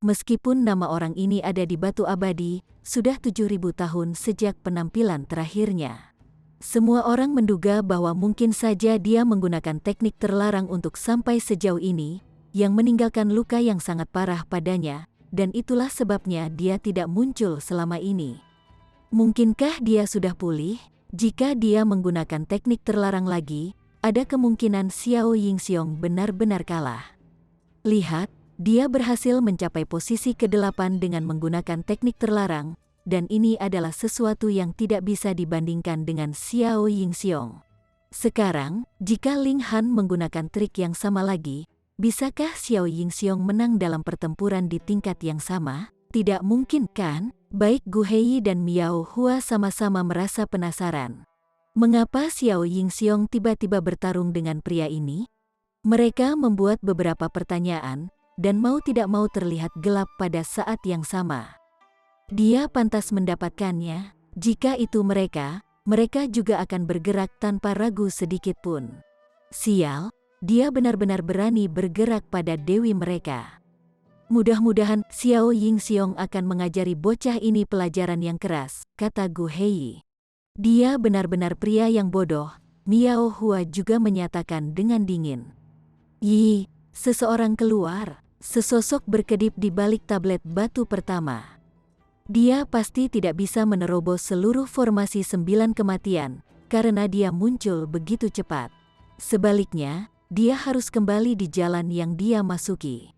Meskipun nama orang ini ada di batu abadi, sudah 7.000 tahun sejak penampilan terakhirnya. Semua orang menduga bahwa mungkin saja dia menggunakan teknik terlarang untuk sampai sejauh ini, yang meninggalkan luka yang sangat parah padanya, dan itulah sebabnya dia tidak muncul selama ini. Mungkinkah dia sudah pulih? Jika dia menggunakan teknik terlarang lagi, ada kemungkinan Xiao Yingxiong benar-benar kalah. Lihat, dia berhasil mencapai posisi ke-8 dengan menggunakan teknik terlarang, dan ini adalah sesuatu yang tidak bisa dibandingkan dengan Xiao Yingxiong. Sekarang, jika Ling Han menggunakan trik yang sama lagi, bisakah Xiao Yingxiong menang dalam pertempuran di tingkat yang sama? Tidak mungkin kan? Baik Gu Hei dan Miao Hua sama-sama merasa penasaran. Mengapa Xiao Yingxiong tiba-tiba bertarung dengan pria ini? Mereka membuat beberapa pertanyaan, dan mau tidak mau terlihat gelap pada saat yang sama. Dia pantas mendapatkannya. Jika itu mereka juga akan bergerak tanpa ragu sedikit pun. Sial, dia benar-benar berani bergerak pada dewi mereka. Mudah-mudahan Xiao Yingxiong akan mengajari bocah ini pelajaran yang keras, kata Gu Hei. Dia benar-benar pria yang bodoh, Miao Hua juga menyatakan dengan dingin. Seseorang keluar, sesosok berkedip di balik tablet batu pertama. Dia pasti tidak bisa menerobos seluruh formasi 9 kematian, karena dia muncul begitu cepat. Sebaliknya, dia harus kembali di jalan yang dia masuki.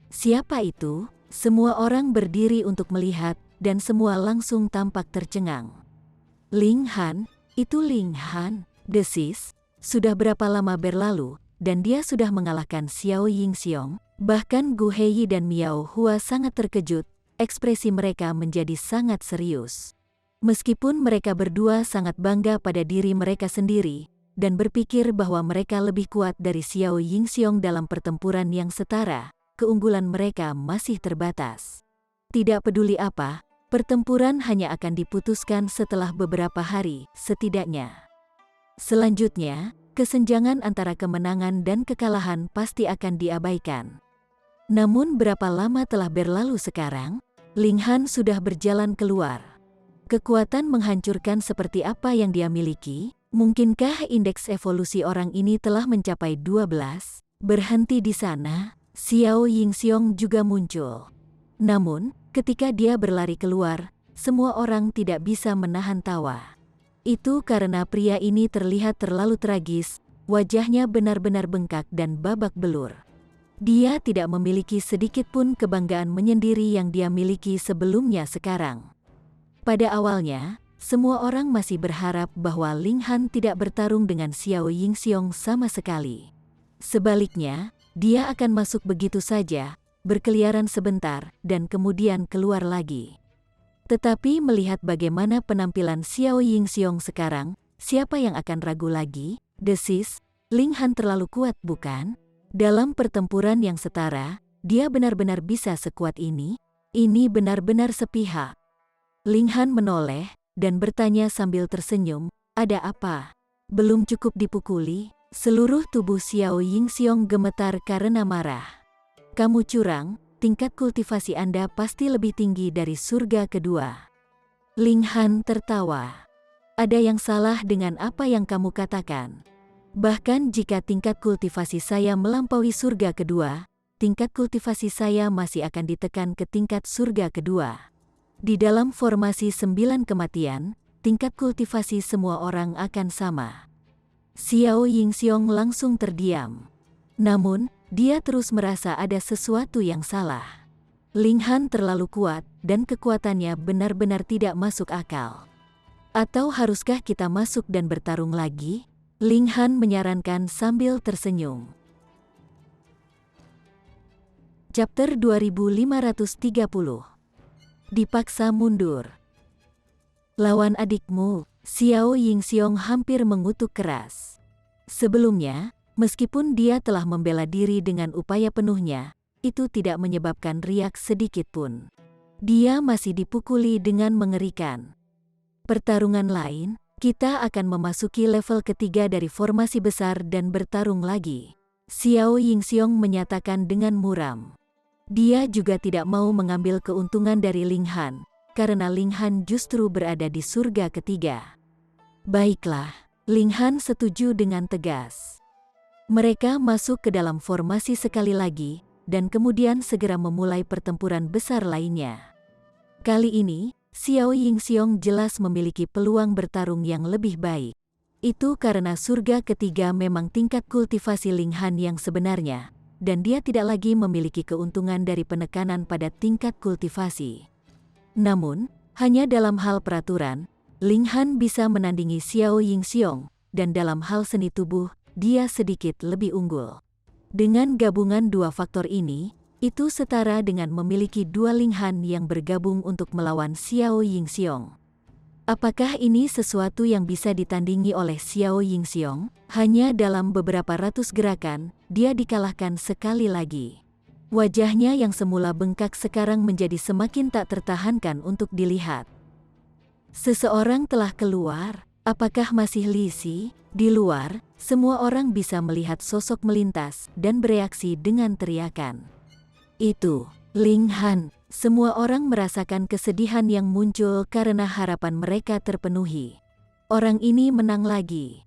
Siapa itu? Semua orang berdiri untuk melihat, dan semua langsung tampak tercengang. Ling Han, itu Ling Han, desis, sudah berapa lama berlalu, dan dia sudah mengalahkan Xiao Yingxiong. Bahkan Gu Hei dan Miao Hua sangat terkejut, ekspresi mereka menjadi sangat serius. Meskipun mereka berdua sangat bangga pada diri mereka sendiri, dan berpikir bahwa mereka lebih kuat dari Xiao Yingxiong dalam pertempuran yang setara, keunggulan mereka masih terbatas. Tidak peduli apa, pertempuran hanya akan diputuskan setelah beberapa hari, setidaknya. Selanjutnya, kesenjangan antara kemenangan dan kekalahan pasti akan diabaikan. Namun berapa lama telah berlalu sekarang? Ling Han sudah berjalan keluar. Kekuatan menghancurkan seperti apa yang dia miliki? Mungkinkah indeks evolusi orang ini telah mencapai 12? Berhenti di sana, Xiao Yingxiong juga muncul. Namun, ketika dia berlari keluar, semua orang tidak bisa menahan tawa. Itu karena pria ini terlihat terlalu tragis, wajahnya benar-benar bengkak dan babak belur. Dia tidak memiliki sedikit pun kebanggaan menyendiri yang dia miliki sebelumnya sekarang. Pada awalnya, semua orang masih berharap bahwa Ling Han tidak bertarung dengan Xiao Yingxiong sama sekali. Sebaliknya, dia akan masuk begitu saja, berkeliaran sebentar, dan kemudian keluar lagi. Tetapi melihat bagaimana penampilan Xiao Yingxiong sekarang, siapa yang akan ragu lagi? Desis, Ling Han terlalu kuat bukan? Dalam pertempuran yang setara, dia benar-benar bisa sekuat ini? Ini benar-benar sepihak. Ling Han menoleh, dan bertanya sambil tersenyum, ada apa? Belum cukup dipukuli? Seluruh tubuh Xiao Yingxiong gemetar karena marah. Kamu curang, tingkat kultivasi Anda pasti lebih tinggi dari surga kedua. Ling Han tertawa. Ada yang salah dengan apa yang kamu katakan. Bahkan jika tingkat kultivasi saya melampaui surga kedua, tingkat kultivasi saya masih akan ditekan ke tingkat surga kedua. Di dalam formasi 9 kematian, tingkat kultivasi semua orang akan sama. Xiao Yingxiong langsung terdiam. Namun, dia terus merasa ada sesuatu yang salah. Ling Han terlalu kuat, dan kekuatannya benar-benar tidak masuk akal. Atau haruskah kita masuk dan bertarung lagi? Ling Han menyarankan sambil tersenyum. Chapter 2530. Dipaksa mundur. Lawan adikmu, Xiao Yingxiong hampir mengutuk keras. Sebelumnya, meskipun dia telah membela diri dengan upaya penuhnya, itu tidak menyebabkan riak sedikit pun. Dia masih dipukuli dengan mengerikan. Pertarungan lain, kita akan memasuki level ketiga dari formasi besar dan bertarung lagi. Xiao Yingxiong menyatakan dengan muram. Dia juga tidak mau mengambil keuntungan dari Ling Han, karena Ling Han justru berada di surga ketiga. Baiklah, Ling Han setuju dengan tegas. Mereka masuk ke dalam formasi sekali lagi, dan kemudian segera memulai pertempuran besar lainnya. Kali ini, Xiao Yingxiong jelas memiliki peluang bertarung yang lebih baik. Itu karena surga ketiga memang tingkat kultivasi Ling Han yang sebenarnya, dan dia tidak lagi memiliki keuntungan dari penekanan pada tingkat kultivasi. Namun, hanya dalam hal peraturan, Ling Han bisa menandingi Xiao Yingxiong, dan dalam hal seni tubuh, dia sedikit lebih unggul. Dengan gabungan dua faktor ini, itu setara dengan memiliki dua Ling Han yang bergabung untuk melawan Xiao Yingxiong. Apakah ini sesuatu yang bisa ditandingi oleh Xiao Yingxiong? Hanya dalam beberapa ratus gerakan, dia dikalahkan sekali lagi. Wajahnya yang semula bengkak sekarang menjadi semakin tak tertahankan untuk dilihat. Seseorang telah keluar, apakah masih Li Si? Di luar, semua orang bisa melihat sosok melintas dan bereaksi dengan teriakan. Itu, Ling Han. Semua orang merasakan kesedihan yang muncul karena harapan mereka terpenuhi. Orang ini menang lagi.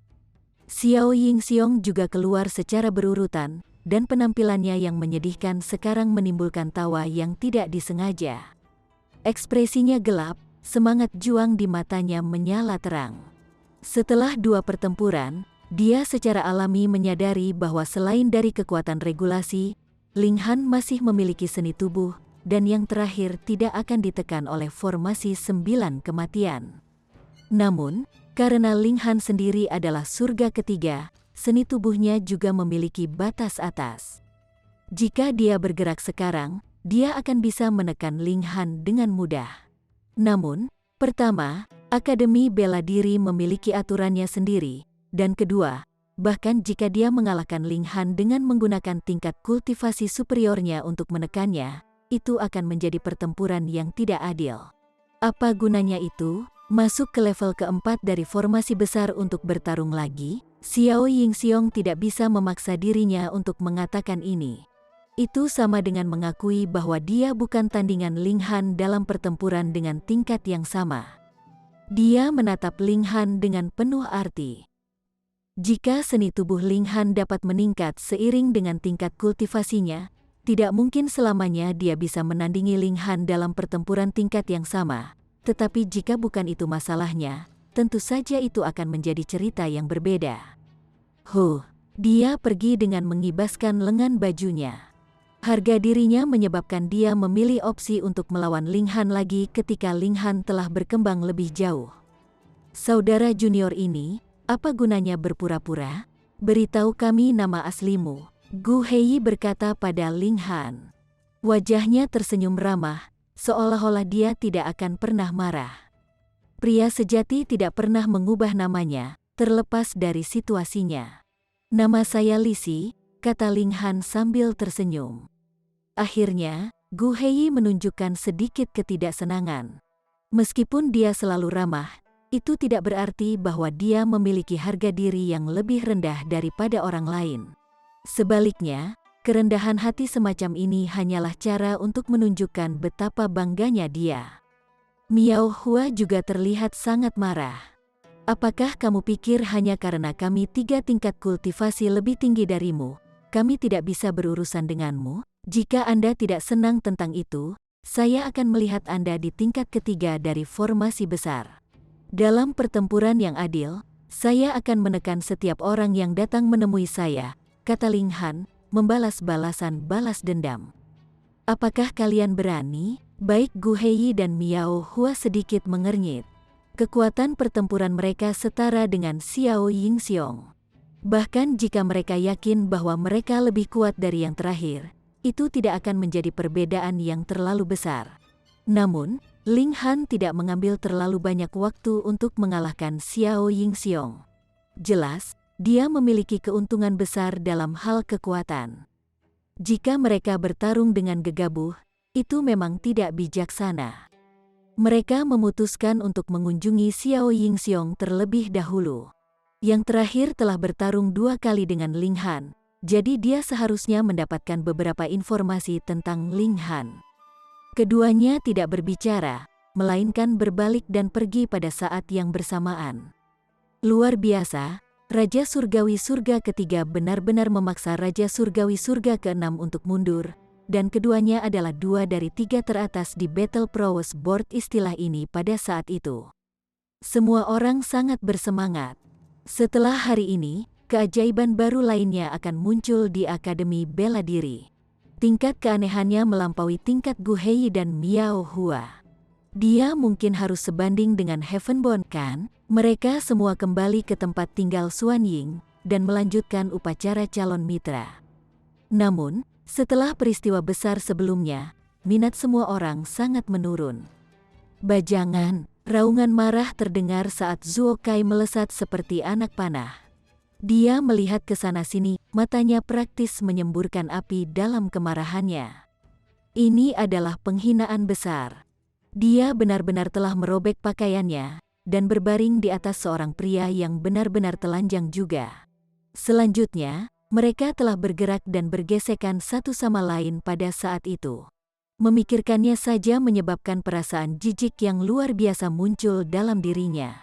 Xiao Yingxiong juga keluar secara berurutan, dan penampilannya yang menyedihkan sekarang menimbulkan tawa yang tidak disengaja. Ekspresinya gelap, semangat juang di matanya menyala terang. Setelah dua pertempuran, dia secara alami menyadari bahwa selain dari kekuatan regulasi, Ling Han masih memiliki seni tubuh, dan yang terakhir tidak akan ditekan oleh formasi 9 kematian. Namun, karena Ling Han sendiri adalah surga ketiga, seni tubuhnya juga memiliki batas atas. Jika dia bergerak sekarang, dia akan bisa menekan Ling Han dengan mudah. Namun, pertama, Akademi Bela Diri memiliki aturannya sendiri, dan kedua, bahkan jika dia mengalahkan Ling Han dengan menggunakan tingkat kultivasi superiornya untuk menekannya, itu akan menjadi pertempuran yang tidak adil. Apa gunanya itu? Masuk ke level keempat dari formasi besar untuk bertarung lagi? Xiao Yingxiong tidak bisa memaksa dirinya untuk mengatakan ini. Itu sama dengan mengakui bahwa dia bukan tandingan Ling Han dalam pertempuran dengan tingkat yang sama. Dia menatap Ling Han dengan penuh arti. Jika seni tubuh Ling Han dapat meningkat seiring dengan tingkat kultivasinya, tidak mungkin selamanya dia bisa menandingi Ling Han dalam pertempuran tingkat yang sama. Tetapi jika bukan itu masalahnya, tentu saja itu akan menjadi cerita yang berbeda. Dia pergi dengan mengibaskan lengan bajunya. Harga dirinya menyebabkan dia memilih opsi untuk melawan Ling Han lagi ketika Ling Han telah berkembang lebih jauh. Saudara junior ini, apa gunanya berpura-pura? Beritahu kami nama aslimu, Gu Hei berkata pada Ling Han. Wajahnya tersenyum ramah, seolah-olah dia tidak akan pernah marah. Pria sejati tidak pernah mengubah namanya, terlepas dari situasinya. Nama saya Lisi, kata Ling Han sambil tersenyum. Akhirnya, Gu Hei menunjukkan sedikit ketidaksenangan. Meskipun dia selalu ramah, itu tidak berarti bahwa dia memiliki harga diri yang lebih rendah daripada orang lain. Sebaliknya, kerendahan hati semacam ini hanyalah cara untuk menunjukkan betapa bangganya dia. Miao Hua juga terlihat sangat marah. Apakah kamu pikir hanya karena kami 3 tingkat kultivasi lebih tinggi darimu, kami tidak bisa berurusan denganmu? Jika Anda tidak senang tentang itu, saya akan melihat Anda di tingkat ketiga dari formasi besar. Dalam pertempuran yang adil, saya akan menekan setiap orang yang datang menemui saya, kata Ling Han, membalas balasan balas dendam. Apakah kalian berani? Baik Gu Hei dan Miao Hua sedikit mengernyit. Kekuatan pertempuran mereka setara dengan Xiao Yingxiong. Bahkan jika mereka yakin bahwa mereka lebih kuat dari yang terakhir, itu tidak akan menjadi perbedaan yang terlalu besar. Namun, Ling Han tidak mengambil terlalu banyak waktu untuk mengalahkan Xiao Yingxiong. Jelas, dia memiliki keuntungan besar dalam hal kekuatan. Jika mereka bertarung dengan gegabah, itu memang tidak bijaksana. Mereka memutuskan untuk mengunjungi Xiao Yingxiong terlebih dahulu. Yang terakhir telah bertarung 2 kali dengan Ling Han, jadi dia seharusnya mendapatkan beberapa informasi tentang Ling Han. Keduanya tidak berbicara, melainkan berbalik dan pergi pada saat yang bersamaan. Luar biasa, Raja Surgawi Surga ketiga benar-benar memaksa Raja Surgawi Surga keenam untuk mundur, dan keduanya adalah 2 dari 3 teratas di Battle Prowess Board istilah ini pada saat itu. Semua orang sangat bersemangat. Setelah hari ini, keajaiban baru lainnya akan muncul di Akademi Bela Diri. Tingkat keanehannya melampaui tingkat Gu Hei dan Miao Hua. Dia mungkin harus sebanding dengan Heavenborn kan? Mereka semua kembali ke tempat tinggal Xuan Ying dan melanjutkan upacara calon mitra. Namun, setelah peristiwa besar sebelumnya, minat semua orang sangat menurun. Bajangan, raungan marah terdengar saat Zuo Kai melesat seperti anak panah. Dia melihat ke sana-sini, matanya praktis menyemburkan api dalam kemarahannya. Ini adalah penghinaan besar. Dia benar-benar telah merobek pakaiannya, dan berbaring di atas seorang pria yang benar-benar telanjang juga. Selanjutnya, mereka telah bergerak dan bergesekan satu sama lain pada saat itu. Memikirkannya saja menyebabkan perasaan jijik yang luar biasa muncul dalam dirinya.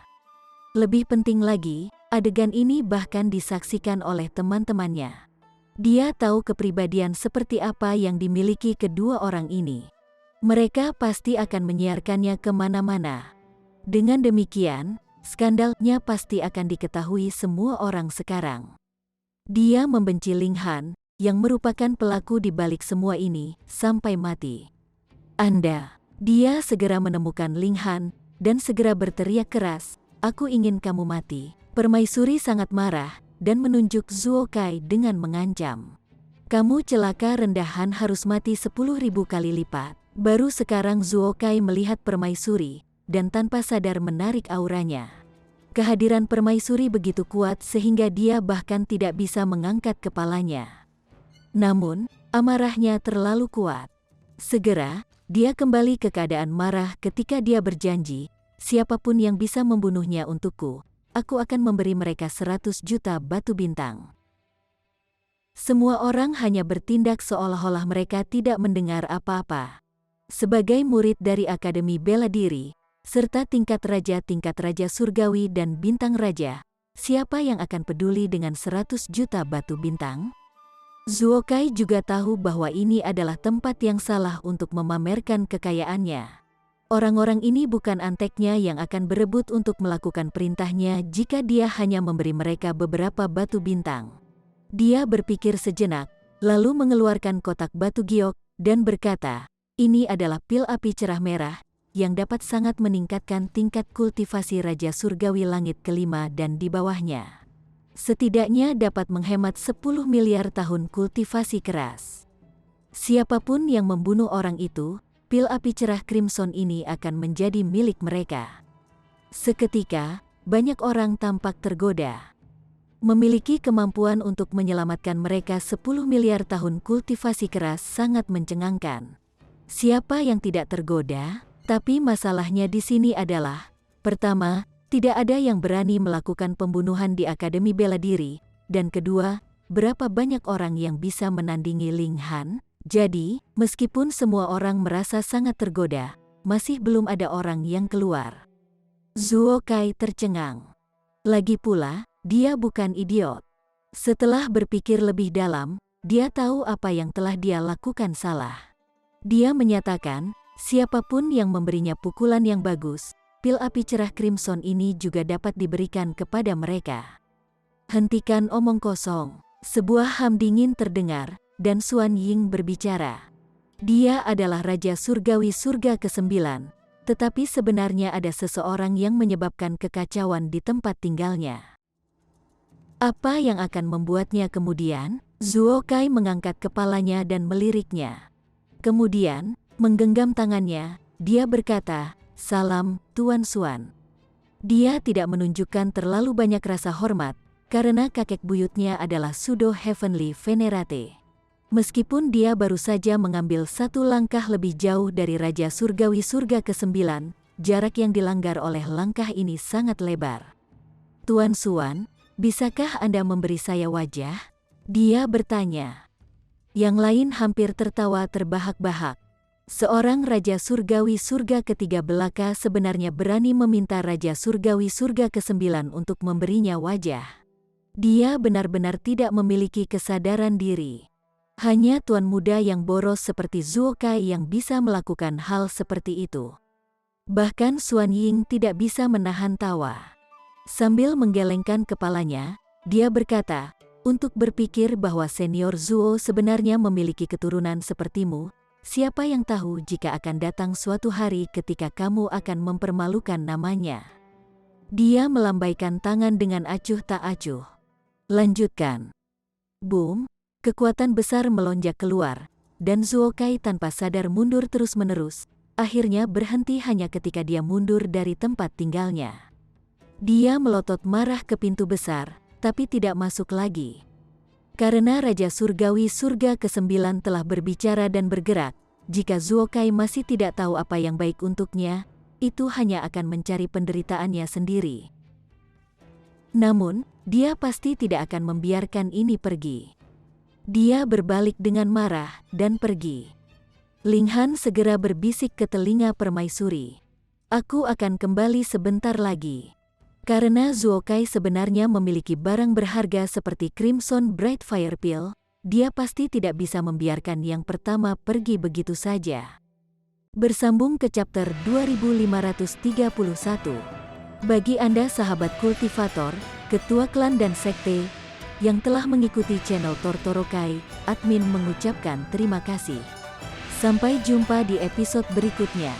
Lebih penting lagi, adegan ini bahkan disaksikan oleh teman-temannya. Dia tahu kepribadian seperti apa yang dimiliki kedua orang ini. Mereka pasti akan menyiarkannya kemana-mana. Dengan demikian, skandalnya pasti akan diketahui semua orang sekarang. Dia membenci Ling Han, yang merupakan pelaku di balik semua ini, sampai mati. Dia segera menemukan Ling Han, dan segera berteriak keras, "Aku ingin kamu mati." Permaisuri sangat marah, dan menunjuk Zuo Kai dengan mengancam. "Kamu celaka rendahan harus mati 10.000 kali lipat." Baru sekarang Zuo Kai melihat permaisuri, dan tanpa sadar menarik auranya. Kehadiran permaisuri begitu kuat sehingga dia bahkan tidak bisa mengangkat kepalanya. Namun, amarahnya terlalu kuat. Segera, dia kembali ke keadaan marah ketika dia berjanji, "Siapapun yang bisa membunuhnya untukku, aku akan memberi mereka 100 juta batu bintang." Semua orang hanya bertindak seolah-olah mereka tidak mendengar apa-apa. Sebagai murid dari Akademi Bela Diri, serta tingkat raja surgawi dan bintang raja, siapa yang akan peduli dengan 100 juta batu bintang? Zuo Kai juga tahu bahwa ini adalah tempat yang salah untuk memamerkan kekayaannya. Orang-orang ini bukan anteknya yang akan berebut untuk melakukan perintahnya jika dia hanya memberi mereka beberapa batu bintang. Dia berpikir sejenak, lalu mengeluarkan kotak batu giok, dan berkata, ini adalah pil api cerah merah, yang dapat sangat meningkatkan tingkat kultivasi Raja Surgawi Langit kelima dan di bawahnya. Setidaknya dapat menghemat 10 miliar tahun kultivasi keras. Siapapun yang membunuh orang itu, pil api cerah Crimson ini akan menjadi milik mereka. Seketika, banyak orang tampak tergoda. Memiliki kemampuan untuk menyelamatkan mereka 10 miliar tahun kultivasi keras sangat mencengangkan. Siapa yang tidak tergoda? Tapi masalahnya di sini adalah, pertama, tidak ada yang berani melakukan pembunuhan di Akademi Bela Diri, dan kedua, berapa banyak orang yang bisa menandingi Ling Han? Jadi, meskipun semua orang merasa sangat tergoda, masih belum ada orang yang keluar. Zuo Kai tercengang. Lagi pula, dia bukan idiot. Setelah berpikir lebih dalam, dia tahu apa yang telah dia lakukan salah. Dia menyatakan, siapapun yang memberinya pukulan yang bagus, pil api cerah Crimson ini juga dapat diberikan kepada mereka. Hentikan omong kosong. Sebuah ham dingin terdengar, dan Xuan Ying berbicara. Dia adalah Raja Surgawi Surga ke-9, tetapi sebenarnya ada seseorang yang menyebabkan kekacauan di tempat tinggalnya. Apa yang akan membuatnya kemudian? Zuo Kai mengangkat kepalanya dan meliriknya. Kemudian, menggenggam tangannya, dia berkata, "Salam, Tuan Xuan." Dia tidak menunjukkan terlalu banyak rasa hormat, karena kakek buyutnya adalah Pseudo Heavenly Venerate. Meskipun dia baru saja mengambil satu langkah lebih jauh dari Raja Surgawi Surga ke-9, jarak yang dilanggar oleh langkah ini sangat lebar. "Tuan Xuan, bisakah Anda memberi saya wajah?" Dia bertanya. Yang lain hampir tertawa terbahak-bahak. Seorang Raja Surgawi Surga ketiga belaka sebenarnya berani meminta Raja Surgawi Surga ke-9 untuk memberinya wajah. Dia benar-benar tidak memiliki kesadaran diri. Hanya tuan muda yang boros seperti Zuo Kai yang bisa melakukan hal seperti itu. Bahkan Xuan Ying tidak bisa menahan tawa. Sambil menggelengkan kepalanya, dia berkata, "Untuk berpikir bahwa senior Zuo sebenarnya memiliki keturunan sepertimu, siapa yang tahu jika akan datang suatu hari ketika kamu akan mempermalukan namanya." Dia melambaikan tangan dengan acuh tak acuh. Lanjutkan. Boom. Kekuatan besar melonjak keluar, dan Zuo Kai tanpa sadar mundur terus-menerus, akhirnya berhenti hanya ketika dia mundur dari tempat tinggalnya. Dia melotot marah ke pintu besar, tapi tidak masuk lagi. Karena Raja Surgawi Surga ke-9 telah berbicara dan bergerak, jika Zuo Kai masih tidak tahu apa yang baik untuknya, itu hanya akan mencari penderitaannya sendiri. Namun, dia pasti tidak akan membiarkan ini pergi. Dia berbalik dengan marah dan pergi. Ling Han segera berbisik ke telinga permaisuri. "Aku akan kembali sebentar lagi." Karena Zuo Kai sebenarnya memiliki barang berharga seperti Crimson Bright Fire Pill, dia pasti tidak bisa membiarkan yang pertama pergi begitu saja. Bersambung ke chapter 2531. Bagi Anda sahabat kultivator, ketua klan dan sekte, yang telah mengikuti channel Tortorokai, admin mengucapkan terima kasih. Sampai jumpa di episode berikutnya.